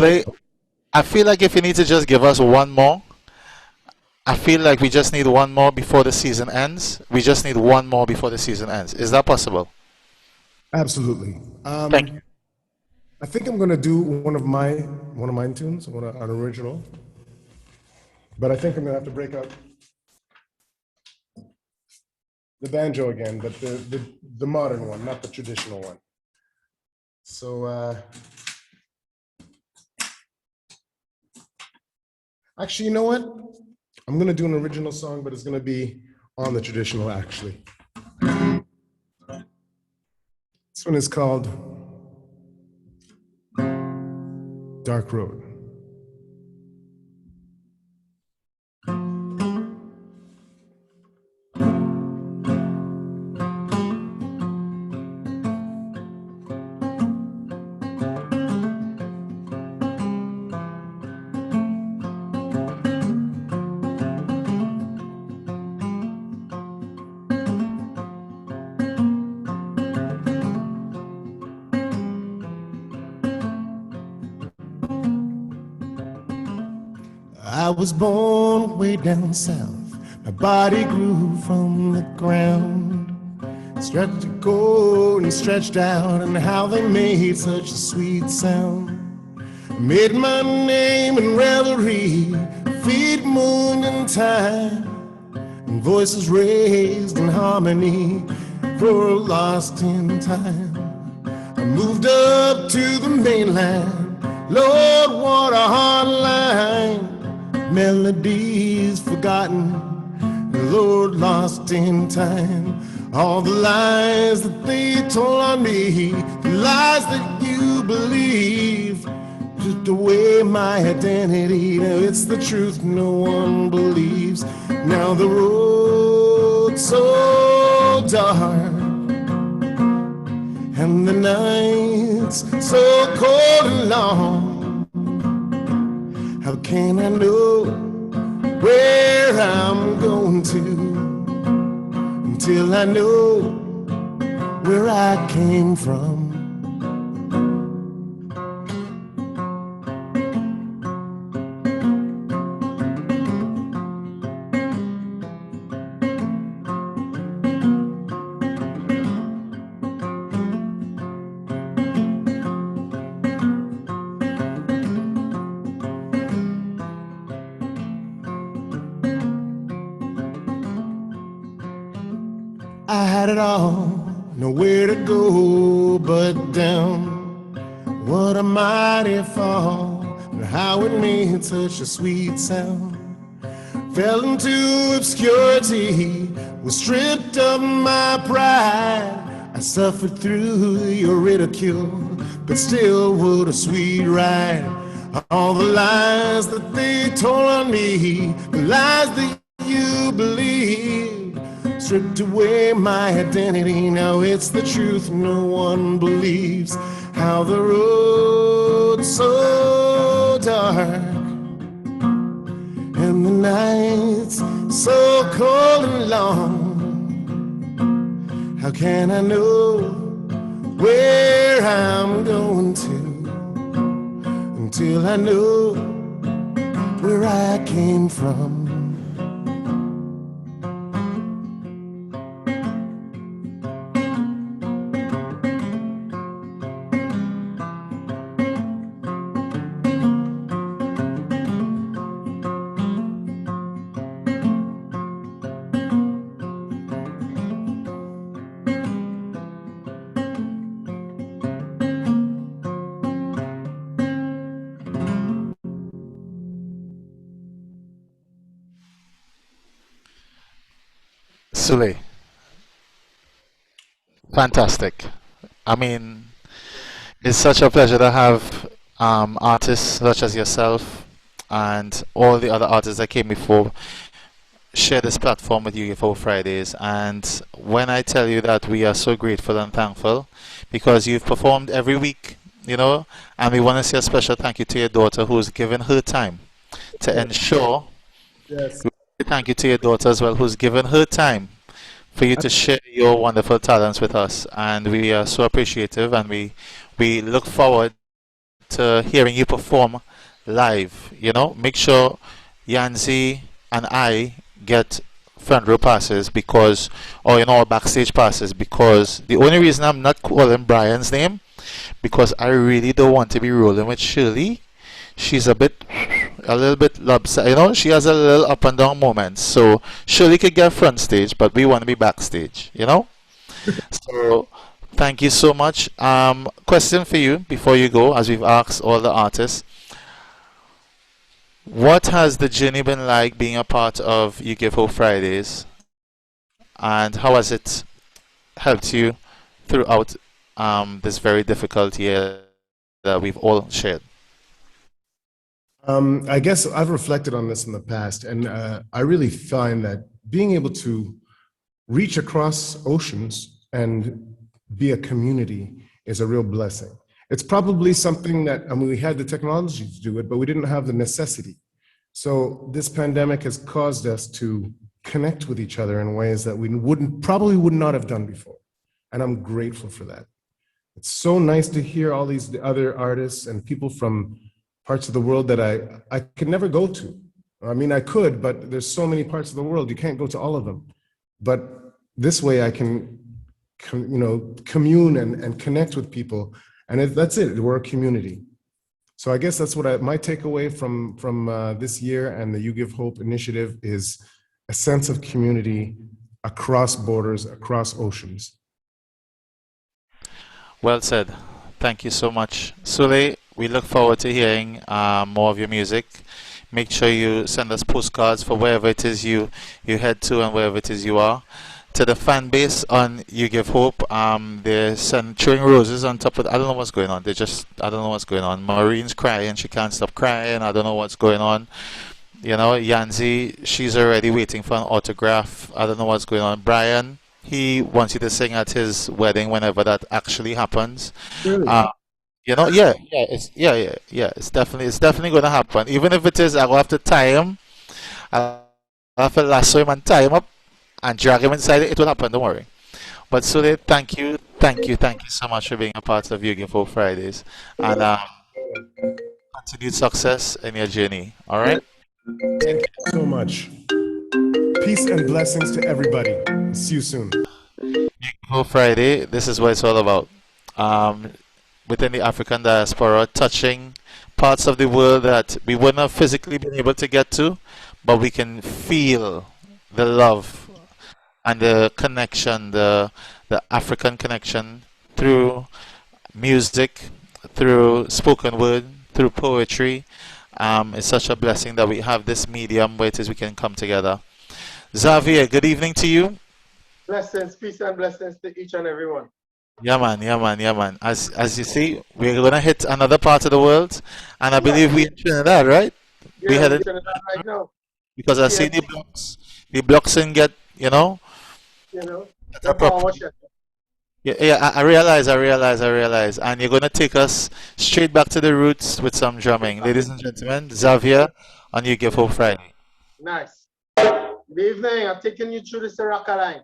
I feel like if you need to just give us one more, I feel like we just need one more before the season ends. We just need one more before the season ends. Is that possible? Absolutely. Thank you. I think I'm gonna do one of mine tunes, an original. But I think I'm gonna have to break out the banjo again, but the modern one, not the traditional one. So actually, you know what? I'm gonna do an original song, but it's gonna be on the traditional actually. This one is called Dark Road. I was born way down south. My body grew from the ground. Stretched to go and stretched out, and how they made such a sweet sound. Made my name in revelry, feet moved in time, and voices raised in harmony, were lost in time. I moved up to the mainland, Lord, what a hard line. Melodies forgotten, Lord, lost in time. All the lies that they told on me, the lies that you believe, stripped away my identity. Now it's the truth no one believes. Now the road's so dark, and the nights so cold and long. How can I know where I'm going to until I know where I came from? I had it all, nowhere to go but down. What a mighty fall, and how it made such a sweet sound. Fell into obscurity, was stripped of my pride. I suffered through your ridicule, but still what a sweet ride. All the lies that they told on me, the lies that you believed, stripped away my identity. Now it's the truth no one believes. How the road's so dark, and the nights so cold and long. How can I know where I'm going to until I know where I came from? Sule, fantastic. I mean, it's such a pleasure to have artists such as yourself and all the other artists that came before share this platform with UGiveHope Fridays. And when I tell you that we are so grateful and thankful because you've performed every week, you know, and we want to say a special thank you to your daughter who's given her time to ensure. Yes. Thank you to your daughter as well who's given her time for you to share your wonderful talents with us, and we are so appreciative, and we look forward to hearing you perform live. You know, make sure Yanzi and I get front row passes because, or you know, backstage passes, because the only reason I'm not calling Brian's name because I really don't want to be rolling with Shirley. She's a little bit lopsided, you know, she has a little up and down moments. So Shirley could get front stage, but we want to be backstage, you know? So thank you so much. Question for you before you go, as we've asked all the artists. What has the journey been like being a part of UGiveHope Fridays? And how has it helped you throughout this very difficult year that we've all shared? I guess I've reflected on this in the past, and I really find that being able to reach across oceans and be a community is a real blessing. It's probably something that, I mean, we had the technology to do it, but we didn't have the necessity. So this pandemic has caused us to connect with each other in ways that we probably would not have done before. And I'm grateful for that. It's so nice to hear all these other artists and people from parts of the world that I could never go to. I mean, I could, but there's so many parts of the world, you can't go to all of them. But this way I can, commune and connect with people. And that's it, we're a community. So I guess that's what my takeaway from this year and the You Give Hope initiative is a sense of community across borders, across oceans. Well said. Thank you so much. Sule, we look forward to hearing more of your music. Make sure you send us postcards for wherever it is you head to and wherever it is you are. To the fan base on You Give Hope, they're throwing roses on top of I don't know what's going on. I don't know what's going on. Maureen's crying. She can't stop crying. I don't know what's going on. Yanzi, she's already waiting for an autograph. I don't know what's going on. Brian, he wants you to sing at his wedding whenever that actually happens. Really? It's definitely going to happen. Even if it is, I'll have to tie him. I'll have to lasso him and tie him up and drag him inside it. It will happen, don't worry. But Sule, thank you so much for being a part of You Give Hope Fridays. And continued success in your journey. All right? Thank you so much. Peace and blessings to everybody. See you soon. You Give Hope Friday, this is what it's all about. Within the African diaspora, touching parts of the world that we wouldn't have physically been able to get to, but we can feel the love and the connection, the African connection through music, through spoken word, through poetry. It's such a blessing that we have this medium where it is we can come together. Xavier, good evening to you. Blessings, peace and blessings to each and everyone. Yeah man. As you see, we're gonna hit another part of the world, and I believe we're in Trinidad, right? Yeah, we headed Trinidad right now. because I see the blocks didn't get, no power shut. I realize, and you're gonna take us straight back to the roots with some drumming, ladies and gentlemen. Xavier on You Give Hope Friday. Nice. Good evening. I'm taking you through the Siraka line.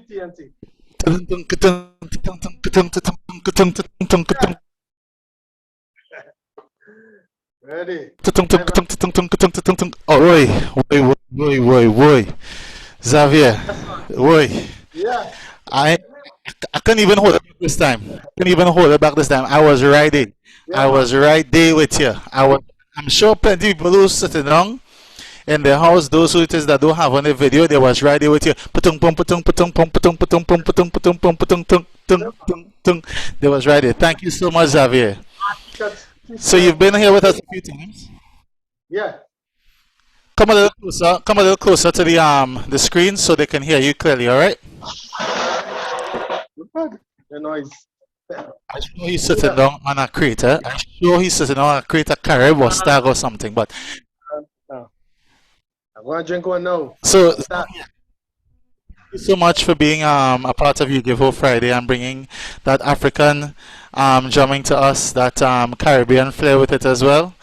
TNT. Ready. Oh, boy. Xavier, boy. Yeah. I couldn't even hold it back this time. I was right there. Yeah, I was right there with you. I'm sure plenty of people who sitting down in the house, those who it is that don't have on the video, they was right there with you. They was right there. Thank you so much, Xavier. So you've been here with us a few times. Yeah. Come a little closer. Come a little closer to the screen so they can hear you clearly. All right. The noise. I'm sure he's sitting down on a crater. I'm sure he's sitting on a crater, Carib or Stag or something. But I'm going to drink one now. so thank you so much for being a part of UGiveHope Friday and bringing that African drumming to us, that Caribbean flair with it as well.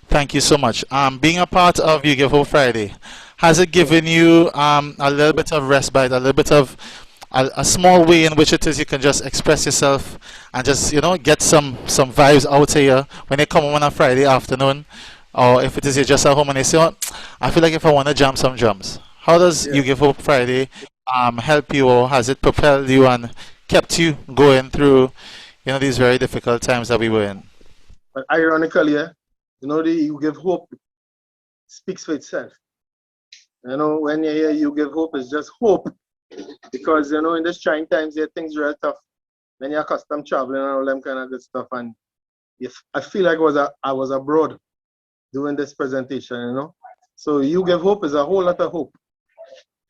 Thank you so much. Being a part of UGiveHope Friday, has it given you a little bit of respite, a little bit of a small way in which it is you can just express yourself and just, get some vibes out here when you come home on a Friday afternoon, or if it is you're just at home and you say, oh, I feel like if I want to jam some drums. How does UGiveHope Friday help you, or has it propelled you and kept you going through, these very difficult times that we were in? But ironically, the UGiveHope speaks for itself. When you hear UGiveHope, it's just hope. Because, in these trying times, things real tough. When you're accustomed traveling and all them kind of good stuff. And if I feel like I was abroad doing this presentation, So UGiveHope is a whole lot of hope.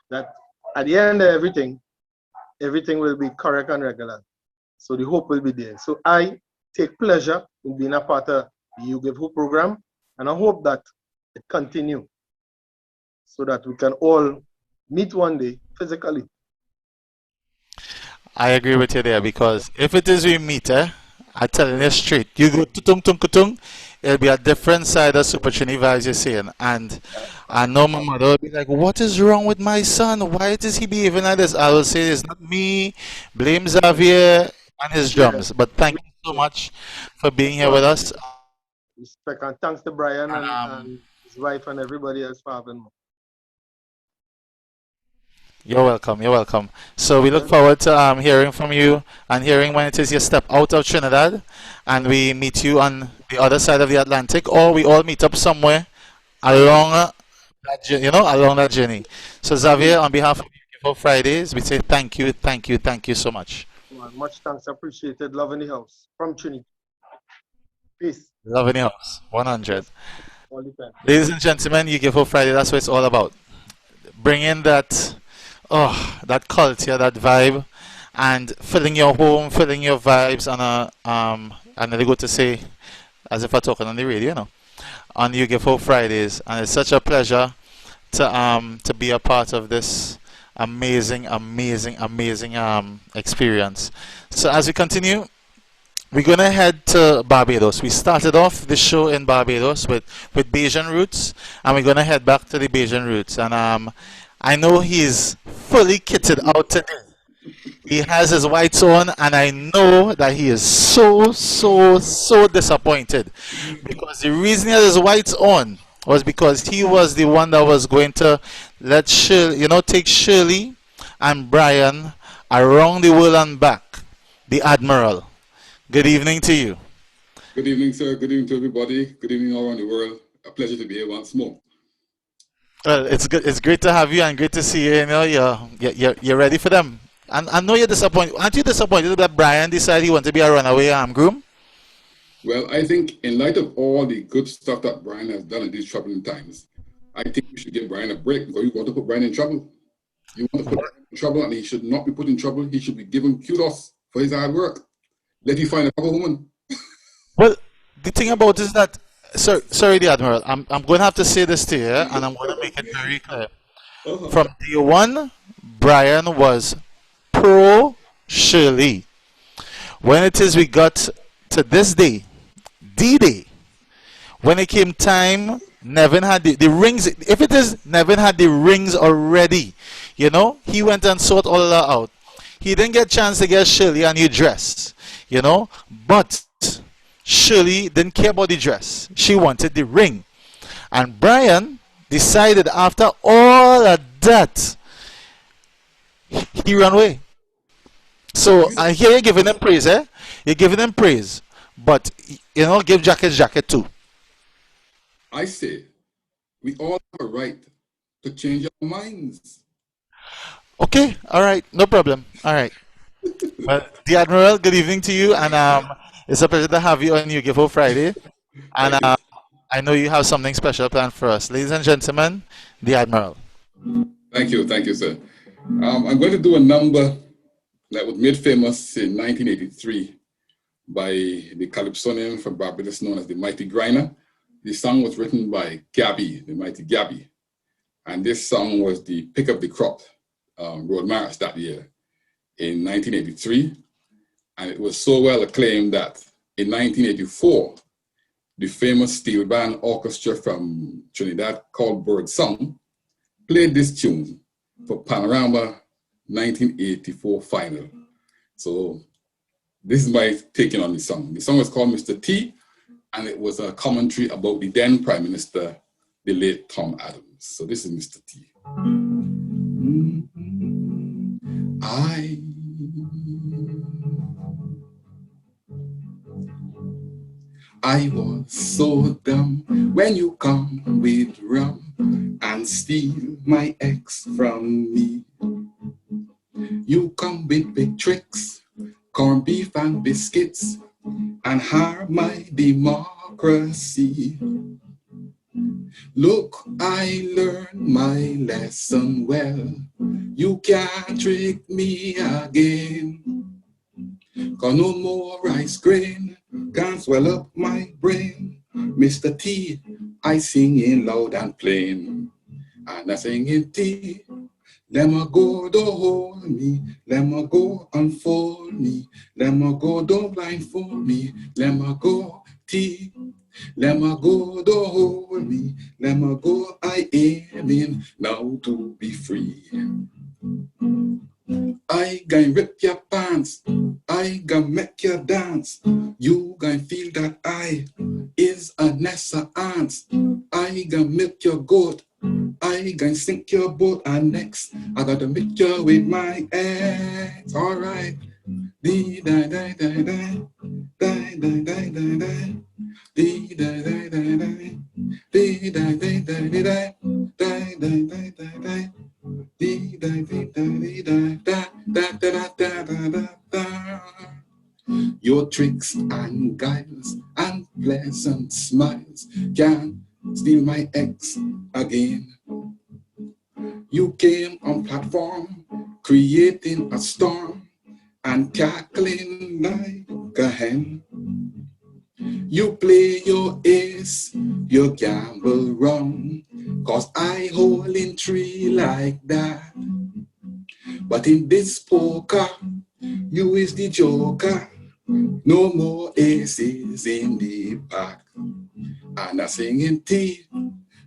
That at the end of everything will be correct and regular. So the hope will be there. So I take pleasure in being a part of the UGiveHope program. And I hope that it continue so that we can all meet one day physically. I agree with you there, because if it is we meet, I tell you straight, you go tutung tung kutung, it'll be a different side of Super Trini vibes you're saying. And I know my mother will be like, what is wrong with my son? Why does he behaving like this? I will say it's not me, blame Xavier and his drums. But thank you so much for being here with us. Respect and thanks to Brian and his wife and everybody else for having me. You're welcome. You're welcome. So we look forward to hearing from you and hearing when it is you step out of Trinidad and we meet you on the other side of the Atlantic, or we all meet up somewhere along that journey. So Xavier, on behalf of UGiveHope Fridays, we say thank you so much. Much thanks, appreciated. Love in the house from Trinity. Peace. Love in the house. 100. All the time. Ladies and gentlemen, UGiveHope Friday, that's what it's all about. Bring in that culture, that vibe, and filling your home, filling your vibes on and they go to say, as if I'm talking on the radio, on UGiveHope Fridays. And it's such a pleasure to be a part of this amazing experience. So as we continue, we're going to head to Barbados. We started off the show in Barbados with Bajan roots, and we're going to head back to the Bajan roots. And I know he's fully kitted out today. He has his whites on, and I know that he is so disappointed, because the reason he had his whites on was because he was the one that was going to let Shirley, take Shirley and Brian around the world and back, the Admiral. Good evening to you. Good evening, sir. Good evening to everybody. Good evening all around the world. A pleasure to be here once more. Well, it's good. It's great to have you and great to see you. You're ready for them. And I know you're disappointed. Aren't you disappointed that Brian decided he wanted to be a runaway groom? Well, I think in light of all the good stuff that Brian has done in these troubling times, I think we should give Brian a break, because you want to put Brian in trouble. You want to put Brian in trouble, and he should not be put in trouble. He should be given kudos for his hard work. Let him find a proper woman. Well, the thing about it is that, sorry, the Admiral, I'm going to have to say this to you, and I'm going to make it very clear. From day one, Brian was pro Shirley. When it is we got to this day, D-Day, when it came time, Nevin had the rings. If it is Nevin had the rings already, he went and sought all of that out. he didn't get a chance to get Shirley a new dress, you know. But Shirley didn't care about the dress. She wanted the ring. And Brian decided after all of that, he ran away. So and here you're giving them praise, eh? You're giving them praise. But you know, give jacket too. I say we all have a right to change our minds. Okay, all right, no problem. All right. Well, the Admiral, good evening to you, and it's a pleasure to have you on UGiveHope Friday. And I know you have something special planned for us, ladies and gentlemen. The Admiral. Thank you, sir. I'm going to do a number that was made famous in 1983 by the calypsonian from Barbados known as the Mighty Griner. The song was written by Gabby, the Mighty Gabby, and this song was the pick of the crop road march that year in 1983, and it was so well acclaimed that in 1984, the famous steel band orchestra from Trinidad called Bird Song played this tune for Panorama 1984 final. So this is my taking on the song. The song was called Mr. T, and it was a commentary about the then Prime Minister, the late Tom Adams. So this is Mr. T. I was so dumb when you come with rum and steal my ex from me. You come with big tricks, corned beef and biscuits, and harm my democracy. Look, I learned my lesson well. You can't trick me again. 'Cause no more rice grain can't swell up my brain. Mr. T, I sing in loud and plain. And I sing in T. Let me go, don't hold me. Let me go, unfold me. Let me go, don't blindfold me. Let me go, T. Let me go, don't hold me. Let me go, I aim in now to be free. I gonna rip your pants. I gonna make you dance. You gonna feel that I is a Nessa ants. I gonna milk your goat. I gonna sink your boat. And next, I gotta make you with my ex. All right. Dee da da da da. Da da da da da. Dee da da da da. Dee da da da da. Da da da da da. Dee da da da da da da da da da. Your tricks and guiles and pleasant smiles can steal my ex again. You came on platform, creating a storm and cackling like a hen. You play your ace, you gamble wrong, 'cause I hold in three like that. But in this poker, you is the joker. No more aces in the pack. And I sing in T.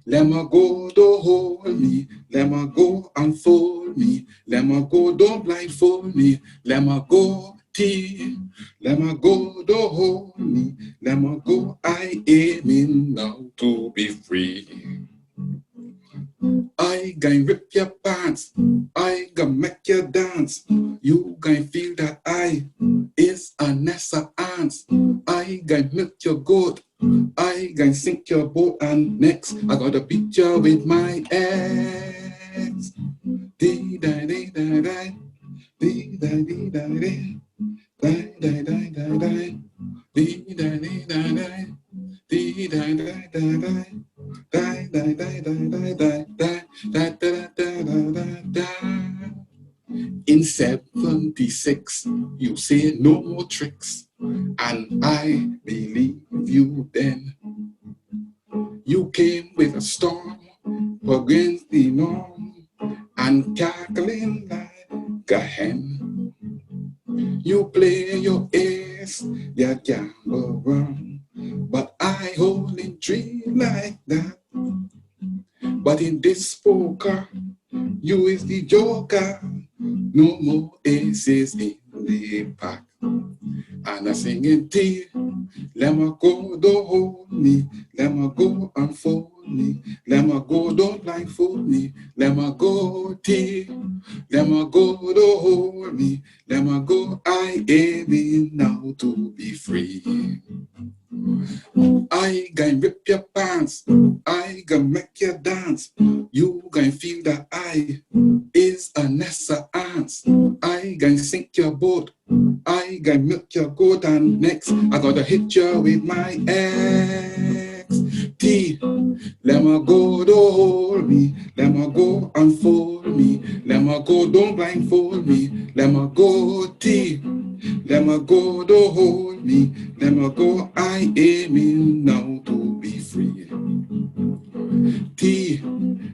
Let me go, don't hold me. Let me go, unfold me. Let me go, don't blindfold me. Let me go, T. Let me go, don't hold me. Let me go, I aim in now to be free. I gonna rip your pants. I gonna make you dance. You gonna feel that I is a Nessa ants. I gonna milk your goat. I gonna sink your boat. And next, I gotta beat you with my ex. Dee da dee da da. Dee da dee da dee. Da da da da da. Dee da dee da da. Dee da da da da. Da da da da da da. Da da da da da. In 76, you say no more tricks, and I believe you then. You came with a storm against the norm and cackling like a hen. You play your ace, you gamble wrong, but I hold in tree like that. But in this poker, you is the joker. No more aces in the pack. And I singing tea. Let me go, don't hold me. Let me go, unfold me. Let me go, don't blindfold me. Let me go, tea. Let me go, don't hold me. Let me go, I am in now to be free. I gonna rip your pants. I gonna make you dance. You gonna feel that I is a Nessa ants. I gonna sink your boat. I gonna milk your goat, and next I gotta hit you with my ex. T. Let me go, don't hold me. Let me go, unfold me. Let me go, don't blindfold me. Let me go, T. Let me go, don't hold me. Let me go, I am in now to be free. T.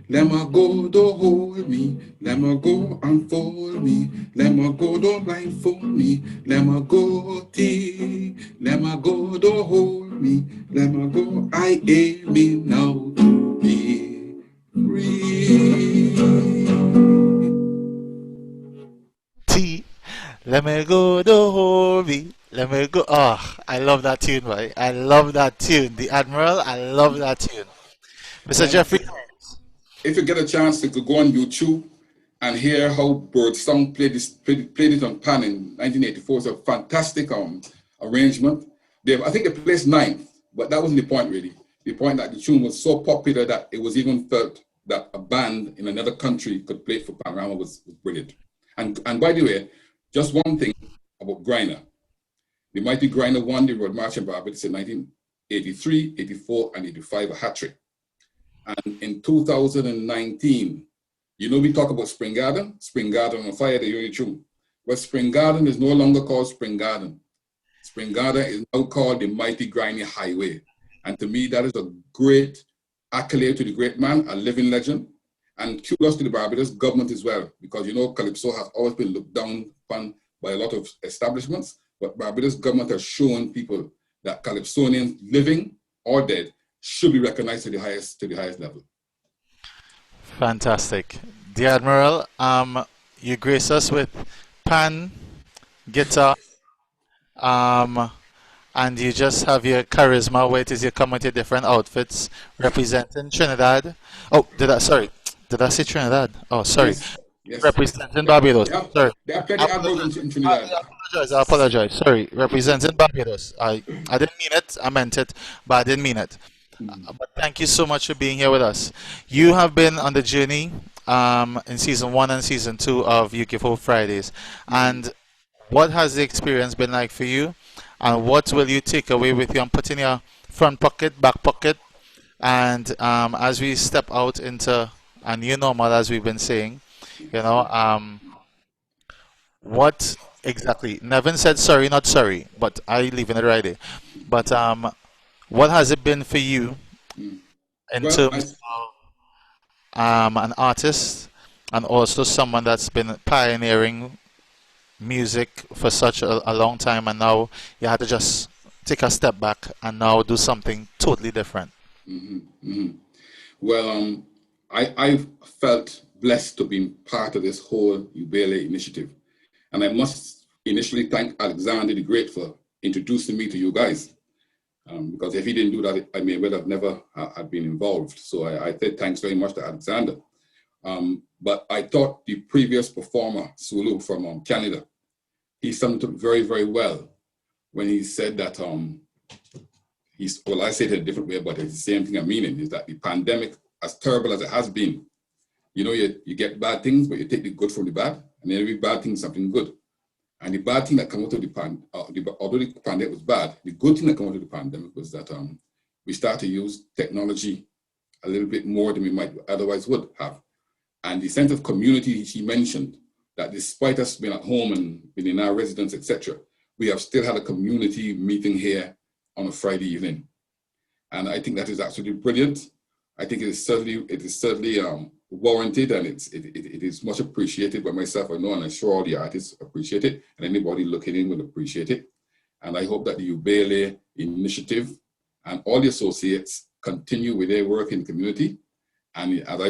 Let me go, don't hold me. Let me go, unfold me. Let me go, don't blindfold me. Let me go, T. Let me go, don't hold me. Let me go, I am in now to be free. T. Let me go, don't hold me. Let me go. Oh, I love that tune, right? I love that tune. The Admiral, I love that tune. Mr. Jeffrey. If you get a chance to go on YouTube and hear how Birdsong played it on pan in 1984, it's a fantastic arrangement. I think they placed 9th, but that wasn't the point really. The point that the tune was so popular that it was even felt that a band in another country could play it for Panorama was brilliant. And by the way, just one thing about Griner. The mighty Griner won the Road March in Barbados in 1983, 84, and 85, a hat-trick. And in 2019, we talk about Spring Garden on Fire, the unit tune. But Spring Garden is no longer called Spring Garden. Spring Garden is now called the Mighty Grimy Highway. And to me, that is a great accolade to the great man, a living legend. And kudos to the Barbados government as well, because Calypso has always been looked down upon by a lot of establishments, but Barbados government has shown people that Calypsonians, living or dead, should be recognized to the highest level. Fantastic. The Admiral, you grace us with pan, guitar, and you just have your charisma where it is you come with your different outfits representing Trinidad. Oh, did I say Trinidad? Oh, sorry. Yes. Representing Barbados. Sorry. There are plenty of Admirals in Trinidad. I apologize. Sorry. Representing Barbados. I didn't mean it. I meant it, but I didn't mean it. But thank you so much for being here with us. You have been on the journey in season 1 and season 2 of UGiveHope Fridays. And what has the experience been like for you? And what will you take away with you and put in your front pocket, back pocket? And as we step out into a new normal, as we've been saying, what exactly? Nevin said sorry, not sorry, but I leaving it right there. But what has it been for you in terms of an artist and also someone that's been pioneering music for such a long time, and now you had to just take a step back and now do something totally different? Well, I felt blessed to be part of this whole Ubele initiative. And I must initially thank Alexander the Great for introducing me to you guys. Because if he didn't do that, I may well have never had been involved. So I said thanks very much to Alexander. But I thought the previous performer, Sulu from Canada, he summed it up very, very well when he said that, I say it in a different way, but it's the same thing I'm meaning, is that the pandemic, as terrible as it has been, you get bad things, but you take the good from the bad, and every bad thing is something good. And the bad thing that came out of the pandemic, although the pandemic was bad, the good thing that came out of the pandemic was that we started to use technology a little bit more than we might otherwise would have. And the sense of community she mentioned, that despite us being at home and being in our residence, etc., we have still had a community meeting here on a Friday evening. And I think that is absolutely brilliant. I think it is certainly warranted, and it is much appreciated by myself, I know, and I'm sure all the artists appreciate it, and anybody looking in will appreciate it. And I hope that the Ubele initiative and all the associates continue with their work in the community, And and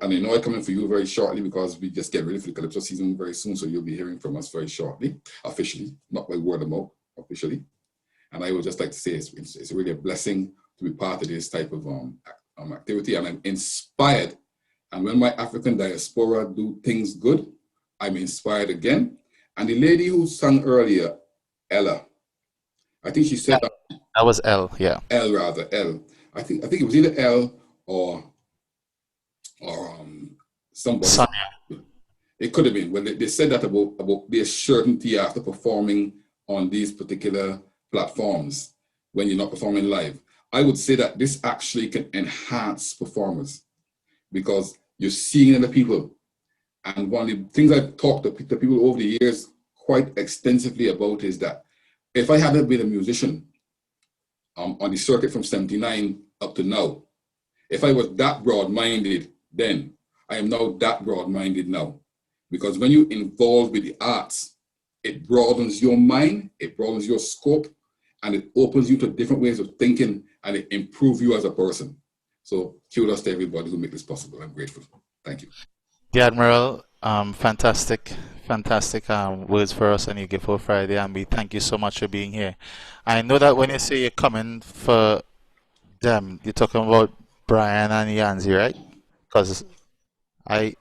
I know I'm coming for you very shortly because we just get ready for the Calypso season very soon. So you'll be hearing from us very shortly, officially, not by word of mouth, officially. And I would just like to say it's really a blessing to be part of this type of activity. And I'm inspired. And when my African diaspora do things good, I'm inspired again. And the lady who sang earlier, Ella, I think she said that was L, yeah. L rather, L. I think it was either L or somebody. Sonia. It could have been. Well, they said that about their certainty after performing on these particular platforms when you're not performing live. I would say that this actually can enhance performers because you're seeing other people. And one of the things I've talked to people over the years quite extensively about is that if I hadn't been a musician on the circuit from 79 up to now, if I was that broad-minded then, I am now that broad-minded now. Because when you involve with the arts, it broadens your mind, it broadens your scope, and it opens you to different ways of thinking, and it improves you as a person. So kudos to everybody who make this possible. I'm grateful. Thank you. The Admiral, fantastic words for us on UGiveHope Friday, and we thank you so much for being here. I know that when you say you're coming for them, you're talking about Brian and Yanzi, right? Because I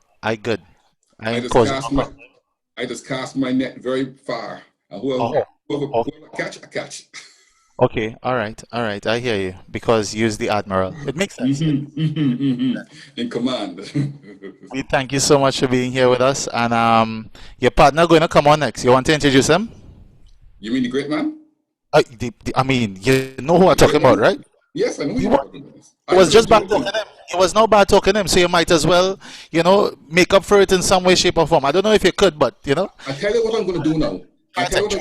just cast my net very far, and whoever I catch, I catch. Okay, all right, I hear you, because use the Admiral. It makes sense. In command. We thank you so much for being here with us, and your partner going to come on next. You want to introduce him? You mean the great man? I mean, you know who I'm talking about, right? Yes, I know who you're talking about. It was just bad talking him. It was no bad talking him, so you might as well, make up for it in some way, shape, or form. I don't know if you could, but I tell you what I'm going to do now. I tell you what I'm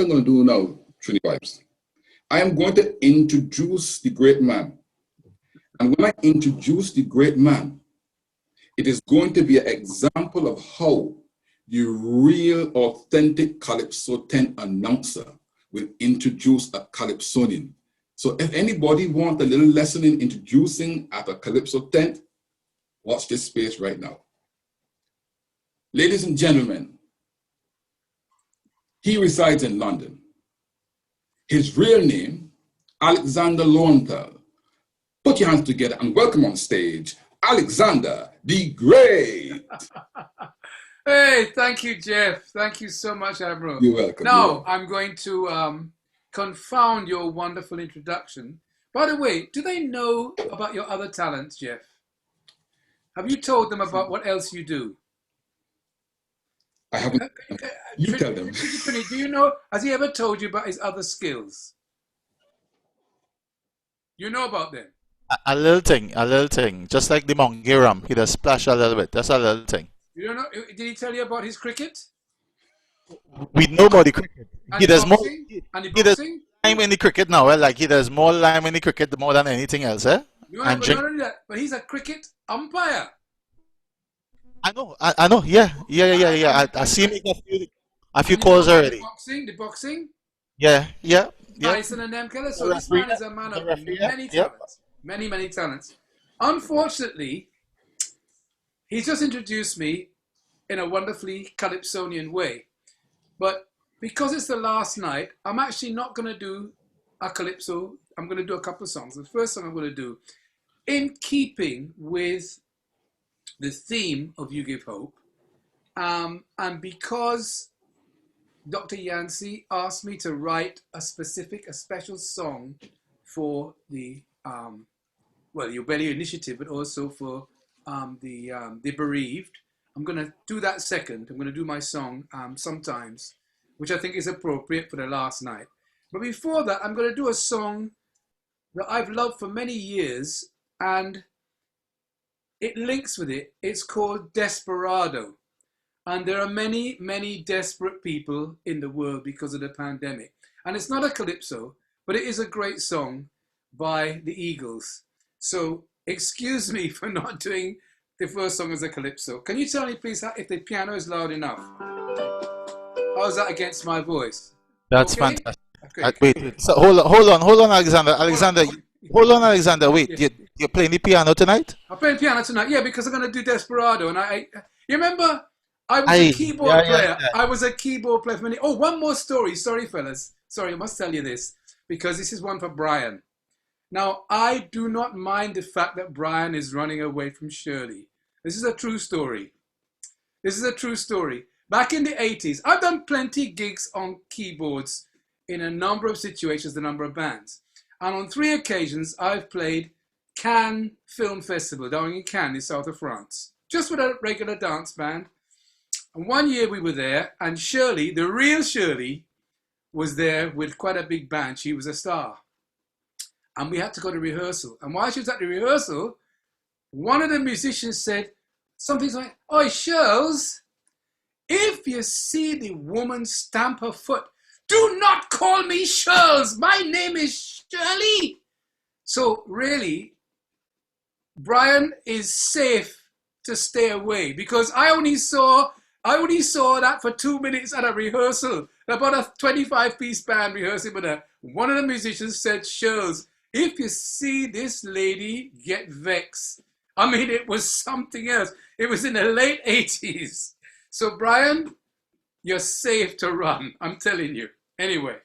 going to do now, Trini Vibes. I am going to introduce the great man. And when I introduce the great man, it is going to be an example of how the real, authentic Calypso 10 announcer will introduce a Calypsonian. So if anybody wants a little lesson in introducing at a Calypso tent, watch this space right now. Ladies and gentlemen, he resides in London. His real name, Alexander Lowenthal. Put your hands together and welcome on stage, Alexander the Great. Hey, thank you, Jeff. Thank you so much, Admiral. You're welcome. Now, I'm going to confound your wonderful introduction. By the way, do they know about your other talents, Jeff? Have you told them about what else you do? I haven't. You tell them. Do you know, has he ever told you about his other skills? You know about them? a little thing, just like the monkey rum. He does splash a little bit. That's a little thing. You don't know? Did he tell you about his cricket? We know about the cricket. And He the does more. boxing? And the He does boxing? lime in the cricket now. Like he does more lime in the cricket more than anything else, eh? No, And but drink. not only that, but he's a cricket umpire. I know. Yeah. I see him make a few calls already. The boxing. Yeah. Tyson and them killers. So this man is a man of many yeah. talents. Many talents. Unfortunately, he's just introduced me in a wonderfully Calypsonian way. But because it's the last night, I'm actually not going to do a Calypso. I'm going to do a couple of songs. The first song I'm going to do, in keeping with the theme of You Give Hope, and because Dr. Yancey asked me to write a special song for the Ubeli initiative, but also for the bereaved. I'm going to do that second. I'm going to do my song sometimes, which I think is appropriate for the last night. But before that, I'm going to do a song that I've loved for many years, and it links with it. It's called Desperado. And there are many desperate people in the world because of the pandemic. And it's not a Calypso, but it is a great song by the Eagles. So excuse me for not doing the first song as a Calypso. Can you tell me, please, if the piano is loud enough? How's that against my voice? That's Okay? fantastic. Okay. Wait. So hold on, Alexander. Alexander, wait. You're playing the piano tonight? I'm playing piano tonight, yeah, because I'm going to do Desperado. And you remember, I was a keyboard player. Yeah. I was a keyboard player for many. Oh, one more story. Sorry, fellas. Sorry, I must tell you this, because this is one for Brian. Now, I do not mind the fact that Brian is running away from Shirley. This is a true story. This is a true story. Back in the 80s, I've done plenty gigs on keyboards in a number of situations, a number of bands. And on 3 occasions, I've played Cannes Film Festival down in Cannes, in south of France, just with a regular dance band. And one year we were there, and Shirley, the real Shirley, was there with quite a big band. She was a star. And we had to go to rehearsal. And while she was at the rehearsal, one of the musicians said something like, "Oi, Shirls, if you see the woman stamp her foot, do not call me Shirls. My name is Shirley." So really, Brian is safe to stay away, because I only saw that for 2 minutes at a rehearsal, about a 25-piece band rehearsing with her. One of the musicians said, "Shirls, if you see this lady, get vexed." I mean, it was something else. It was in the late 80s. So Brian, you're safe to run, I'm telling you. Anyway,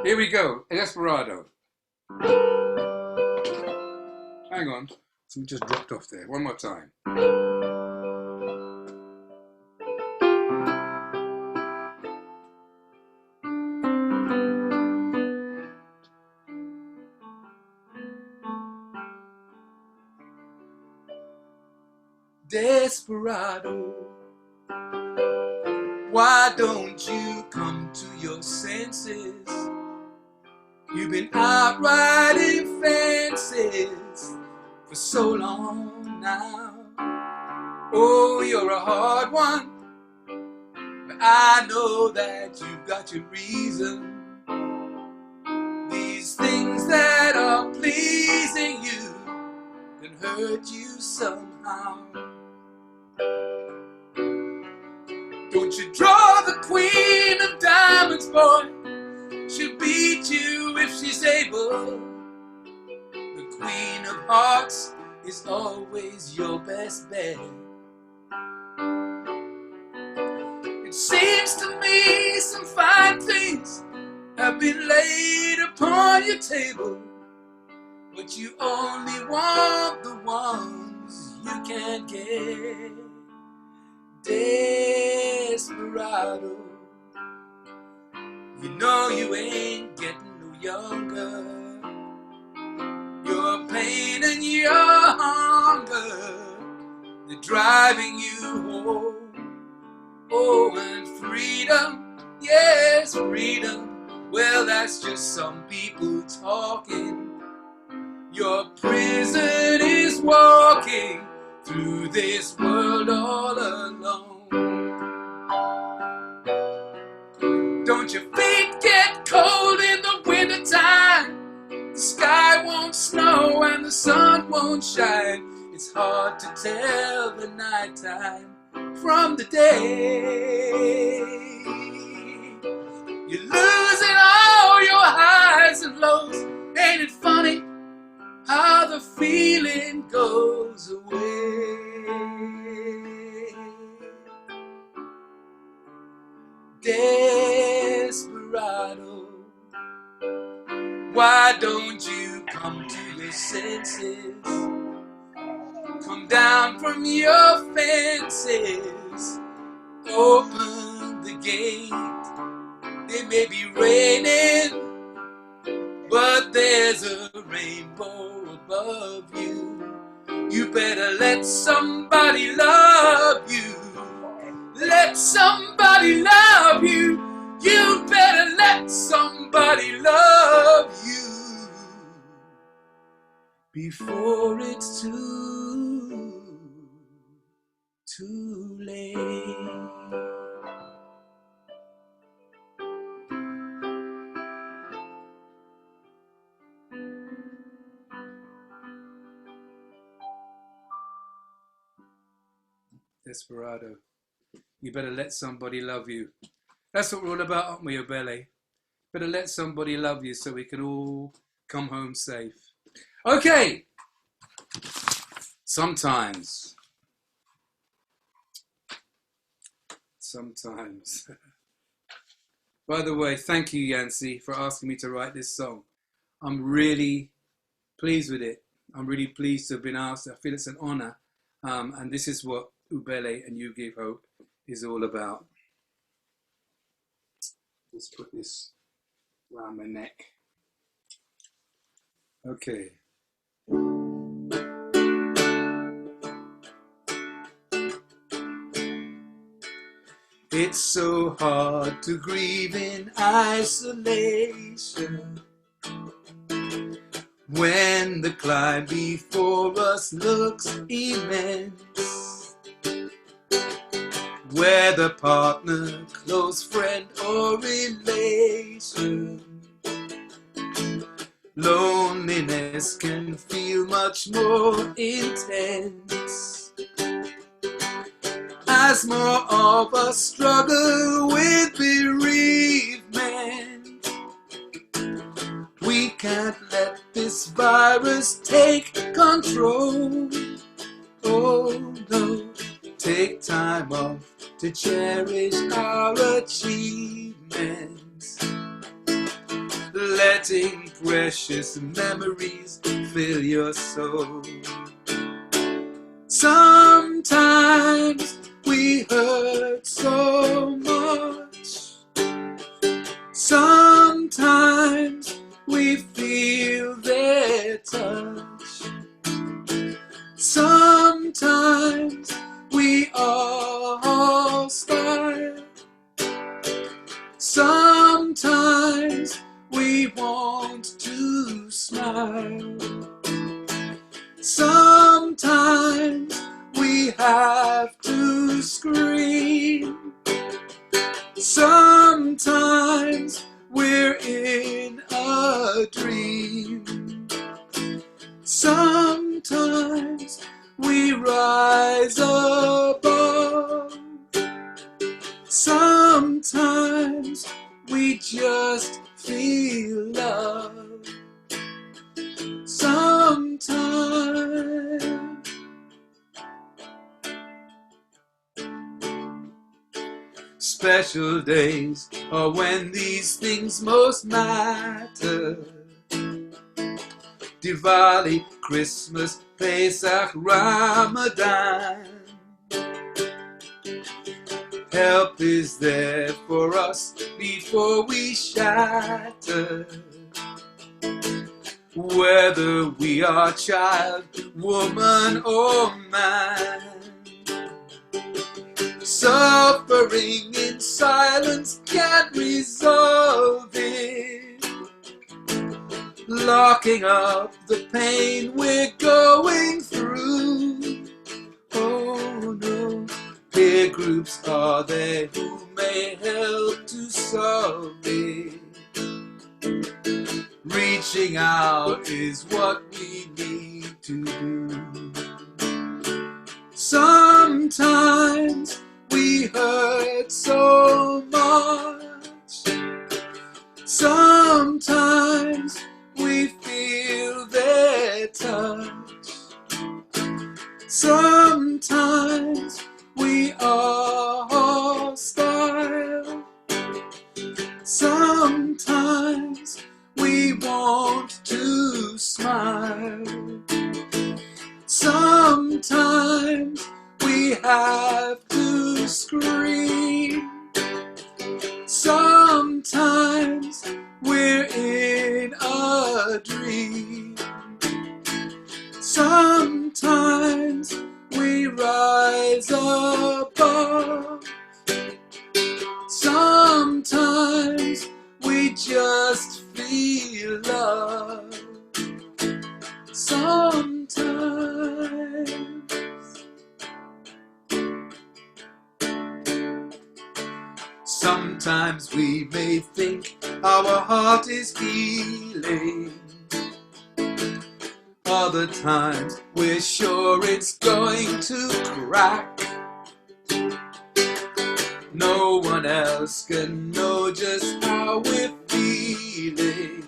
here we go, Desperado. Hang on, something just dropped off there. One more time. Desperado, why don't you come to your senses? You've been out riding fences for so long now. Oh, you're a hard one, but I know that you've got your reason. These things that are pleasing you can hurt you somehow. Don't you draw the queen of diamonds, boy. She'll beat you if she's able. The queen of hearts is always your best bet. It seems to me some fine things have been laid upon your table, but you only want the ones you can't get. Desperado, you know you ain't getting no younger. Your pain and your hunger, they're driving you home. Oh, and freedom, yes, freedom, well, that's just some people talking. Your prison is walking through this world all alone. Don't your feet get cold in the wintertime? The sky won't snow and the sun won't shine. It's hard to tell the nighttime from the day. You're losing all your highs and lows. Ain't it funny how the feeling goes away? Desperado, why don't you come to your senses? Come down from your fences, open the gate. It may be raining, but there's a rainbow above you. You better let somebody love you. Let somebody love you. You better let somebody love you before it's too late. Desperado, you better let somebody love you. That's what we're all about, aren't we, Obele? Better let somebody love you so we can all come home safe. Okay, Sometimes. By the way, thank you, Yancy, for asking me to write this song. I'm really pleased with it. I'm really pleased to have been asked. I feel it's an honor. And this is what Ubele and You Give Hope is all about. Let's put this around my neck. Okay. It's so hard to grieve in isolation when the climb before us looks immense. Whether partner, close friend, or relation, loneliness can feel much more intense. As more of us struggle with bereavement, we can't let this virus take control. Oh no, take time off to cherish our achievements, letting precious memories fill your soul. Sometimes we hurt so much, sometimes we feel their touch, sometimes we are hostile, sometimes we want to smile, sometimes we have to scream, sometimes we're in a dream, sometimes we rise above, sometimes we just feel love, sometimes. Special days are when these things most matter. Diwali, Christmas, Pesach, Ramadan. Help is there for us before we shatter. Whether we are child, woman, or man. Suffering in silence can't resolve it. Locking up the pain we're going through. Oh no, peer groups are there who may help to solve it. Reaching out is what we need to do. Sometimes we hurt so much, sometimes we feel their touch, sometimes we are hostile, sometimes we want to smile, sometimes we have to scream, sometimes we're in a dream, sometimes we rise above, sometimes we just feel love, sometimes. Sometimes we may think our heart is healing. Other times we're sure it's going to crack. No one else can know just how we're feeling.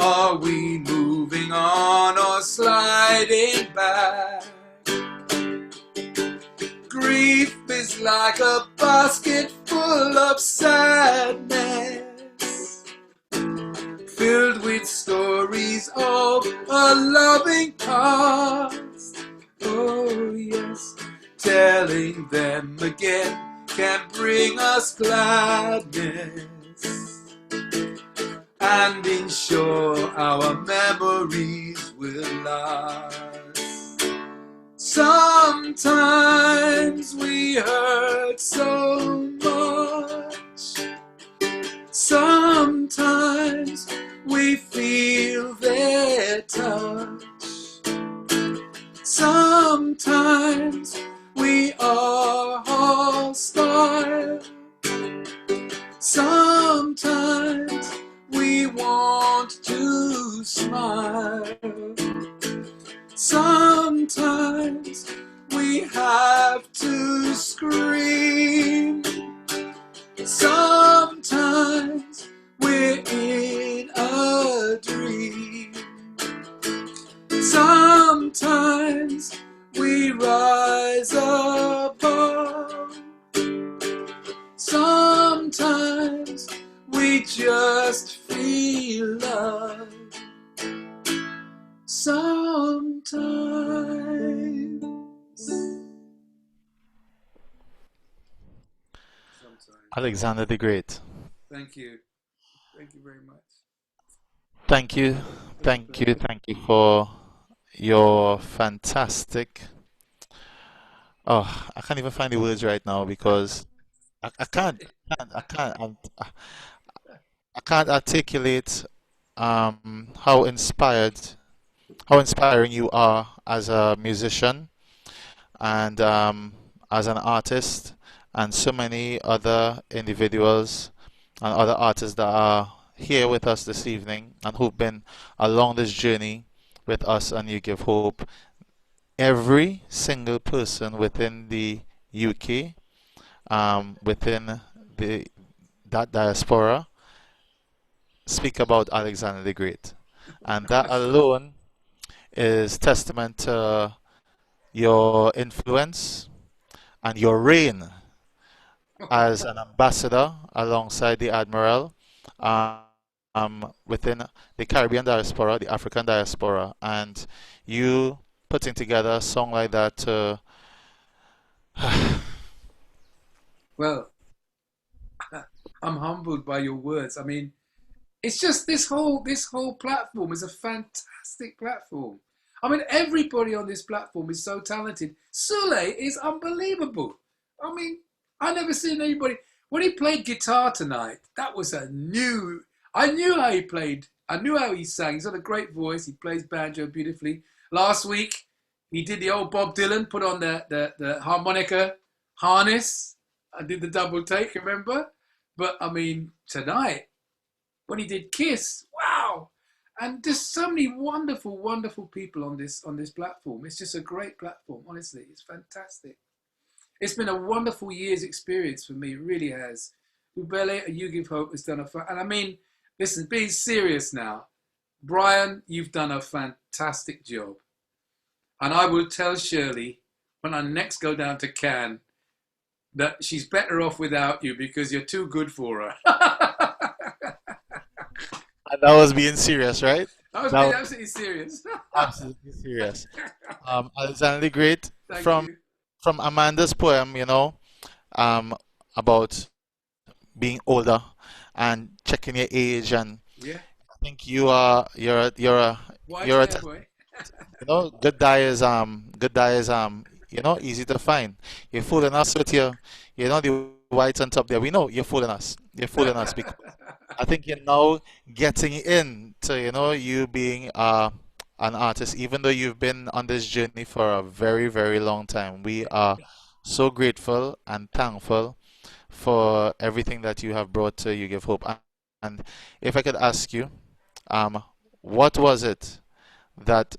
Are we moving on or sliding back? Grief is like a basket full of sadness, filled with stories of a loving past. Oh yes, telling them again can bring us gladness and ensure our memories will last. Sometimes we hurt so much, sometimes we feel their touch, sometimes we are hostile, sometimes we want to smile, sometimes we have to scream, sometimes we're in a dream, sometimes we rise above, sometimes we just feel love. Sometimes. Alexander the Great. Thank you. Thank you very much. Thank you, thank you, thank you for your fantastic. Oh, I can't even find the words right now because I can't, I can't articulate how inspiring you are as a musician and as an artist, and so many other individuals and other artists that are here with us this evening and who've been along this journey with us and You Give Hope. Every single person within the UK, within the that diaspora, speak about Alexander the Great, and that alone is testament to your influence and your reign as an ambassador alongside the Admiral within the Caribbean diaspora, the African diaspora, and you putting together a song like that. Well, I'm humbled by your words. I mean, it's just this whole platform is a fantastic platform. I mean, everybody on this platform is so talented. Sule is unbelievable. I mean, I never seen anybody when he played guitar tonight. That was a new. I knew how he played. I knew how he sang. He's got a great voice. He plays banjo beautifully. Last week, he did the old Bob Dylan, put on the harmonica harness. I did the double take, remember? But I mean, tonight, when he did Kiss, wow! And there's so many wonderful, wonderful people on this platform. It's just a great platform, honestly. It's fantastic. It's been a wonderful year's experience for me. It really has. Ubele, You Give Hope has done and I mean, listen, being serious now, Brian, you've done a fantastic job. And I will tell Shirley when I next go down to Cannes that she's better off without you because you're too good for her. And that was being serious, right? I was being absolutely serious. Absolutely serious. Alexander the Great, Thank from you. from Amanda's poem, you know, about being older and checking your age, and Yeah. I think you're a Why you're a there, boy? you know, good dye is you know, easy to find. You're fooling us with your, you know, the whites on top there. We know you're fooling us. You're fooling us because I think you're now getting into, you know, you being an artist, even though you've been on this journey for a very, very long time. We are so grateful and thankful for everything that you have brought to You Give Hope. And if I could ask you, what was it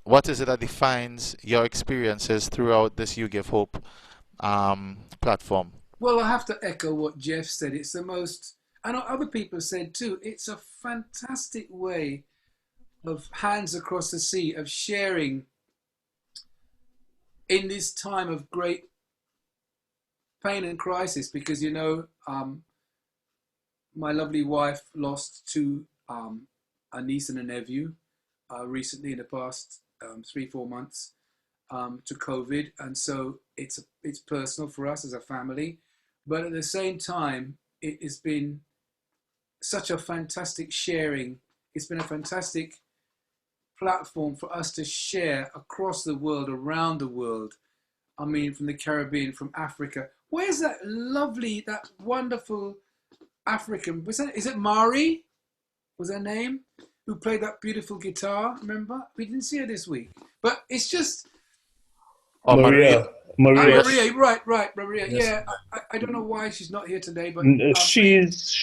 what is it that defines your experiences throughout this You Give Hope platform? Well, I have to echo what Jeff said. It's the most, and other people have said too, it's a fantastic way of hands across the sea, of sharing in this time of great pain and crisis, because, you know, my lovely wife lost a niece and a nephew recently in the past 3-4 months to COVID, and so it's personal for us as a family, but at the same time it has been such a fantastic sharing. It's been a fantastic platform for us to share across the world, around the world. I mean, from the Caribbean, from Africa. Where's that lovely, that wonderful African, is it Mari, was her name, who played that beautiful guitar, remember? We didn't see her this week. But it's just... Oh, Maria. Maria, right, Maria. Yes. Yeah, I don't know why she's not here today, but... she's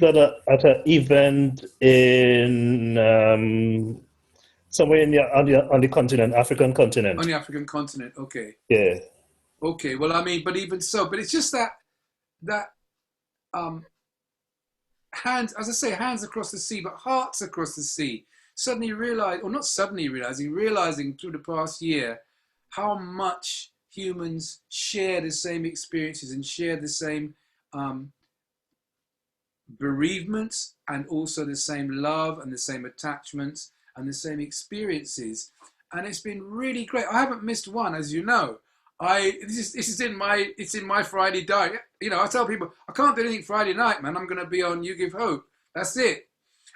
at an event in somewhere on the continent, African continent. On the African continent, okay. Yeah. Okay, well, I mean, but even so, but it's just that hands, as I say, hands across the sea, but hearts across the sea. Suddenly realizing through the past year how much humans share the same experiences and share the same bereavements, and also the same love and the same attachments and the same experiences. And it's been really great. I haven't missed one, as you know. This is in my Friday diet. You know, I tell people I can't do anything Friday night, man. I'm going to be on UGiveHope. That's it.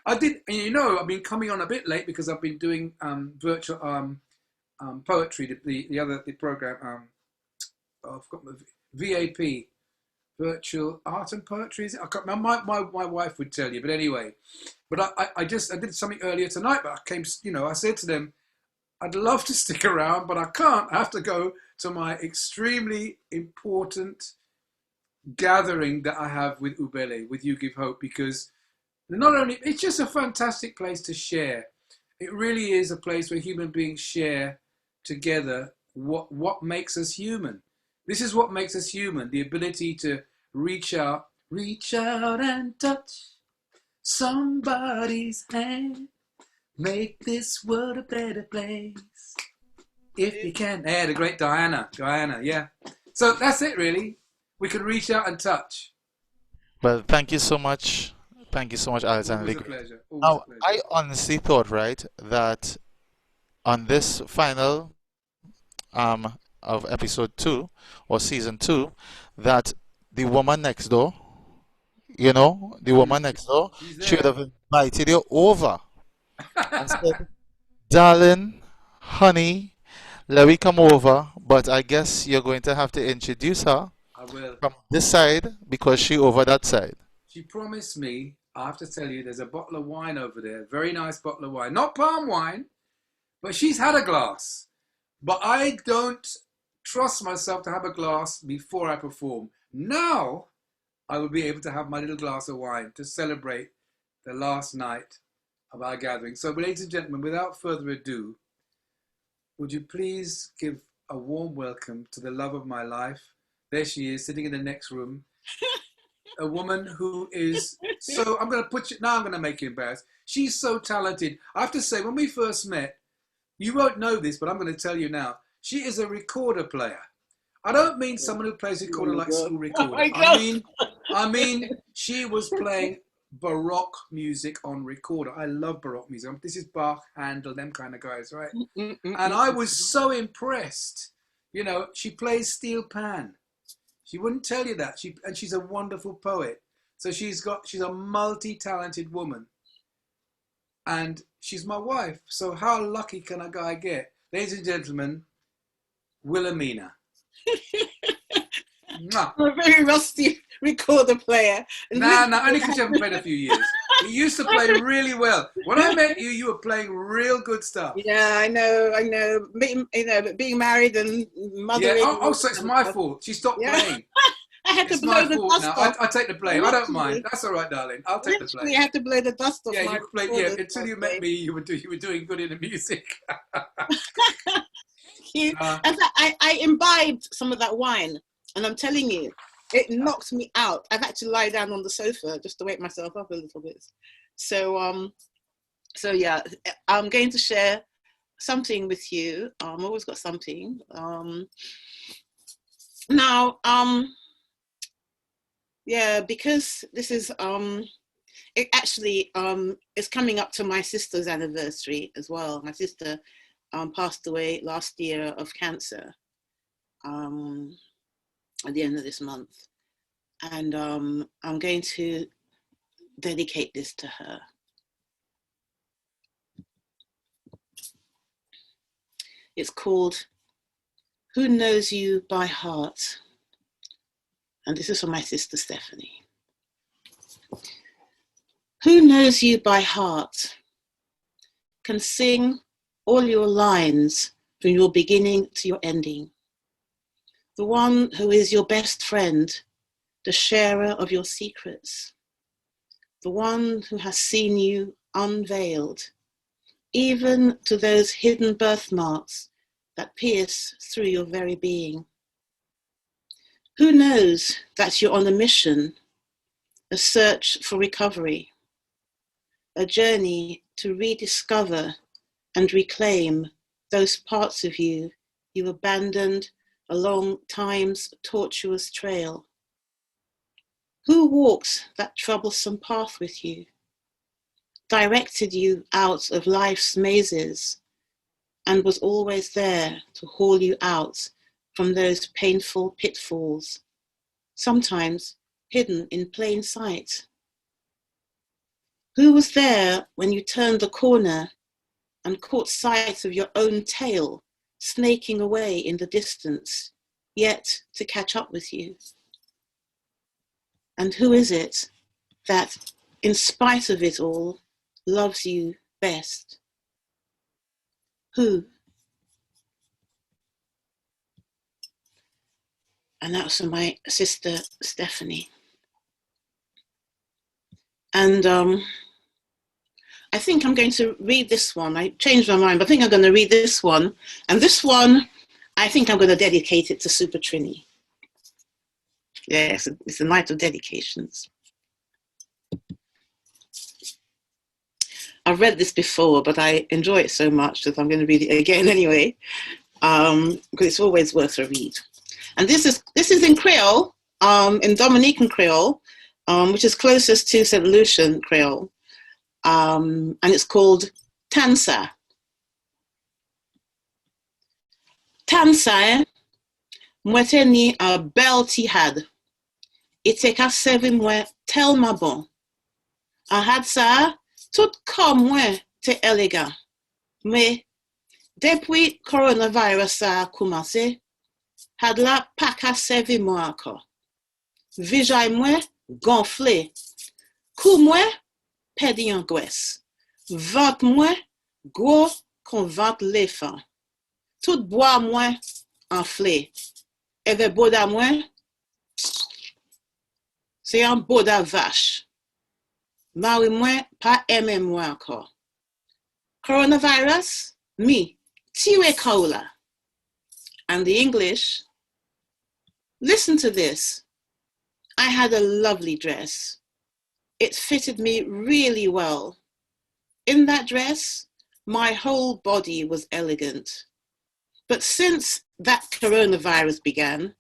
I did, and you know, I've been coming on a bit late because I've been doing virtual poetry. The program. I've got my VAP, virtual art and poetry. Is it? I can't, my wife would tell you, but anyway. But I did something earlier tonight. But I said to them, I'd love to stick around, but I can't. I have to go to my extremely important gathering that I have with Ubele, with UGiveHope, because not only, it's just a fantastic place to share. It really is a place where human beings share together what makes us human. This is what makes us human, the ability to reach out and touch somebody's hand. Make this world a better place if you can. Yeah, the great Diana, yeah. So that's it, really. We can reach out and touch. Well, thank you so much. Thank you so much, Alexander. Always a pleasure. Now, I honestly thought, right, that on this final of episode 2 or season 2, that the woman next door, you know, the woman next door should have invited you over and said, darling, honey, let me come over, but I guess you're going to have to introduce her from this side because she over that side. She promised me, I have to tell you, there's a bottle of wine over there, very nice bottle of wine, not palm wine, but she's had a glass. But I don't trust myself to have a glass before I perform. Now I will be able to have my little glass of wine to celebrate the last night of our gathering. So, ladies and gentlemen, without further ado, would you please give a warm welcome to the love of my life. There she is, sitting in the next room. A woman who is so, I'm going to make you embarrassed. She's so talented. I have to say, when we first met, you won't know this, but I'm going to tell you now. She is a recorder player. I don't mean someone who plays recorder like school recorder. I mean, she was playing Baroque music on recorder. I love Baroque music. This is Bach, Handel, them kind of guys, right? And I was so impressed. You know, she plays steel pan. She wouldn't tell you that. And she's a wonderful poet. So she's a multi-talented woman. And she's my wife. So how lucky can a guy get? Ladies and gentlemen, Wilhelmina. I'm a very rusty recorder player. Nah, only because you haven't played a few years. You used to play really well. When I met you, you were playing real good stuff. Yeah, I know. But being married and mothering. Yeah. So it's my fault. She stopped playing. I had to blow the dust off. I take the blame. I don't mind. That's all right, darling. I'll take the blame. I had to blow the dust off. Yeah, you played. Yeah, until you met me, you were doing good in the music. I imbibed some of that wine, and I'm telling you, it knocked me out. I've had to lie down on the sofa just to wake myself up a little bit. So So yeah, I'm going to share something with you. I've always got something. Now, yeah, because this is it actually is coming up to my sister's anniversary as well. My sister passed away last year of cancer at the end of this month, and I'm going to dedicate this to her. It's called Who Knows You by Heart, and this is for my sister Stephanie. Who knows you by heart can sing all your lines from your beginning to your ending. The one who is your best friend, the sharer of your secrets. The one who has seen you unveiled, even to those hidden birthmarks that pierce through your very being. Who knows that you're on a mission, a search for recovery, a journey to rediscover and reclaim those parts of you you abandoned along time's tortuous trail. Who walked that troublesome path with you, directed you out of life's mazes, and was always there to haul you out from those painful pitfalls, sometimes hidden in plain sight? Who was there when you turned the corner and caught sight of your own tail snaking away in the distance, yet to catch up with you? And who is it that, in spite of it all, loves you best? Who? And that was for my sister Stephanie. And I think I'm going to read this one. I changed my mind, but I think I'm going to read this one. And this one, I think I'm going to dedicate it to Super Trini. Yes, it's a night of dedications. I've read this before, but I enjoy it so much that I'm going to read it again anyway, because it's always worth a read. And this is in Creole, in Dominican Creole, which is closest to St. Lucian Creole, and it's called Tansa. Tansa, mwete ni a bel tihad. Ite ka sevi mwen telma bon. A had sa, tout kom mwen te elegant. Me, depuis coronavirus sa koumase, had la pa ka sevi mwen anko. Vijay mwen gonfle. Kou mwen pedi an gwes. Vant mwen gwo kon vant lefan. Tout bois mwen enflé. Eve boda mwen, c'est un boda vache. Mari mwen pa eme mwen anko. Coronavirus, mi, tiwe kaula. And the English, listen to this. I had a lovely dress. It fitted me really well. In that dress, my whole body was elegant. But since that coronavirus began,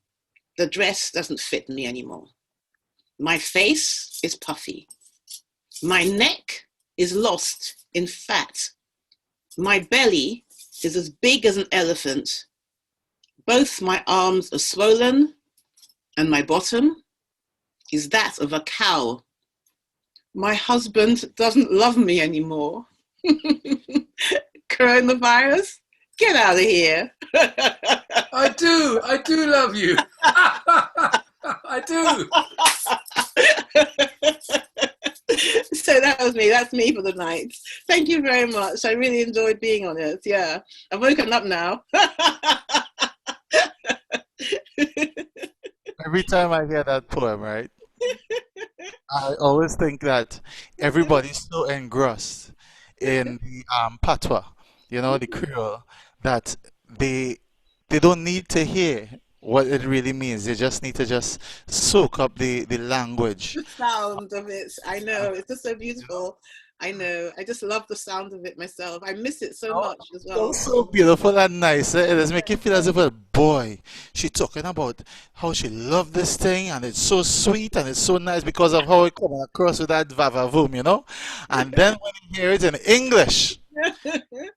the dress doesn't fit me anymore. My face is puffy. My neck is lost in fat. My belly is as big as an elephant. Both my arms are swollen, and my bottom is that of a cow. My husband doesn't love me anymore. Coronavirus, get out of here. I do love you. I do. So that was me. That's me for the night. Thank you very much. I really enjoyed being on it. Yeah. I've woken up now. Every time I hear that poem, right, I always think that everybody's so engrossed in the patois, you know, the Creole, that they don't need to hear what it really means. They just need to just soak up the language. The sound of it. I know. It's just so beautiful. I know. I just love the sound of it myself. I miss it so Oh, much as so well. so beautiful and nice. It does make you feel as if, boy, she talking about how she loved this thing and it's so sweet and it's so nice because of how it coming across with that vavavoom, you know? And then when you hear it in English,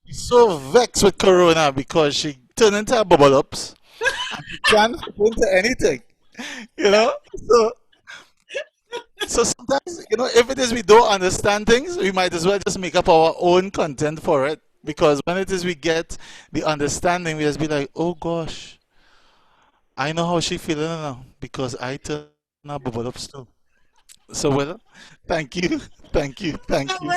she's so vexed with Corona because she turned into a bubble ups and she can't fit into anything, you know? So sometimes, you know, if it is we don't understand things, we might as well just make up our own content for it. Because when it is we get the understanding, we just be like, oh gosh, I know how she feeling now because I turn a bubble up too. So well, thank you, thank you, thank you.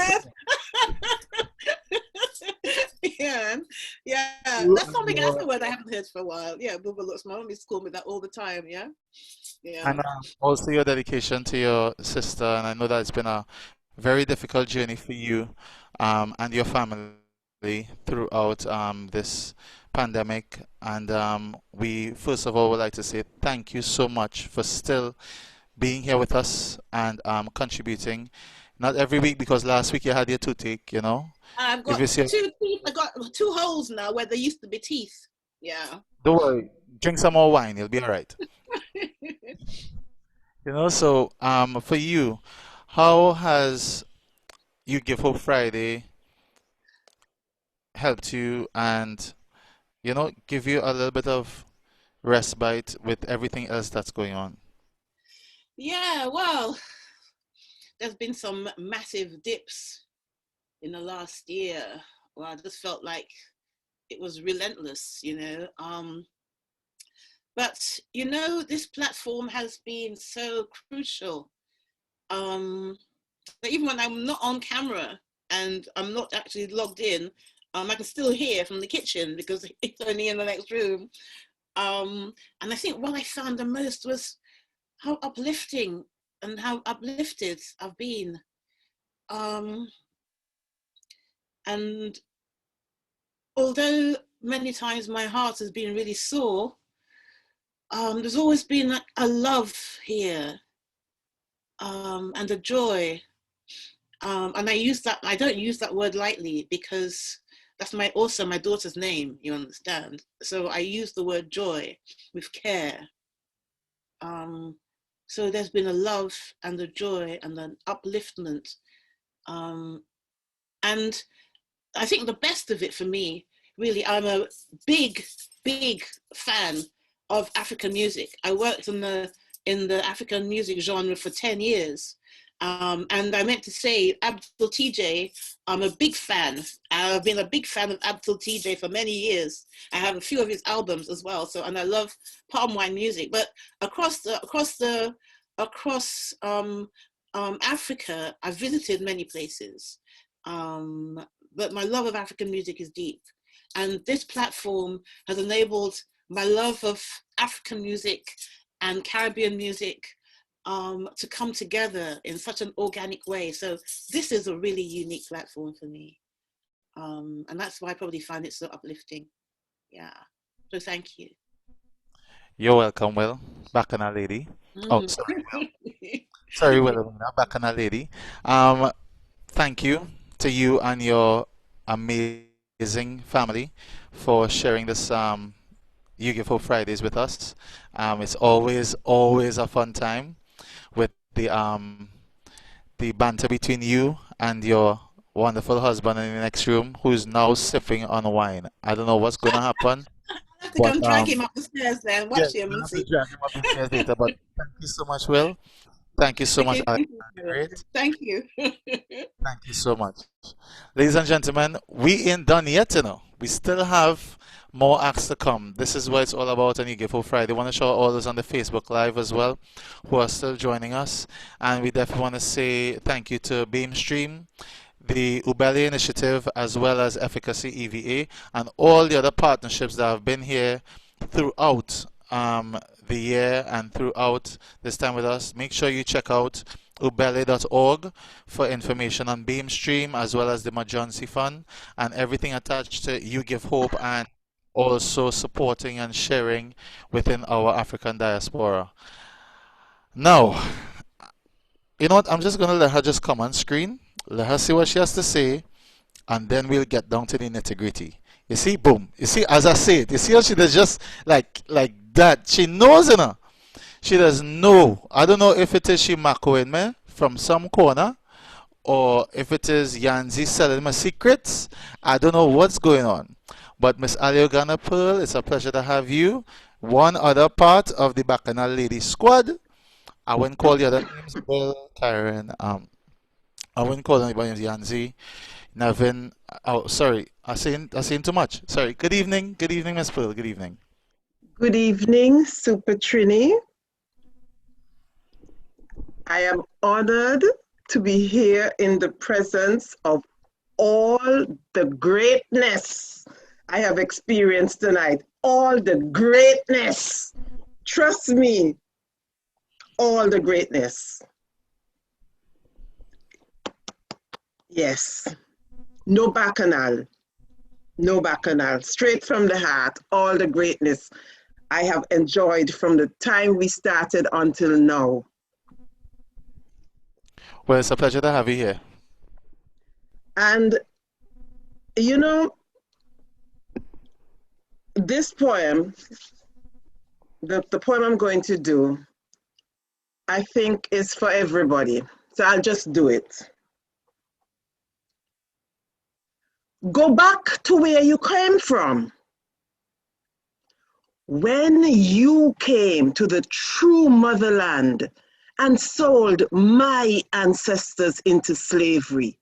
Yeah, yeah. You That's and something else, a your- word I haven't heard for a while. Yeah, Bubba looks. My mom used to call me that all the time. Yeah, yeah. and also your dedication to your sister, and I know that it's been a very difficult journey for you and your family throughout this pandemic. And we, first of all, would like to say thank you so much for still being here with us and contributing. Not every week because last week you had your toothache, you know. I've If got you see, two teeth. I got two holes now where there used to be teeth. Yeah. don't worry, drink some more wine, you'll be all right. You know, so for you, how has You Give Hope Friday helped you and, you know, give you a little bit of respite with everything else that's going on? Yeah. Well, there's been some massive dips in the last year. Well, I just felt like it was relentless, you know. But you know, this platform has been so crucial. But even when I'm not on camera and I'm not actually logged in, I can still hear from the kitchen because it's only in the next room. And I think what I found the most was how uplifting and how uplifted I've been. And although many times my heart has been really sore, there's always been a love here and a joy. And I don't use that word lightly because that's also my daughter's name, you understand? So I use the word joy with care. So there's been a love and a joy and an upliftment. And I think the best of it for me, really, I'm a big, big fan of African music. I worked in the African music genre for 10 years. And I meant to say, Abdul TJ, I'm a big fan. I've been a big fan of Abdul TJ for many years. I have a few of his albums as well. So, and I love palm wine music. But across Africa, I've visited many places. But my love of African music is deep. And this platform has enabled my love of African music and Caribbean music to come together in such an organic way. So this is a really unique platform for me. And that's why I probably find it so uplifting. Yeah. So thank you. You're welcome, Will. Bacchanal lady. Oh, sorry, Will. Sorry, Will. Bacchanal lady. Thank you to you and your amazing family for sharing this You Give Hope Fridays with us. It's always a fun time with the banter between you and your wonderful husband in the next room who's now sipping on wine. I don't know what's going to happen. I have to go and drag him up the stairs then. Yeah, Watch him we'll and have to see. drag him up the stairs later, but thank you so much, Will. Thank you so much, Okay, Alex. thank you. Great. Thank you. Thank you so much. Ladies and gentlemen, we ain't done yet, you know. We still have more acts to come. This is what it's all about on You Give Hope Friday. I want to show all those on the Facebook Live as well who are still joining us. And we definitely want to say thank you to BAMEStream, the Ubele Initiative, as well as Efficacy EVA, and all the other partnerships that have been here throughout the year and throughout this time with us. Make sure you check out ubele.org for information on BAMEStream as well as the Majonsi Fund and everything attached to You Give Hope and also supporting and sharing within our African diaspora. Now, you know what? I'm just going to let her just come on screen Let her see what she has to say, and then we'll get down to the nitty-gritty. You see, boom. You see, as I say it, you see how she does just like that. She knows, you know. She doesn't know. I don't know if it is she macroing me from some corner, or if it is Yanzi selling my secrets. I don't know what's going on. But Miss Aliogana Pearl, it's a pleasure to have you. One other part of the Bacchanal Lady Squad. I wouldn't call the other names, Bill, Karen, I wouldn't call anybody names Yanzi, Nevin. Oh, sorry, I saying too much. Sorry. Good evening, Miss Pearl. Good evening. Good evening, Super Trini. I am honored to be here in the presence of all the greatness I have experienced tonight. All the greatness. Trust me, all the greatness. Yes. No bacchanal. No bacchanal. Straight from the heart, all the greatness I have enjoyed from the time we started until now. Well, it's a pleasure to have you here. And, you know, this poem, the poem I'm going to do, I think is for everybody. So I'll just do it. Go back to where you came from. When you came to the true motherland and sold my ancestors into slavery,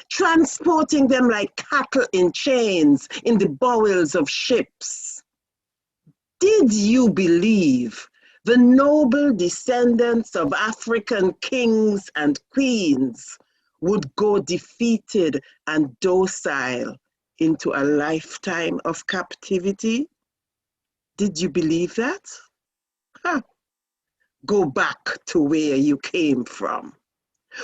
transporting them like cattle in chains in the bowels of ships. Did you believe the noble descendants of African kings and queens would go defeated and docile into a lifetime of captivity? Did you believe that? Huh. Go back to where you came from.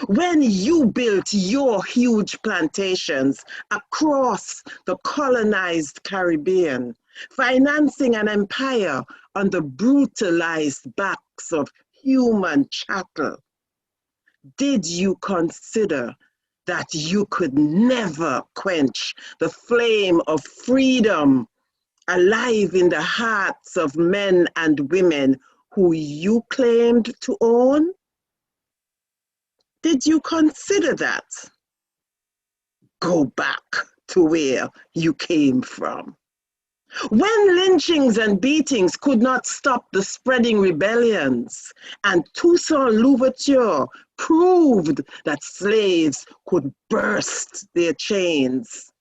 When you built your huge plantations across the colonized Caribbean, financing an empire on the brutalized backs of human chattel, did you consider that you could never quench the flame of freedom alive in the hearts of men and women who you claimed to own? Did you consider that? Go back to where you came from. When lynchings and beatings could not stop the spreading rebellions, and Toussaint Louverture proved that slaves could burst their chains,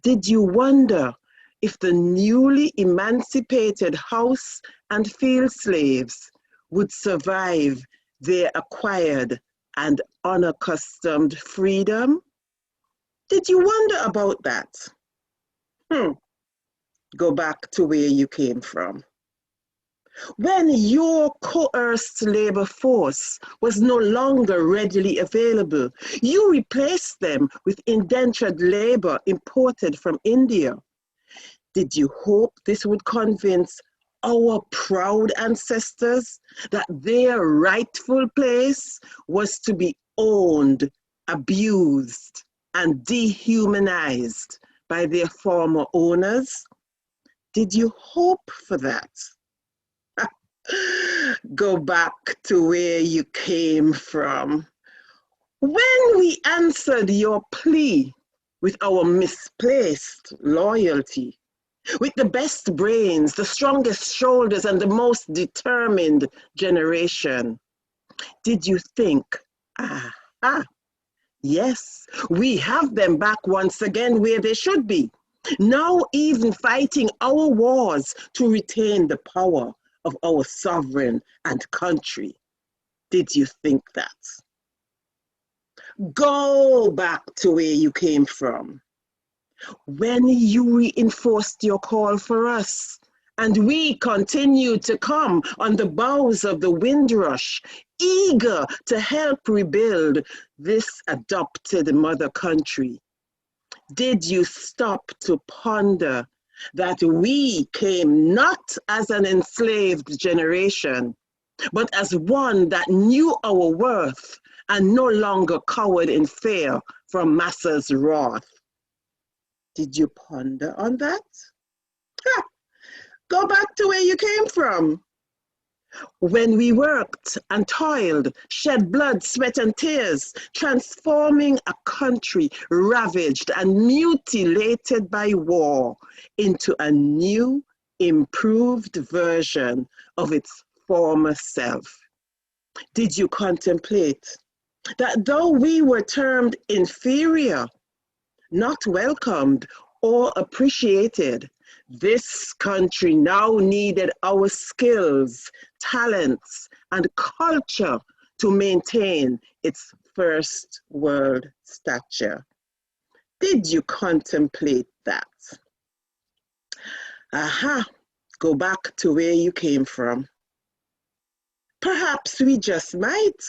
did you wonder if the newly emancipated house and field slaves would survive their acquired and unaccustomed freedom? Did you wonder about that? Go back to where you came from. When your coerced labor force was no longer readily available, you replaced them with indentured labor imported from India. Did you hope this would convince our proud ancestors that their rightful place was to be owned, abused, and dehumanized by their former owners? Did you hope for that? Go back to where you came from. When we answered your plea with our misplaced loyalty, with the best brains, the strongest shoulders, and the most determined generation, did you think, yes, we have them back once again where they should be, now even fighting our wars to retain the power of our sovereign and country? Did you think that? Go back to where you came from. When you reinforced your call for us, and we continued to come on the bows of the Windrush, eager to help rebuild this adopted mother country, did you stop to ponder that we came not as an enslaved generation, but as one that knew our worth and no longer cowered in fear from masses' wrath. Did you ponder on that? Ha! Go back to where you came from. When we worked and toiled, shed blood, sweat, and tears, transforming a country ravaged and mutilated by war into a new, improved version of its former self. Did you contemplate that though we were termed inferior, not welcomed or appreciated, this country now needed our skills, talents, and culture to maintain its first world stature? Did you contemplate that? Aha, go back to where you came from. Perhaps we just might.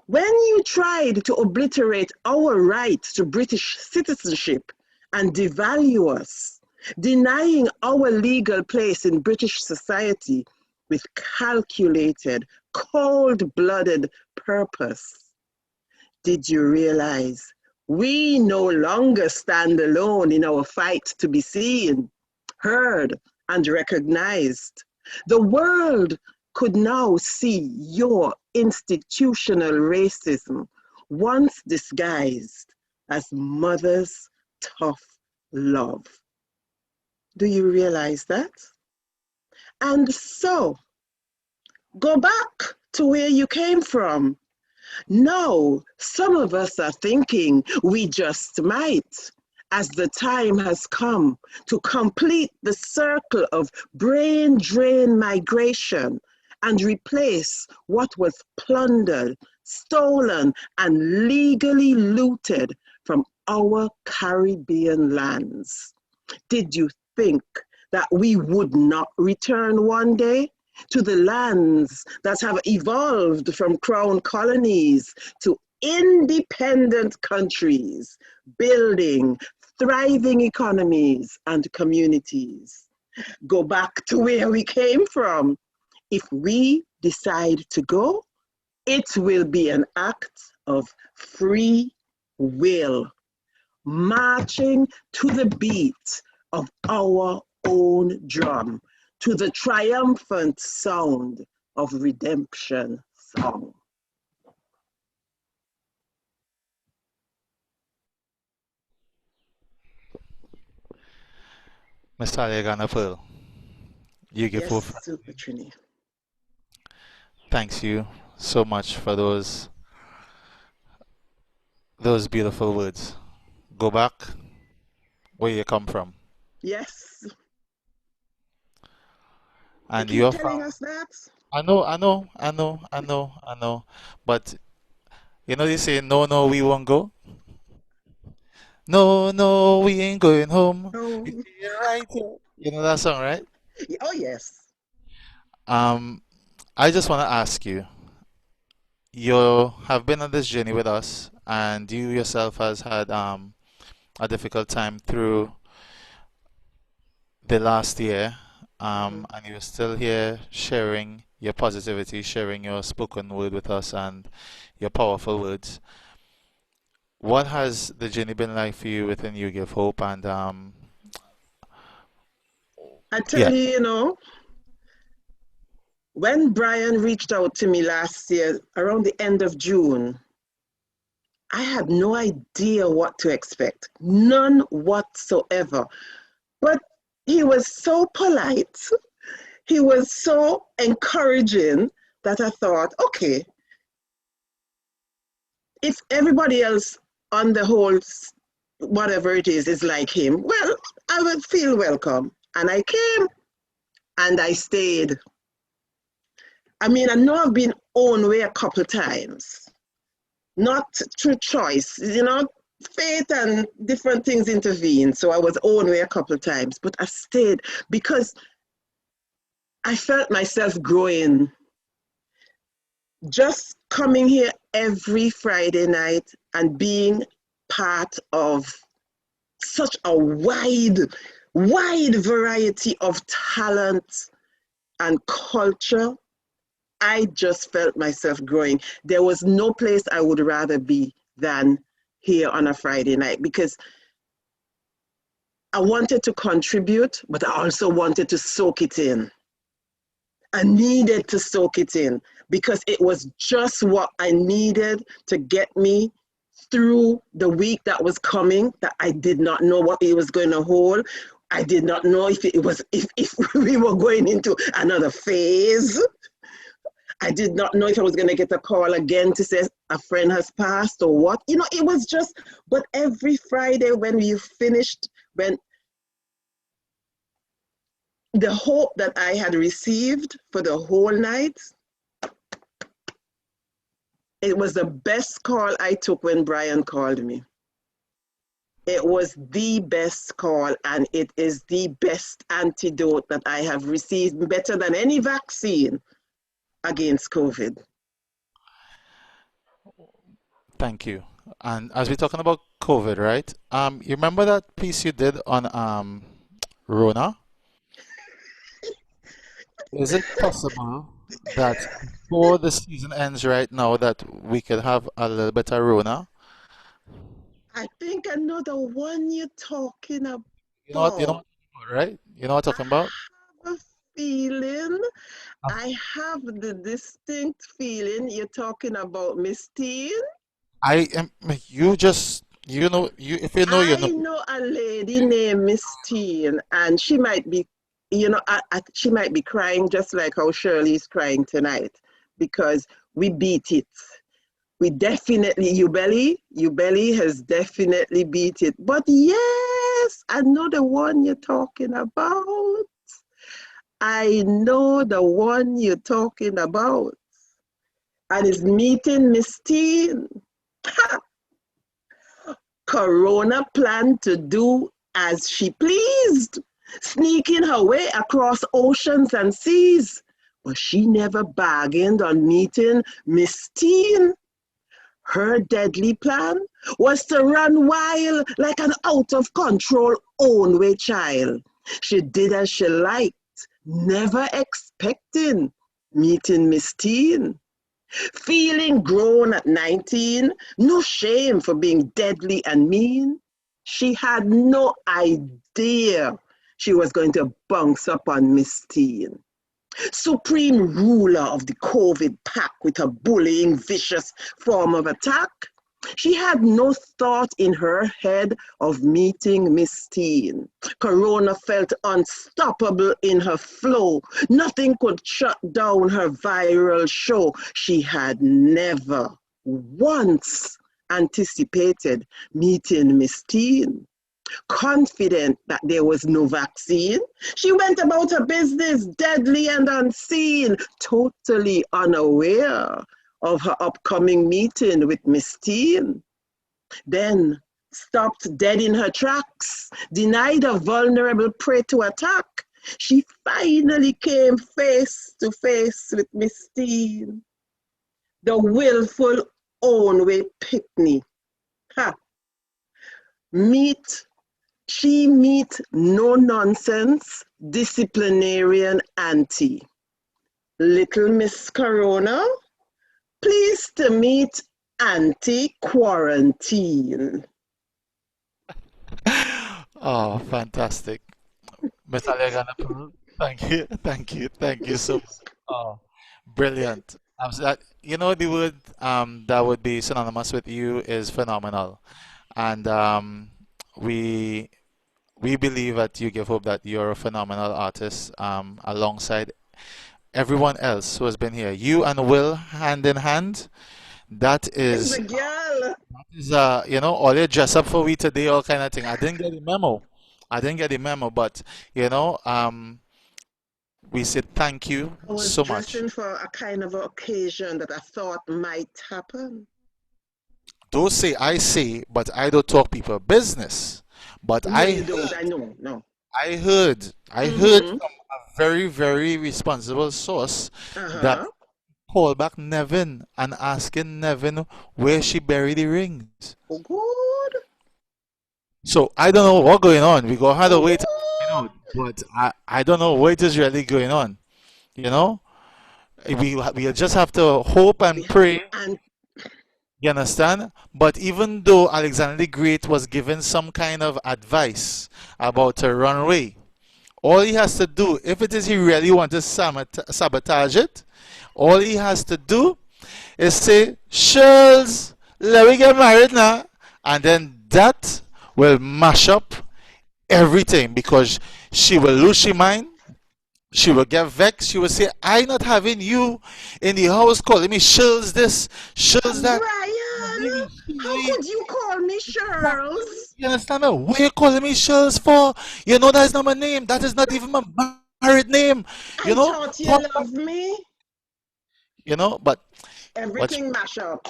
When you tried to obliterate our right to British citizenship and devalue us, denying our legal place in British society with calculated, cold-blooded purpose, did you realize we no longer stand alone in our fight to be seen, heard, and recognized? The world could now see your institutional racism, once disguised as mother's tough love. Do you realize that? And so, go back to where you came from. Now, some of us are thinking we just might, as the time has come to complete the circle of brain drain migration and replace what was plundered, stolen, and legally looted from our Caribbean lands. Did you think that we would not return one day to the lands that have evolved from crown colonies to independent countries, building thriving economies and communities? Go back to where we came from. If we decide to go, it will be an act of free will, marching to the beat of our own drum, to the triumphant sound of redemption song. Mr. Allegana Pearl, UGiveHope. Yes, Super Trini. Thanks you so much for those beautiful words. Go back where you come from. Yes. And you keep telling us that. I know. But you know they say no, we won't go. No, we ain't going home. No. You're right here. You know that song, right? Oh yes. I just want to ask you. You have been on this journey with us, and you yourself has had a difficult time through the last year, and you're still here sharing your positivity, sharing your spoken word with us, and your powerful words. What has the journey been like for you within UGiveHope? And I tell you, you know, when Brian reached out to me last year, around the end of June, I had no idea what to expect, none whatsoever. But he was so polite, he was so encouraging that I thought, okay, if everybody else on the whole, whatever it is like him, well, I would feel welcome. And I came and I stayed. I mean, I know I've been on way a couple times, not through choice, you know, fate and different things intervene. So I was on way a couple times, but I stayed because I felt myself growing. Just coming here every Friday night and being part of such a wide variety of talent and culture I just felt myself growing. There was no place I would rather be than here on a Friday night, because I wanted to contribute, but I also wanted to soak it in. I needed to soak it in because it was just what I needed to get me through the week that was coming, that I did not know what it was going to hold. I did not know if we were going into another phase. I did not know if I was going to get a call again to say a friend has passed or what. You know, it was just, but every Friday when you finished, when the hope that I had received for the whole night, it was the best call I took when Brian called me. It was the best call, and it is the best antidote that I have received, better than any vaccine against COVID. Thank you. And as we're talking about COVID, right? You remember that piece you did on Rona? Is it possible that before the season ends right now that we could have a little bit of Rona? I think I know the one you're talking about. You know, right? You know what I'm talking about? A feeling. I have the distinct feeling you're talking about Miss Teen. I am. You just. You know. You if you know. You I know. know a lady named Miss Teen, and she might be, you know, she might be crying just like how Shirley is crying tonight, because we beat it. We definitely, Ubelly has definitely beat it. But yes, I know the one you're talking about. I know the one you're talking about. And it's meeting Miss Teen. Corona planned to do as she pleased, sneaking her way across oceans and seas. But she never bargained on meeting Miss Teen. Her deadly plan was to run wild like an out-of-control own-way child. She did as she liked, never expecting meeting Miss Teen. Feeling grown at 19, no shame for being deadly and mean. She had no idea she was going to bounce up on Miss Teen. Supreme ruler of the COVID pack with a bullying, vicious form of attack. She had no thought in her head of meeting Miss Teen. Corona felt unstoppable in her flow. Nothing could shut down her viral show. She had never once anticipated meeting Miss Teen. Confident that there was no vaccine, she went about her business deadly and unseen, totally unaware of her upcoming meeting with Miss Teen. Then stopped dead in her tracks, denied a vulnerable prey to attack. She finally came face to face with Miss Teen, the willful own-way Pitney. Ha! She meet no nonsense, disciplinarian auntie. Little Miss Corona, pleased to meet Auntie Quarantine. Oh, fantastic. Miss Alegana, thank you so much. Oh, brilliant. You know, the word that would be synonymous with you is phenomenal. And we believe at You Give Hope that you're a phenomenal artist alongside everyone else who has been here. You and Will hand in hand. That is, The girl. you know, all you dress up for we today, all kind of thing. I didn't get the memo. But you know, we said thank you I was so much. dressing for a kind of occasion that I thought might happen. Don't say I say, but I don't talk people business. But No, you don't. I know. No. I heard from a very, very responsible source that call back Nevin and asking Nevin where she buried the rings. Oh, good. So I don't know what's going on. We go have to wait, but I don't know what is really going on. You know, We just have to hope and pray. And You understand? But even though Alexander the Great was given some kind of advice about a runway, all he has to do, if it is he really wants to sabotage it, all he has to do is say, Shirls, let me get married now. And then that will mash up everything because she will lose her mind. She will get vexed. She will say, I not having you in the house calling me Shirls this, Shirls that. Brian, how could you call me Shirls? You understand me? What you calling me Shirls for? You know that is not my name. That is not even my married name. You know? I thought you loved me. You know, but Everything mash up.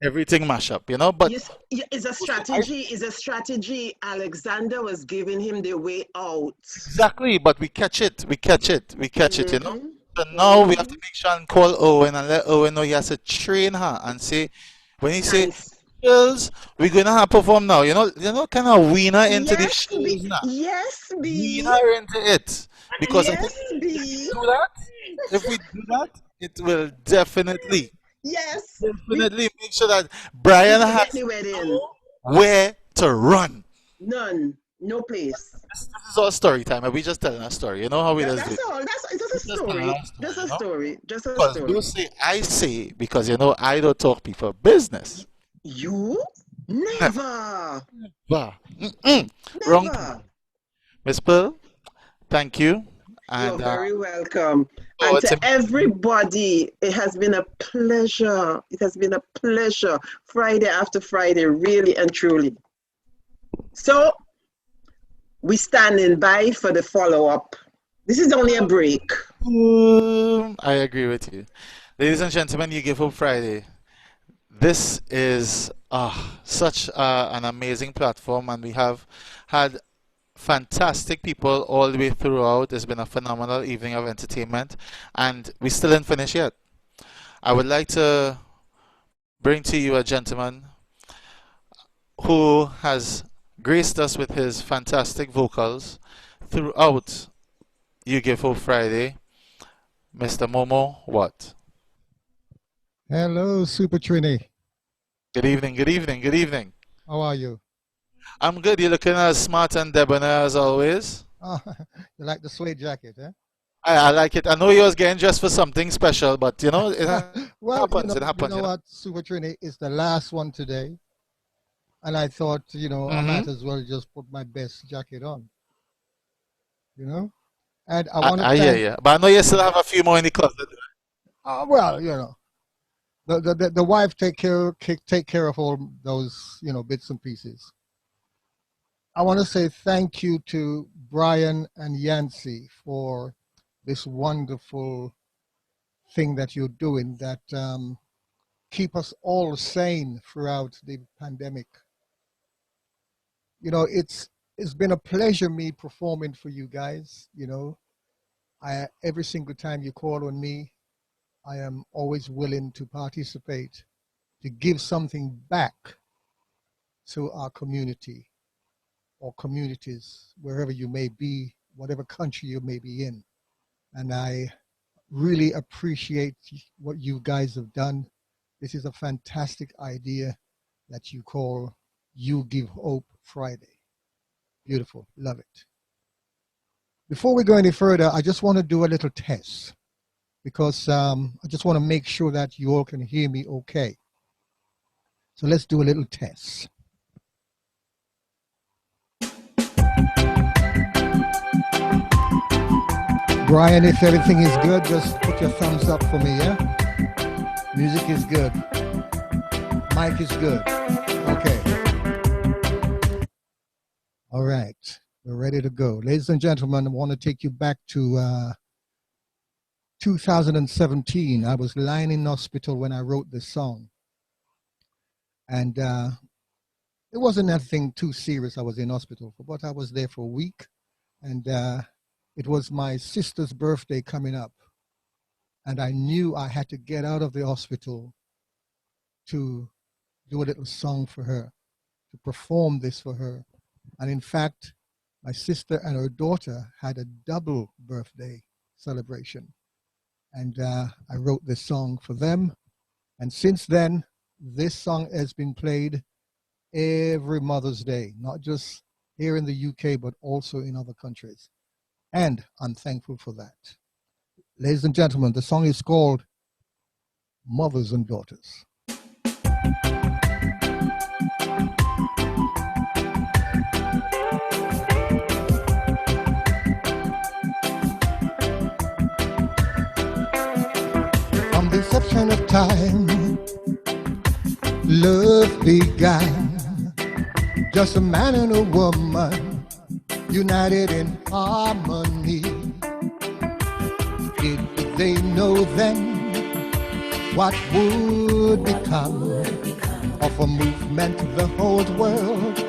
everything mash up, you know, but It's a strategy. It's a strategy. Alexander was giving him the way out. exactly, but we catch it, you know. So now we have to make sure and call Owen and let Owen know he has to train her and say, when he say, girls, we're gonna have to perform now, you know, kind of wean her into the shows now. Yes, B. Wean her into it. Because I think Yes, B. if we do that, it will definitely definitely make sure that Brian we has get anywhere in. where to run. None. No place. This is all story time, and we just telling a story. You know how we just do That's it. all. It's just a story. Just a story. Just a Because story. you say I say because you know I don't talk people business. You never. Bah. Wrong. Miss Pearl, thank you. You're And very welcome. And to everybody, it has been a pleasure. It has been a pleasure. Friday after Friday, really and truly. So, we standing by for the follow-up. This is only a break. I agree with you. Ladies and gentlemen, UGiveHope Friday. This is such an amazing platform, and we have had fantastic people all the way throughout. It's been a phenomenal evening of entertainment, and we still didn't finish yet. I would like to bring to you a gentleman who has graced us with his fantastic vocals throughout UGiveHope Friday, Mr. Momo Watt. Hello, Super Trini. Good evening, good evening, good evening. How are you? I'm good. You're looking as smart and debonair as always. Oh, you like the suede jacket, eh? I like it. I know you was getting dressed for something special, but you know, it Well, happens. It happens. you know what, Super Trini, it's the last one today. And I thought, you know, I might as well just put my best jacket on. You know? And I want to I hear you. But I know you still have a few more in the closet. well, you know, the wife take care of all those, you know, bits and pieces. I want to say thank you to Brian and Yancy for this wonderful thing that you're doing that keep us all sane throughout the pandemic. You know, it's been a pleasure me performing for you guys. You know, every single time you call on me, I am always willing to participate, to give something back to our community or communities, wherever you may be, whatever country you may be in. And I really appreciate what you guys have done. This is a fantastic idea that you call UGiveHope Friday. Beautiful, love it. Before we go any further, I just want to do a little test because I just want to make sure that you all can hear me okay. So let's do a little test. Brian, if everything is good, just put your thumbs up for me, yeah? Music is good. Mic is good. Okay. All right. We're ready to go. Ladies and gentlemen, I want to take you back to 2017. I was lying in hospital when I wrote this song. And it wasn't anything too serious. I was in hospital for, but I was there for a week. And it was my sister's birthday coming up. And I knew I had to get out of the hospital to do a little song for her, to perform this for her. And in fact, my sister and her daughter had a double birthday celebration. and I wrote this song for them. And since then, this song has been played every Mother's Day, not just here in the UK, but also in other countries. And I'm thankful for that. Ladies and gentlemen, the song is called Mothers and Daughters. From the inception of time, love began. Just a man and a woman, united in harmony. Did they know then what would become of a movement the whole world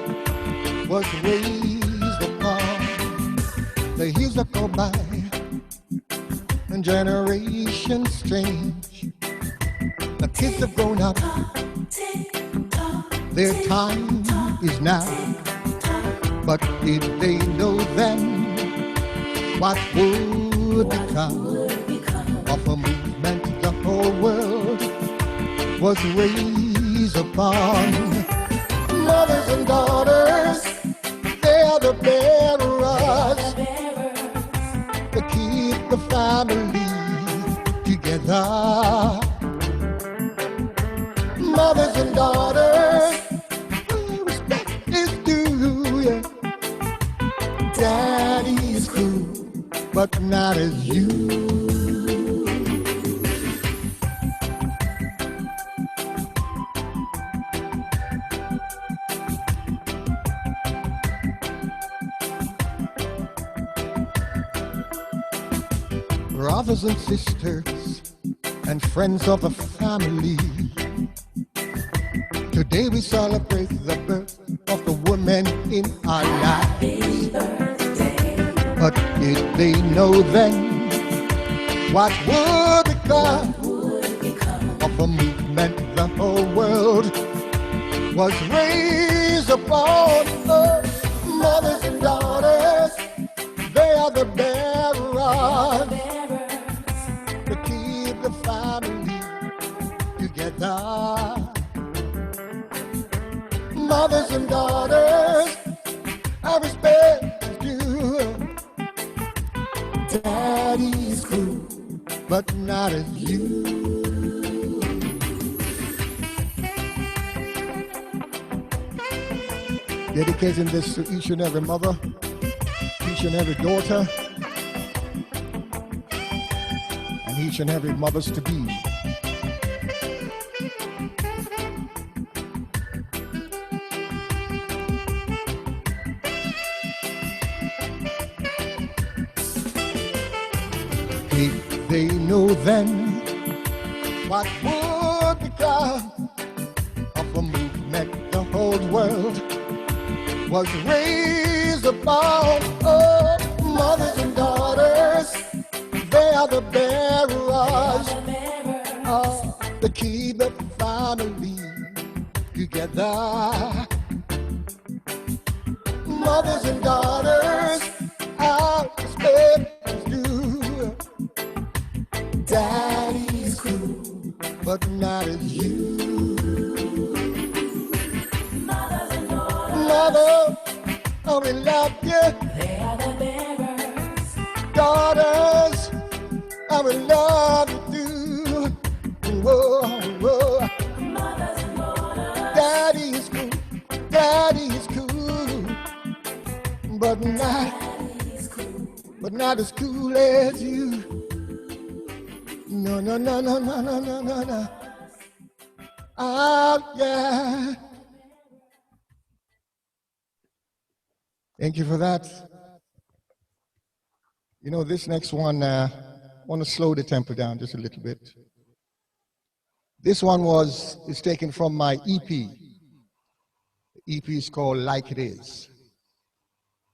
was raised upon? The years that go by and generations change. The kids have grown up, their time is now. But did they know then what would become of a movement the whole world was raised upon? Mothers and daughters, they are the bearers to keep the family together. Mothers and daughters, respect is due. Yeah. Daddy is cool, but not as you. Brothers and sisters and friends of the family, today we celebrate the birth of the woman in our lives. But did they know then what would become of a movement the whole world was raised upon? Oh, mothers and daughters, they are the bearers to keep the family together. Mothers and daughters, I respect you. Daddy's cool, but not as you. Dedicating this to each and every mother, each and every daughter, and each and every mother's to be. Did they know then what would become of a movement the whole world was raised upon? Oh, mothers and daughters, they are the bearers to keep the family together. Mothers and daughters, our respect is due. Daddy's cool, but not as you. Mother, oh, we love you. They are the bearers. Daughters, I will love you too. Whoa, whoa. Mothers and daughters. Daddy is cool, daddy is cool, but not as cool as you. No, no, no, no, no, no, no, no, no. Oh, yeah. Thank you for that. You know, this next one, I want to slow the tempo down just a little bit. This one is taken from my EP. The EP is called Like It Is.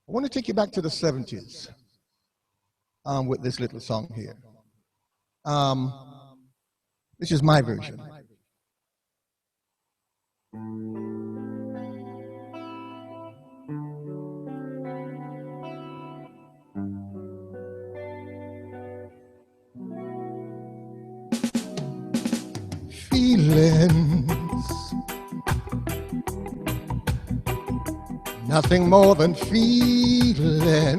I want to take you back to the 70s with this little song here. This is my version. nothing more than feeling.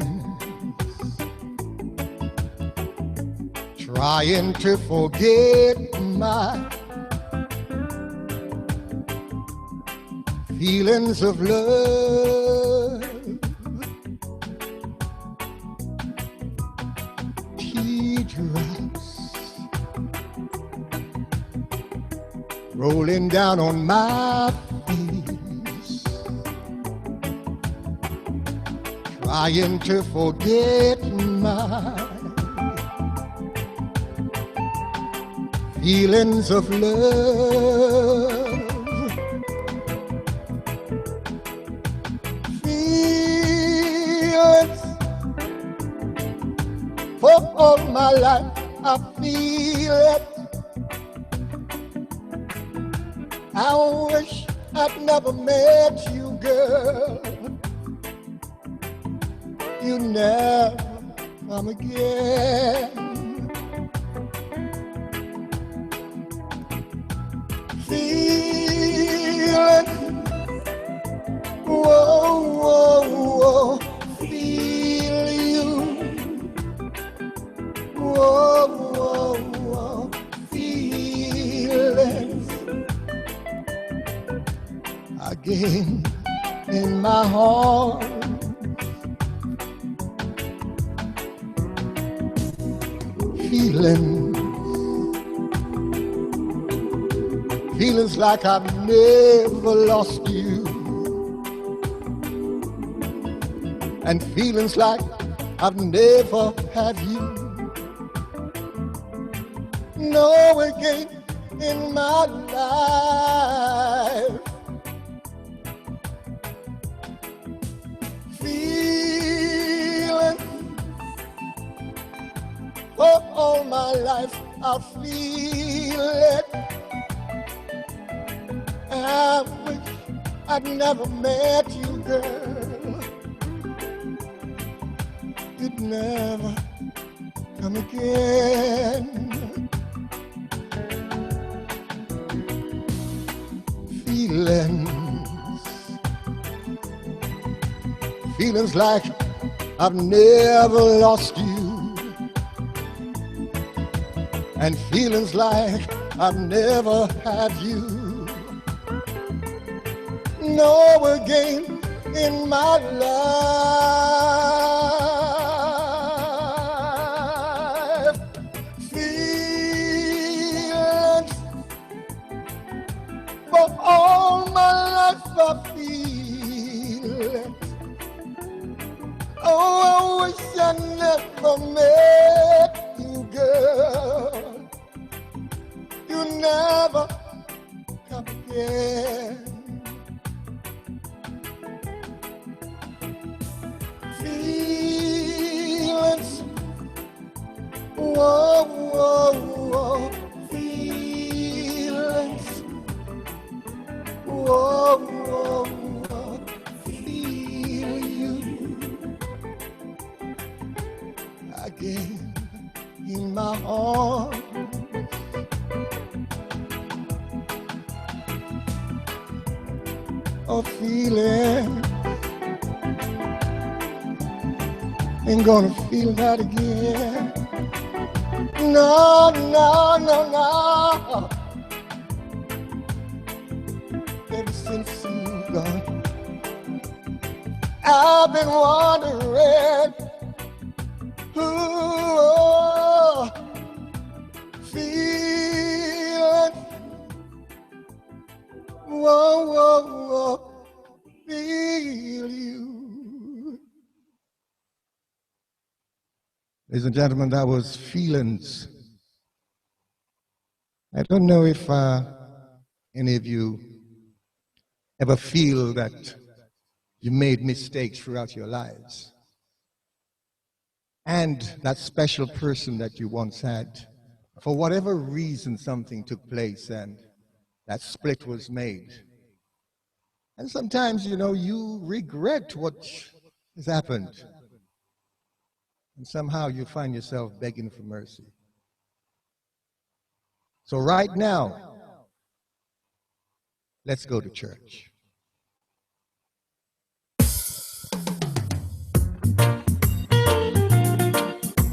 Trying to forget my feelings of love. Teardrops rolling down on my face, trying to forget my feelings of love. Feelings for all my life, I feel it. I wish I'd never met you, girl. You never come again. Feeling, whoa, whoa, whoa, feel you. Whoa, whoa, whoa, feelings again in my heart. Feelings like I've never lost you, and feelings like I've never had you. No again in my life. Feeling for all my life, I'll feel it. I wish I'd never met you, girl. You'd never come again. Feelings like I've never lost you, and feelings like I've never had you. No again in my life. Feelings for all my life, I feel it. Oh, I wish I never met you, girl. You never come again. Feelings, whoa, whoa, whoa, feelings, whoa, whoa, whoa, feel you again in my heart. Oh, feeling. Ain't gonna feel that again. No, no, no, no. Ever since you've gone, I've been wondering who, feeling, whoa, whoa, whoa, feel you. Ladies and gentlemen, that was Feelings. I don't know if any of you ever feel that you made mistakes throughout your lives. And that special person that you once had, for whatever reason, something took place and that split was made. And sometimes, you know, you regret what has happened. And somehow you find yourself begging for mercy. So right now, let's go to church.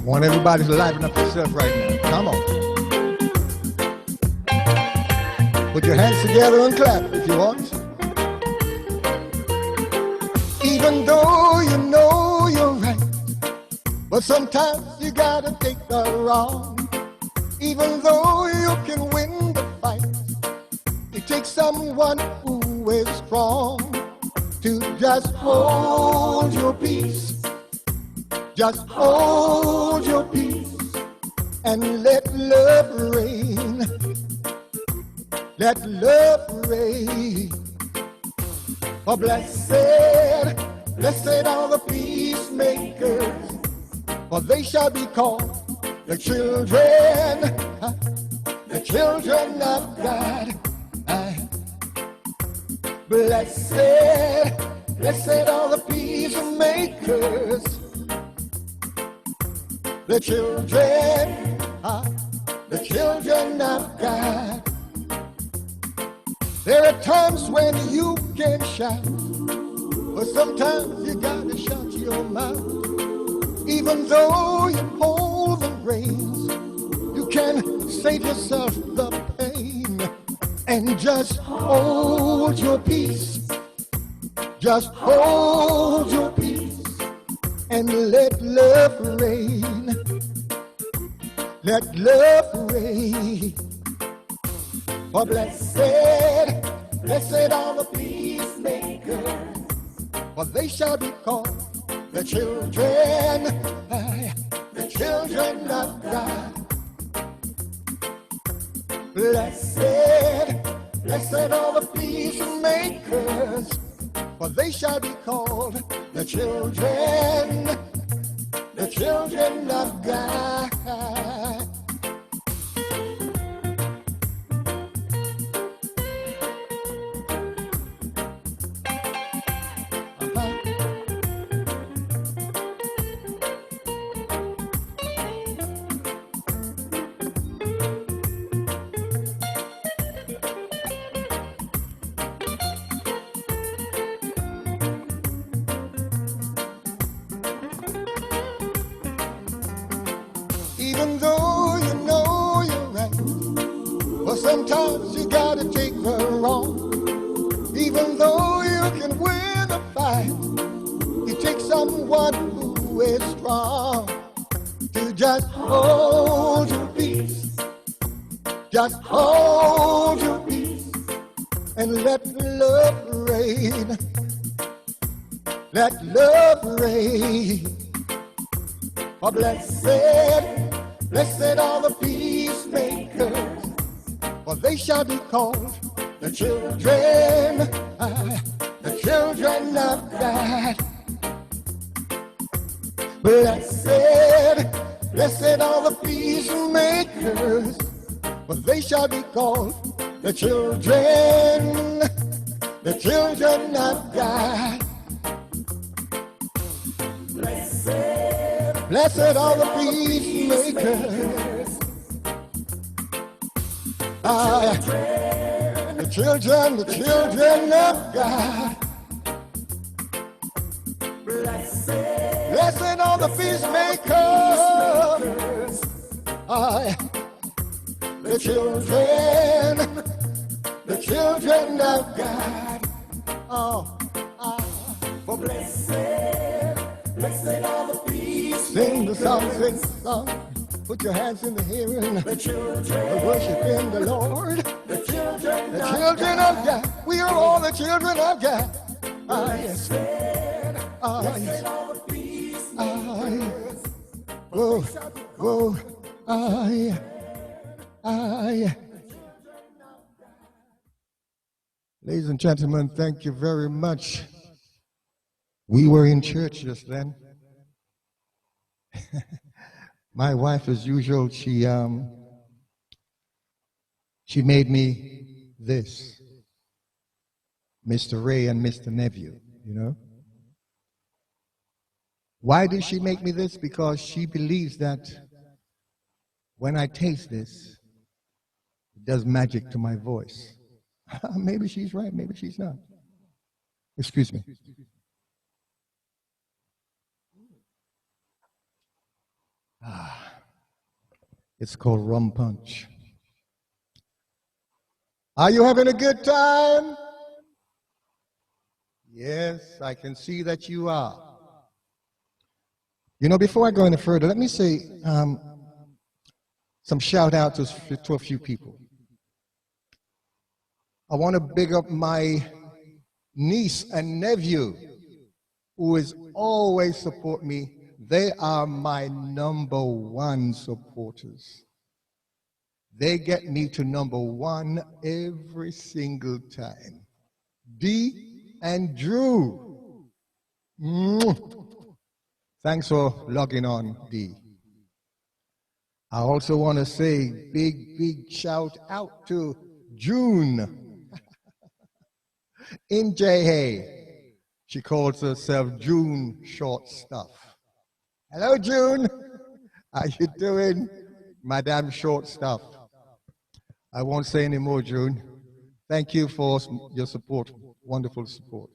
want everybody to liven up yourself right now. Come on. Put your hands together and clap if you want. Even though you know you're right, but sometimes you gotta take the wrong. Even though you can win the fight, it takes someone who is strong to just hold your peace. Just hold your peace and let love reign. Let love reign. For blessed, blessed are the peacemakers, for they shall be called the children of God. Blessed, blessed are the peacemakers, the children of God. There are times when you can shout, but sometimes you gotta shut your mouth. Even though you hold the reins, you can save yourself the pain and just hold your peace. Just hold your peace and let love reign. Let love reign. For blessed, blessed are the peacemakers, for they shall be called the children of God. Blessed, blessed are the peacemakers, for they shall be called the children of God. Even though you know you're right, but sometimes you gotta take the wrong. Even though you can win a fight, it takes someone who is strong to just hold your peace. Just hold your peace and let love reign. Let love reign. For blessed, blessed are the peacemakers, for they shall be called the children of God. Blessed, blessed are the peacemakers, for they shall be called the children of God. Blessed are the peacemakers, the children of God. Blessed are the peacemakers, the children of God. For blessed, blessed are the peacemakers. Sing the song, sing the song. Put your hands in the hearing. The children, worshiping the Lord. The children of God. We are all the children of God. Yes. Yes. Yes. Whoa, whoa. Ladies and gentlemen, thank you very much. We were in church just then. My wife, as usual, she made me this, Mr. Ray and Mr. Nephew, you know. Why did she make me this? Because she believes that when I taste this, it does magic to my voice. Maybe she's right, maybe she's not. Excuse me. It's called Rum Punch. Are you having a good time? Yes, I can see that you are. You know, before I go any further, let me say some shout out to a few people. I want to big up my niece and nephew who is always support me. They are my #1 supporters. They get me to #1 every single time. Dee and Drew. Thanks for logging on, Dee. I also want to say big shout out to June in JA. She calls herself June Short Stuff. Hello, June. How you doing, Madame Short Stuff? I won't say any more, June. Thank you for your support, wonderful support.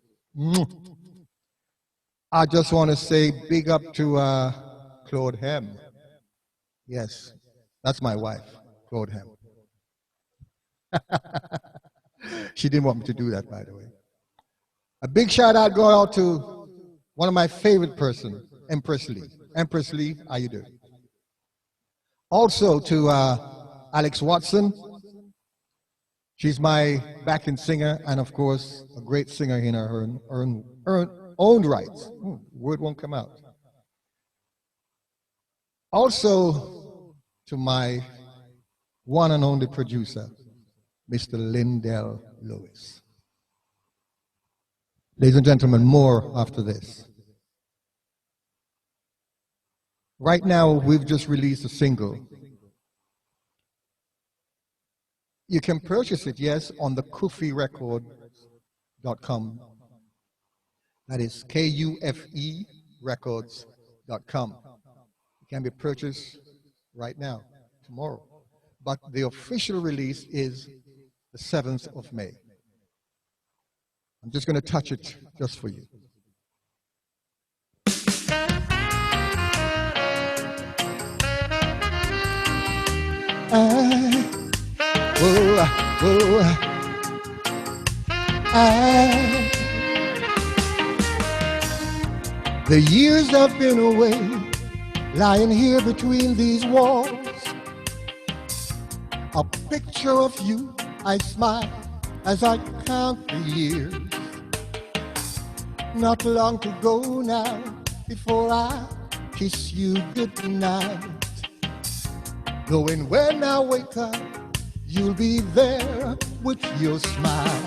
I just want to say big up to Claude Hem. Yes, that's my wife, Claude Hem. She didn't want me to do that, by the way. A big shout out go out to one of my favorite person, Empress Lee. Empress Lee, how you doing? Also to Alex Watson. She's my backing singer and of course a great singer in her own right. Word won't come out. Also to my one and only producer, Mr. Lindell Lewis. Ladies and gentlemen, more after this. Right now, we've just released a single. You can purchase it, yes, on the kufirecords.com. That is KUFE records.com. It can be purchased right now, tomorrow. But the official release is the 7th of May. I'm just going to touch it just for you. The years I've been away, lying here between these walls. A picture of you, I smile as I count the years. Not long to go now before I kiss you goodnight. Knowing when I wake up, you'll be there with your smile.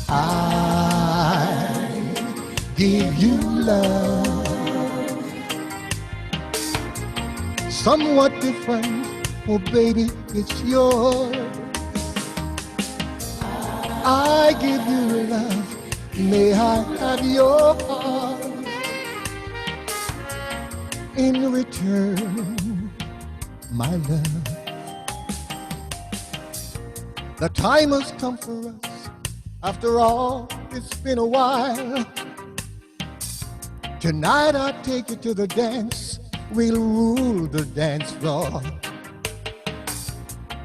I give you love, somewhat different, oh baby, it's yours. I give you love, may I have your heart in return, my love. The time has come for us, after all, it's been a while. Tonight I take you to the dance, we'll rule the dance floor.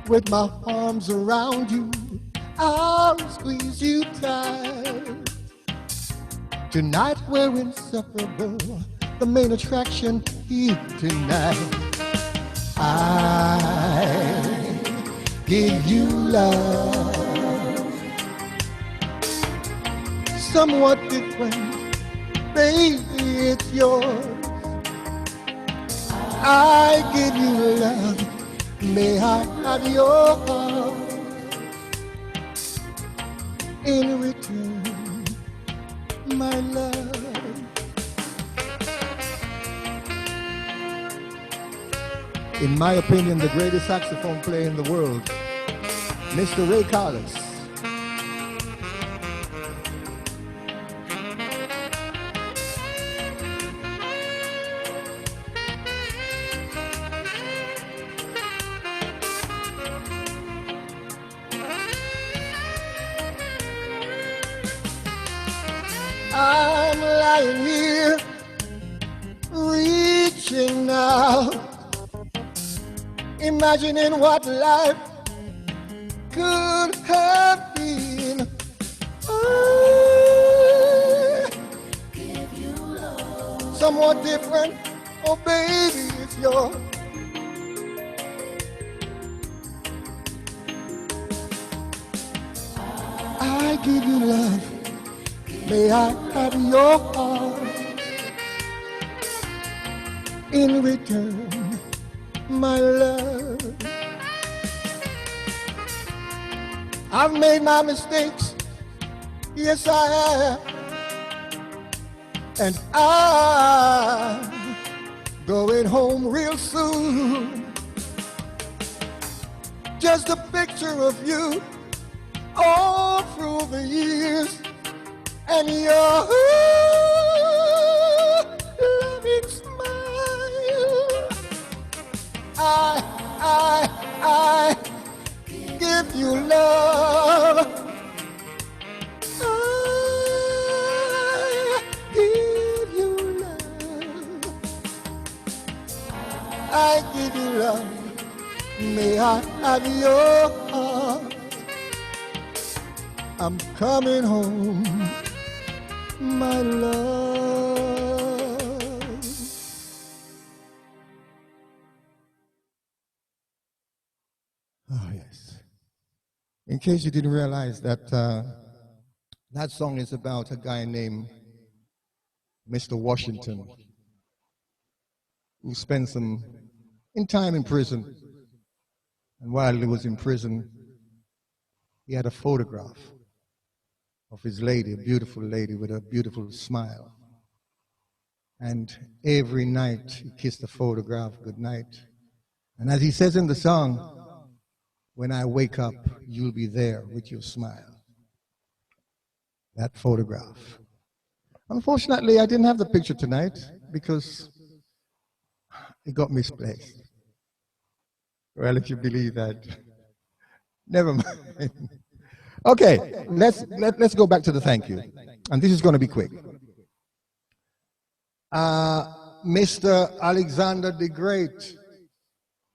With my arms around you, I'll squeeze you tight. Tonight we're inseparable, the main attraction here tonight. I give you love, somewhat different, baby, it's yours. I give you love, may I have your heart in return, my love. In my opinion, the greatest saxophone player in the world, Mr. Ray Carlos. I'm lying here, reaching out imagining what life could have been. I give you love. Somewhat different, oh baby, it's yours. I give you love. May I have your heart in return, my love. I've made my mistakes, yes I have, and I'm going home real soon. Just a picture of you all through the years, and your loving smile. I give you love. I give you love. I give you love. May I have your heart. I'm coming home, my love. Oh, yes. In case you didn't realize that that song is about a guy named Mr. Washington, who spent some time in prison. And while he was in prison, he had a photograph of his lady, a beautiful lady with a beautiful smile. And every night he kissed the photograph goodnight. And as he says in the song, when I wake up, you'll be there with your smile. That photograph. Unfortunately, I didn't have the picture tonight because it got misplaced. Well, if you believe that, never mind. Okay, let's go back to the thank you. And this is going to be quick. Mr. Alexander the Great,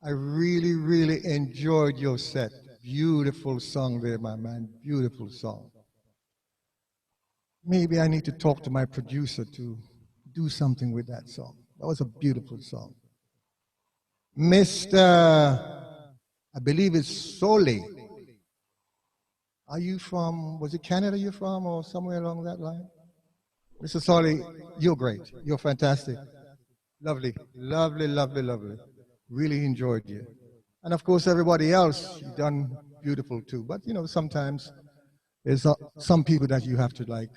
I really, really enjoyed your set. Beautiful song there, my man. Beautiful song. Maybe I need to talk to my producer to do something with that song. That was a beautiful song. Mr. I believe it's Shirley. Are you from, was it Canada you're from or somewhere along that line? Mr. Shirley, you're great. You're fantastic. Lovely, lovely, lovely, lovely. Really enjoyed you. And of course, everybody else, you've done beautiful too. But you know, sometimes there's some people that you have to like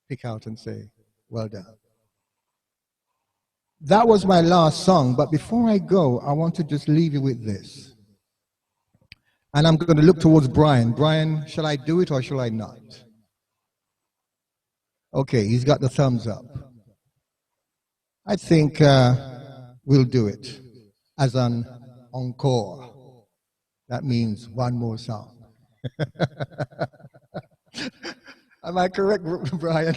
pick out and say, well done. That was my last song, but before I go, I want to just leave you with this. And I'm going to look towards Brian. Brian, shall I do it or shall I not? Okay, he's got the thumbs up. I think we'll do it as an encore. That means one more song. Am I correct, Brian?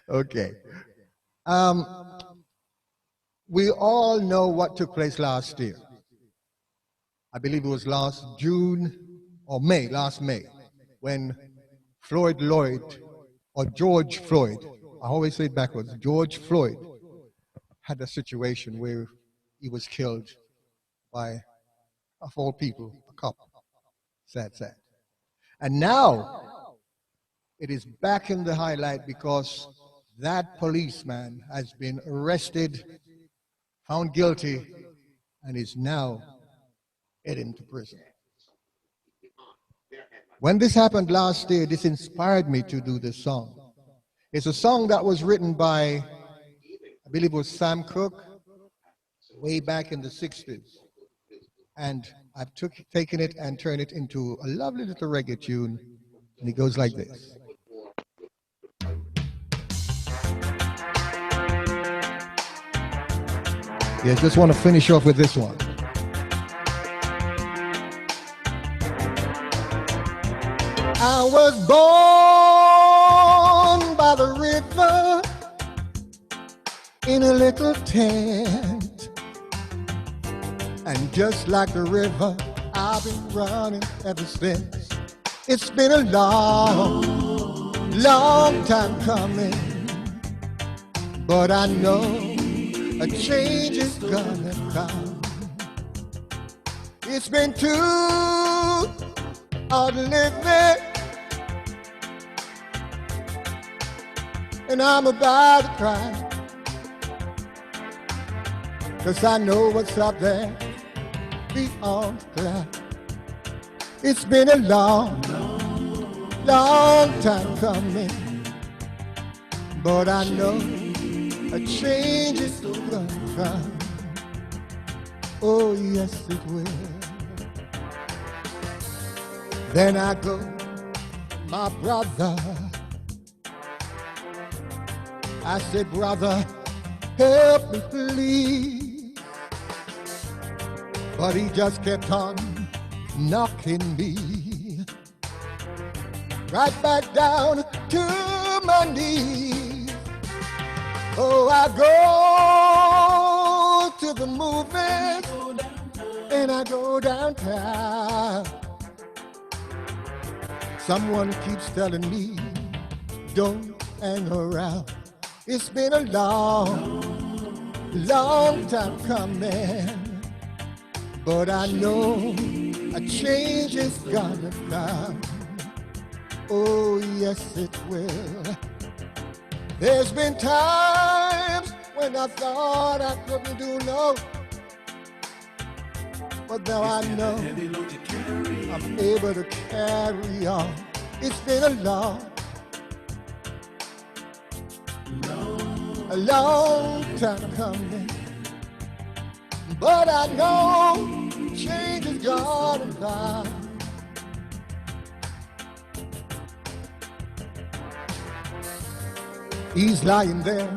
Okay. We all know what took place last year. I believe it was last June or May, last May, when Floyd Lloyd, or George Floyd, I always say it backwards, George Floyd had a situation where he was killed by, of all people, a cop. Sad, sad. And now it is back in the highlight because that policeman has been arrested, found guilty, and is now heading to prison. When this happened last year, this inspired me to do this song. It's a song that was written by, I believe it was Sam Cooke, way back in the 60s. And I've taken it and turned it into a lovely little reggae tune, and it goes like this. Yeah, just want to finish off with this one. I was born by the river in a little tent, And just like the river, I've been running ever since. It's been a long, long time coming, but I know a change is gonna come. It's been too hard living, and I'm about to cry, 'cause I know what's up there beyond the cloud. It's been a long, long time coming, but I know a change is gonna come. Oh, yes, it will. Then I go, my brother. I said, brother, help me please. But he just kept on knocking me right back down to my knees. Oh, I go to the movies and I go downtown. Someone keeps telling me, don't hang around. It's been a long, long time coming, but I know a change is gonna come. Oh, yes, it will. There's been times when I thought I couldn't do no, but now I know I'm able to carry on. It's been a long time coming, but I know change is gonna come. He's lying there,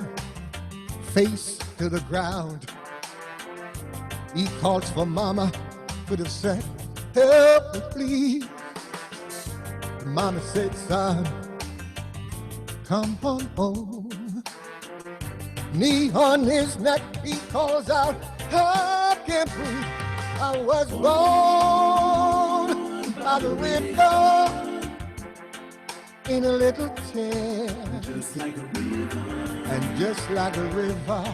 face to the ground. He calls for mama, could have said, help me please. Mama said, son, come on home. Knee on his neck, he calls out, I can't breathe. I was born by the river in a little tent. Just like a river. And just like a river,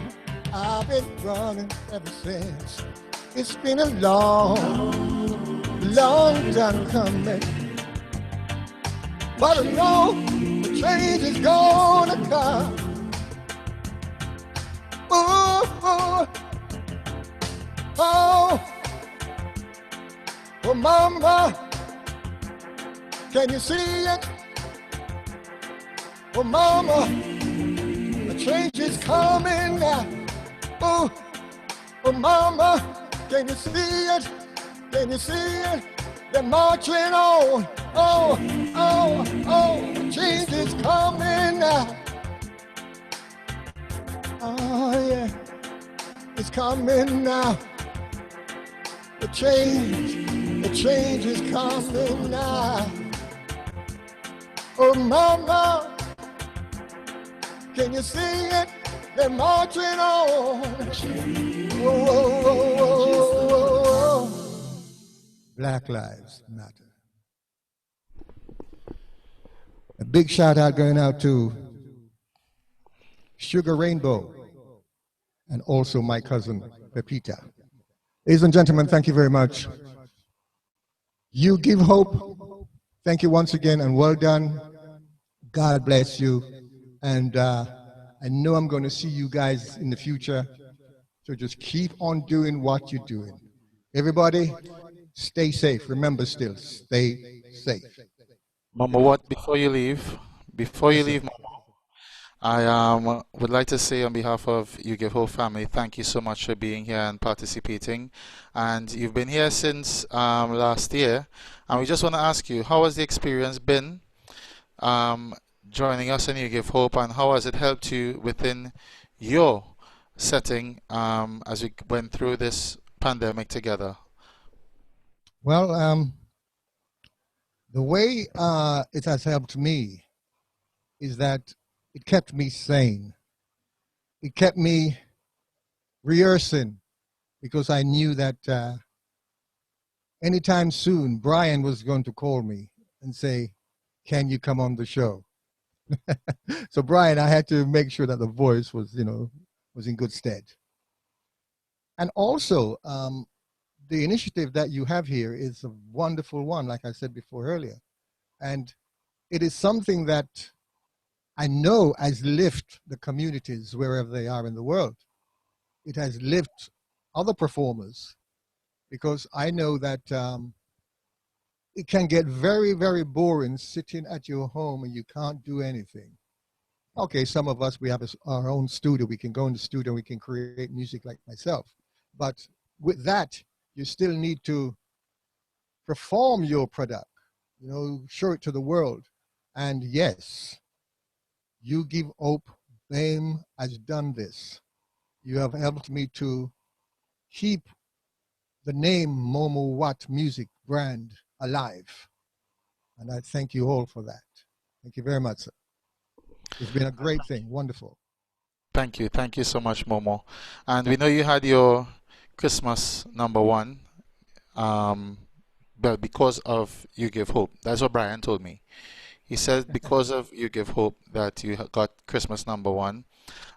I've been running ever since. It's been a long, long time coming, but I know the change is gonna come. Oh, oh, oh, oh, mama, can you see it? Oh, mama, the change is coming now. Oh, oh, mama, can you see it? Can you see it? They're marching on. Oh, oh, oh, the change is coming now. Oh, yeah, it's coming now. The change is coming now. Oh, mama, can you see it? They're marching on. Whoa, whoa, whoa, whoa, whoa. Black Lives Matter. A big shout out going out to Sugar Rainbow and also my cousin Pepita. Ladies and gentlemen, thank you very much. You give hope. Thank you once again and well done. God bless you. And I know I'm going to see you guys in the future. So just keep on doing what you're doing. Everybody, stay safe. Remember still, stay safe. Mama, what, before you leave, Mama, I would like to say on behalf of UGiveHope family, thank you so much for being here and participating. And you've been here since last year. And we just want to ask you, how has the experience been joining us in UGiveHope, and how has it helped you within your setting as we went through this pandemic together? Well, the way it has helped me is that it kept me sane. It kept me rehearsing because I knew that anytime soon, Brian was going to call me and say, can you come on the show? So Brian, I had to make sure that the voice was, was in good stead. And also, the initiative that you have here is a wonderful one, like I said before earlier. And it is something that I know has lifted the communities wherever they are in the world. It has lifted other performers, because I know that it can get very, very boring sitting at your home and you can't do anything. Okay, some of us, we have our own studio. We can go in the studio, we can create music like myself. But with that, you still need to perform your product, show it to the world. And yes, UGiveHope, BAME has done this. You have helped me to keep the name Momo Watt music brand alive. And I thank you all for that. Thank you very much, sir. It's been a great thing. Wonderful. Thank you. Thank you so much, Momo. And we know you had your Christmas #1, but because of UGiveHope. That's what Brian told me. He said because of UGiveHope that you got Christmas #1.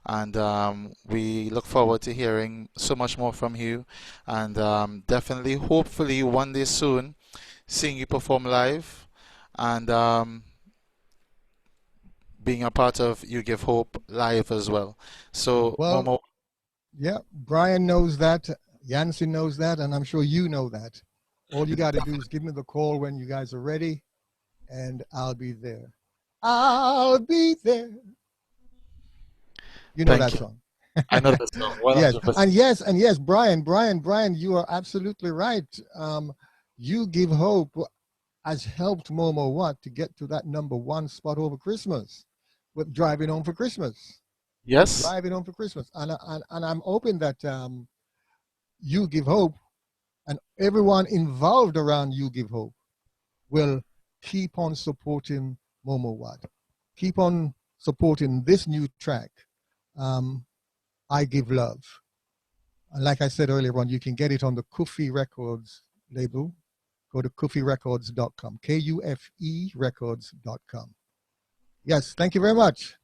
And we look forward to hearing so much more from you. And definitely, hopefully, one day soon, seeing you perform live and being a part of UGiveHope live as well. So, well, Momo. Yeah, Brian knows that, Yancy knows that, and I'm sure you know that. All you got to do is give me the call when you guys are ready, and I'll be there. I'll be there. You know Thank that you. song. I know that song. 100%. Yes, and yes, Brian, you are absolutely right. UGiveHope has helped Momo Watt to get to that #1 spot over Christmas with Driving Home for Christmas. Yes. Driving Home for Christmas. And I'm hoping that UGiveHope and everyone involved around UGiveHope will keep on supporting Momo Watt. Keep on supporting this new track, I Give Love. And like I said earlier on, you can get it on the Kufi Records label. Go to kufirecords.com, Kufe records.com. Yes, thank you very much.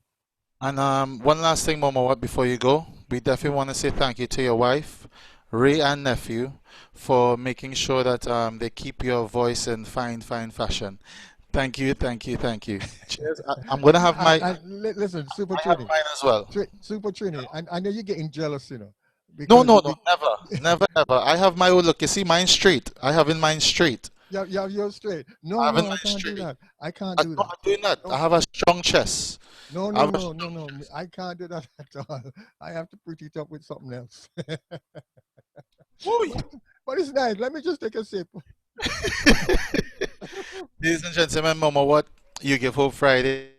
And one last thing, Momo, before you go, we definitely want to say thank you to your wife, Ray, and nephew for making sure that they keep your voice in fine fashion. Thank you. Cheers. I'm going to have my... Listen, Super I have Trini. mine as well. Super Trini, I know you're getting jealous, No, never. I have my own look. You see, mine straight. I have in mine straight. Yeah, you're straight. No, I I can't do that. I can't do that. I'm doing that. I have a strong chest. No. I can't do that at all. I have to pretty it up with something else. But it's nice. Let me just take a sip. Ladies and gentlemen, Momo Watt, UGiveHope Friday.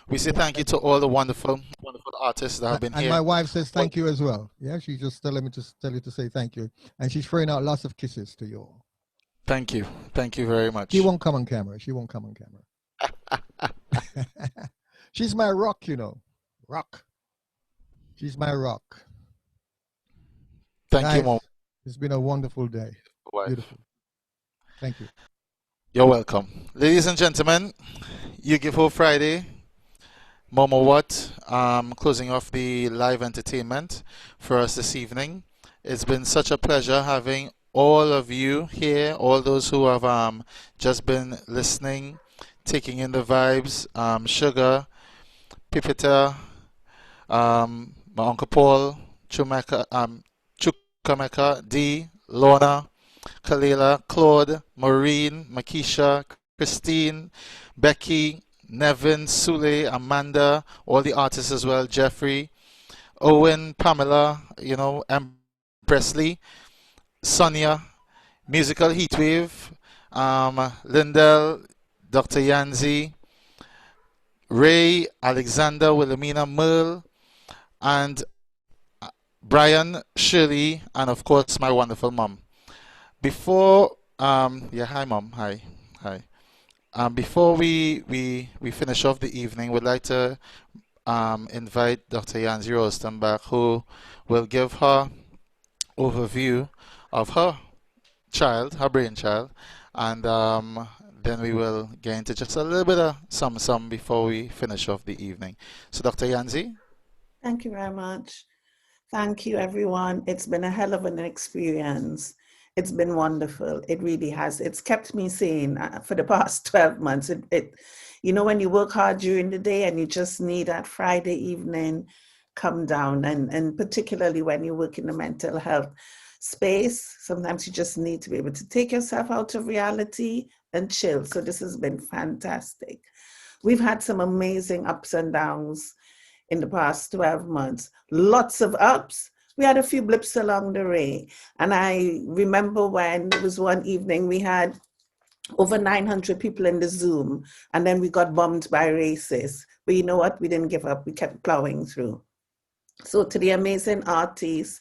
We say thank you to all the wonderful artists that have been here. And my wife says thank you as well. Yeah, she's just telling me to tell you to say thank you. And she's throwing out lots of kisses to you all. Thank you. Thank you very much. She won't come on camera. She's my rock, Rock. She's my rock. Thank you, Mom. It's been a wonderful day. Wife. Beautiful. Thank you. You're welcome. Ladies and gentlemen, UGiveHope Friday. Momo Watt, closing off the live entertainment for us this evening. It's been such a pleasure having all of you here, all those who have just been listening, taking in the vibes. Sugar, Pipita, my Uncle Paul, Chukameka, D, Lorna, Kalila, Claude, Maureen, Makisha, Christine, Becky, Nevin, Sule, Amanda, all the artists as well, Jeffrey, Owen, Pamela, Presley, Sonia, Musical Heatwave, Lindell, Dr. Yanzi, Ray, Alexander, Wilhelmina, Merle, and Brian, Shirley, and of course my wonderful mom. Before, hi mom, hi. Before we finish off the evening, we'd like to invite Dr. Yanzi Rostam back, who will give her overview of her child, her brainchild, and then we will get into just a little bit of some before we finish off the evening. So, Dr. Yanzi? Thank you very much. Thank you, everyone. It's been a hell of an experience. It's been wonderful. It really has. It's kept me sane for the past 12 months. You know, when you work hard during the day and you just need that Friday evening come down, and particularly when you work in the mental health space, sometimes you just need to be able to take yourself out of reality and chill. So this has been fantastic. We've had some amazing ups and downs in the past 12 months. Lots of ups. We had a few blips along the way. And I remember when there was one evening we had over 900 people in the Zoom, and then we got bombed by racists. But you know what? We didn't give up. We kept plowing through. So to the amazing artists,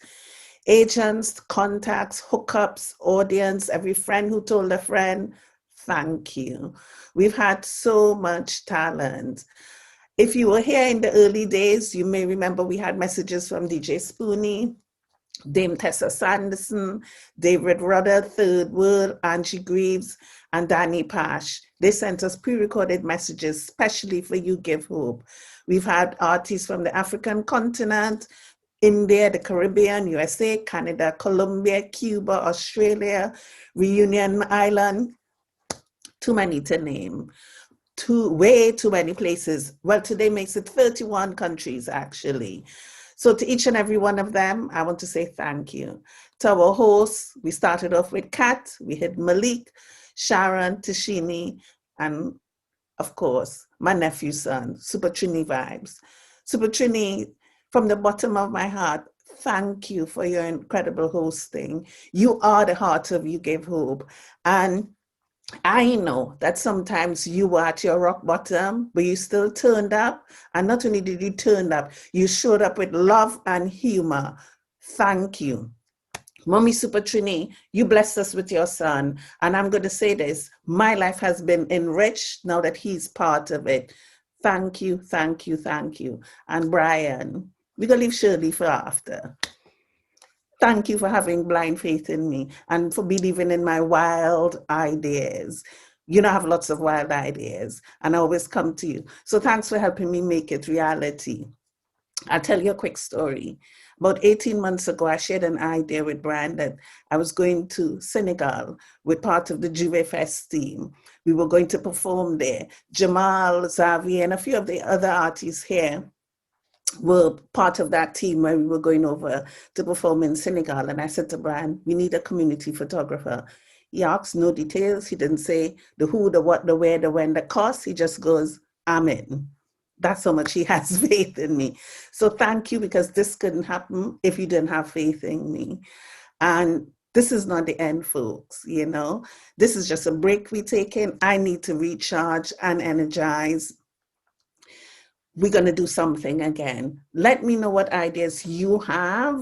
agents, contacts, hookups, audience, every friend who told a friend, thank you. We've had so much talent. If you were here in the early days, you may remember we had messages from DJ Spoonie, Dame Tessa Sanderson, David Rudder, Third World, Angie Greaves, and Danny Pash. They sent us pre-recorded messages, especially for You Give Hope. We've had artists from the African continent, India, the Caribbean, USA, Canada, Colombia, Cuba, Australia, Reunion Island, too many to name. Way too many places. Well, today makes it 31 countries, actually. So to each and every one of them, I want to say thank you. To our hosts, we started off with Kat, we had Malik, Sharon, Tashini, and of course, my nephew's son, Super Trini Vibes. Super Trini, from the bottom of my heart, thank you for your incredible hosting. You are the heart of You Give Hope. And I know that sometimes you were at your rock bottom, but you still turned up. And not only did you turn up, you showed up with love and humor. Thank you. Mommy Super Trini, you blessed us with your son. And I'm going to say this, my life has been enriched now that he's part of it. Thank you, thank you, thank you. And Brian, we're going to leave Shirley for after. Thank you for having blind faith in me and for believing in my wild ideas. You know, I have lots of wild ideas and I always come to you. So thanks for helping me make it reality. I'll tell you a quick story. About 18 months ago, I shared an idea with Brian that I was going to Senegal with part of the Juve Fest team. We were going to perform there. Jamal, Zavi, and a few of the other artists here were part of that team when we were going over to perform in Senegal. And I said to Brian, we need a community photographer. He asked no details. He didn't say the who, the what, the where, the when, the cost. He just goes, I'm in. That's how much he has faith in me. So thank you, because this couldn't happen if you didn't have faith in me. And this is not the end, folks, you know. This is just a break we take in. I need to recharge and energize. We're going to do something again. Let me know what ideas you have,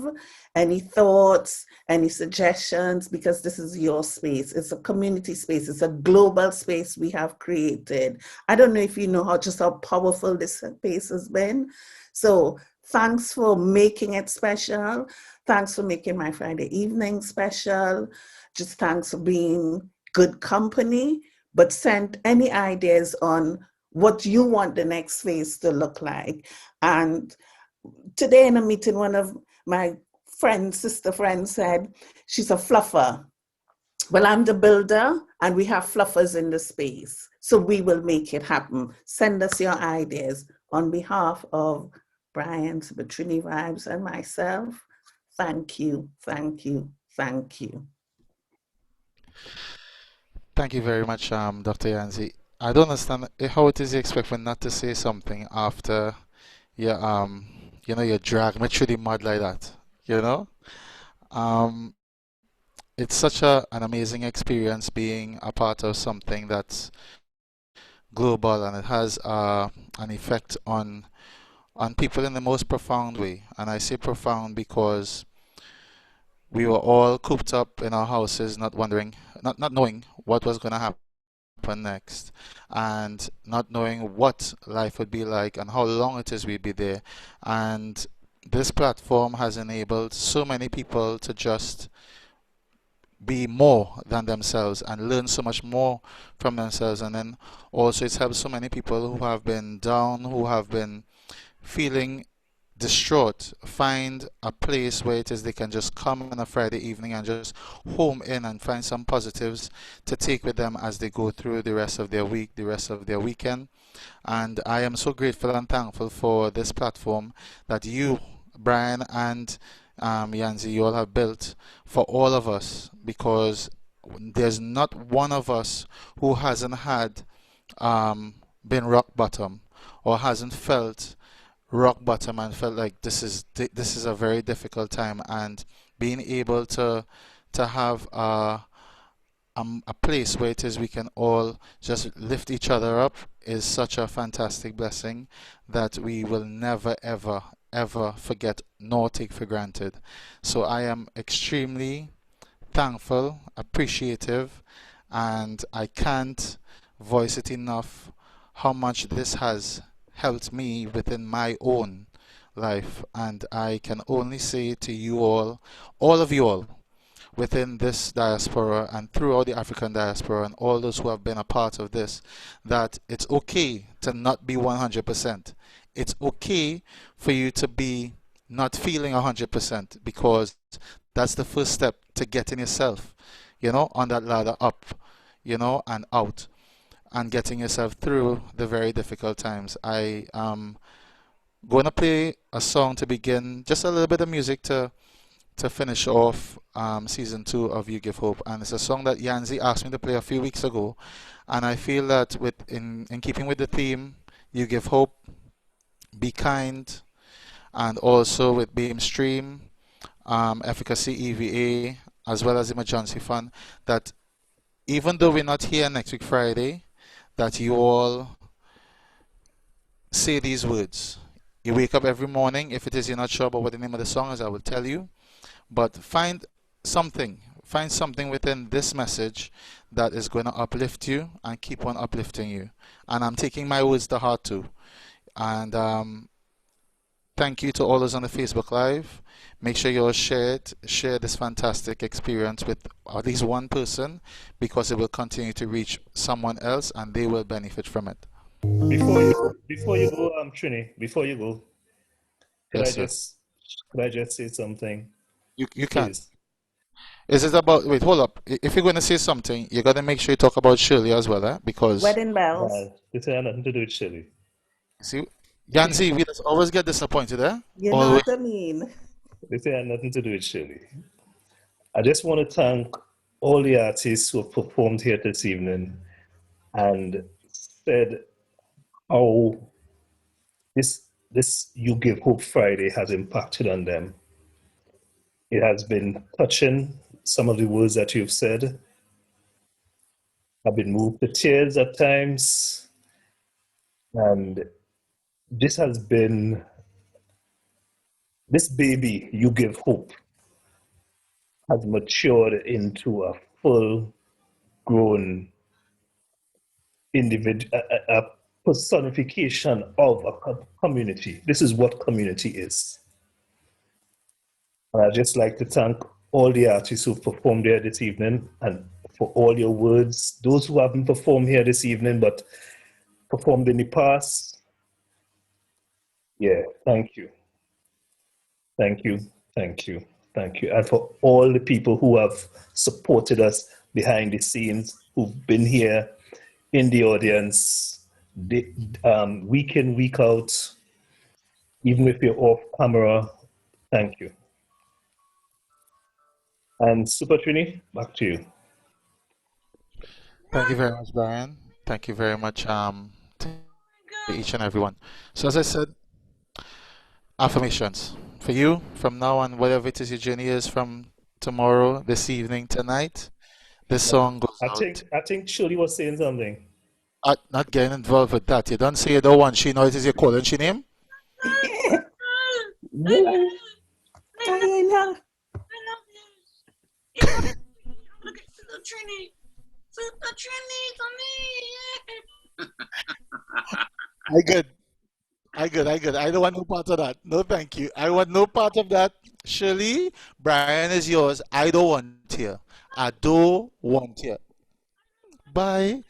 any thoughts, any suggestions, because this is your space. It's a community space. It's a global space we have created. I don't know if you know just how powerful this space has been. So thanks for making it special. Thanks for making my Friday evening special. Just thanks for being good company, but send any ideas on what you want the next phase to look like. And today in a meeting, one of my friends, sister friends said, she's a fluffer. Well, I'm the builder and we have fluffers in the space. So we will make it happen. Send us your ideas. On behalf of Brian, Trini Vibes, and myself, thank you, thank you, thank you. Thank you very much, Dr. Yanzi. I don't understand how it is you expect me not to say something after you you drag me through the mud like that, you know? It's such an amazing experience being a part of something that's global, and it has an effect on people in the most profound way. And I say profound because we were all cooped up in our houses, not knowing what was going to happen next, and not knowing what life would be like and how long it is we'd be there. And this platform has enabled so many people to just be more than themselves and learn so much more from themselves. And then also it's helped so many people who have been down, who have been feeling distraught, find a place where it is they can just come on a Friday evening and just home in and find some positives to take with them as they go through the rest of their week, the rest of their weekend. And I am so grateful and thankful for this platform that you, Brian, and Yanzi, you all have built for all of us, because there's not one of us who hasn't had been rock bottom or hasn't felt rock bottom and felt like this is a very difficult time, and being able to have a place where it is we can all just lift each other up is such a fantastic blessing that we will never ever forget nor take for granted. So I am extremely thankful, appreciative, and I can't voice it enough how much this has helped me within my own life. And I can only say to you all of you all, within this diaspora and throughout the African diaspora and all those who have been a part of this, that it's okay to not be 100%. It's okay for you to be not feeling 100%, because that's the first step to getting yourself, on that ladder up, and out, and getting yourself through the very difficult times. I am going to play a song to begin, just a little bit of music to finish off season 2 of You Give Hope, and it's a song that Yanzi asked me to play a few weeks ago, and I feel that in keeping with the theme, You Give Hope, Be Kind, and also with BAMEStream, Efficacy EVA, as well as Emergency Fund, that even though we're not here next week Friday, that you all say these words. You wake up every morning, if it is you're not sure about what the name of the song is, I will tell you. But find something within this message that is going to uplift you and keep on uplifting you. And I'm taking my words to heart too. And thank you to all those on the Facebook Live. Make sure you all share this fantastic experience with at least one person, because it will continue to reach someone else and they will benefit from it. Before you go, Trini, before you go, could Yes, I just say something? You can. Please. Is it about, wait, hold up. If you're going to say something, you got to make sure you talk about Shirley as well, because... Wedding bells. This has nothing to do with Shirley. See, Yanzi, we just always get disappointed, eh? You know what I mean. This has nothing to do with Shirley. I just want to thank all the artists who have performed here this evening and said how this You Give Hope Friday has impacted on them. It has been touching. Some of the words that you've said have been moved to tears at times. And this has been, this baby, You Give Hope, has matured into a full-grown individual, a personification of a community. This is what community is. And I'd just like to thank all the artists who've performed here this evening, and for all your words. Those who haven't performed here this evening but performed in the past, yeah, thank you. Thank you, thank you, thank you. And for all the people who have supported us behind the scenes, who've been here in the audience, week in, week out, even if you're off camera, thank you. And Super Trini, back to you. Thank you very much, Brian. Thank you very much to each and everyone. So as I said, affirmations for you from now on, whatever it is your journey is, from tomorrow, this evening, tonight, this song goes out. I think Shirley was saying something. Not getting involved with that. You don't say you don't want she know it is your calling she name. I good. I good. I don't want no part of that. No, thank you. I want no part of that. Shirley, Brian is yours. I don't want here. I don't want here. Bye.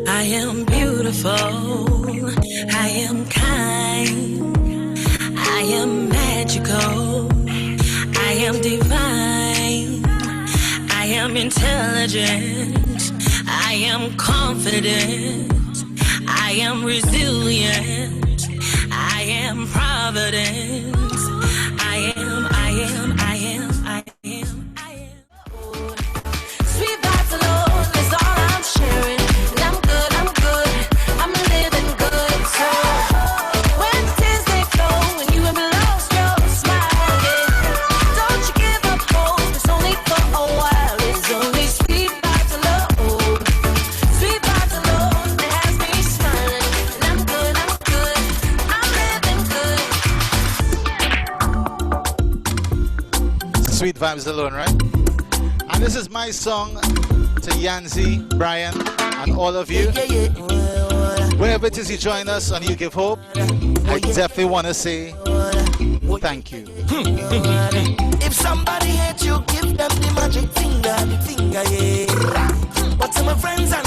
I am beautiful, I am kind, I am magical, I am divine, I am intelligent, I am confident, I am resilient, I am provident, I am. Sweet vibes alone is all I'm sharing. I'm good, I'm living good. So when tears they flow, when you have lost your smile, yeah, don't you give up hope. It's only for a while. It's only sweet vibes alone. Sweet vibes alone that has me smiling. And I'm good, I'm living good. Sweet vibes alone, right? And this is my song to Yanzi, Brian, and all of you. Wherever it is you join us on You Give Hope, I definitely want to say thank you. If somebody hates you, give them the magic finger, yeah. But to my friends and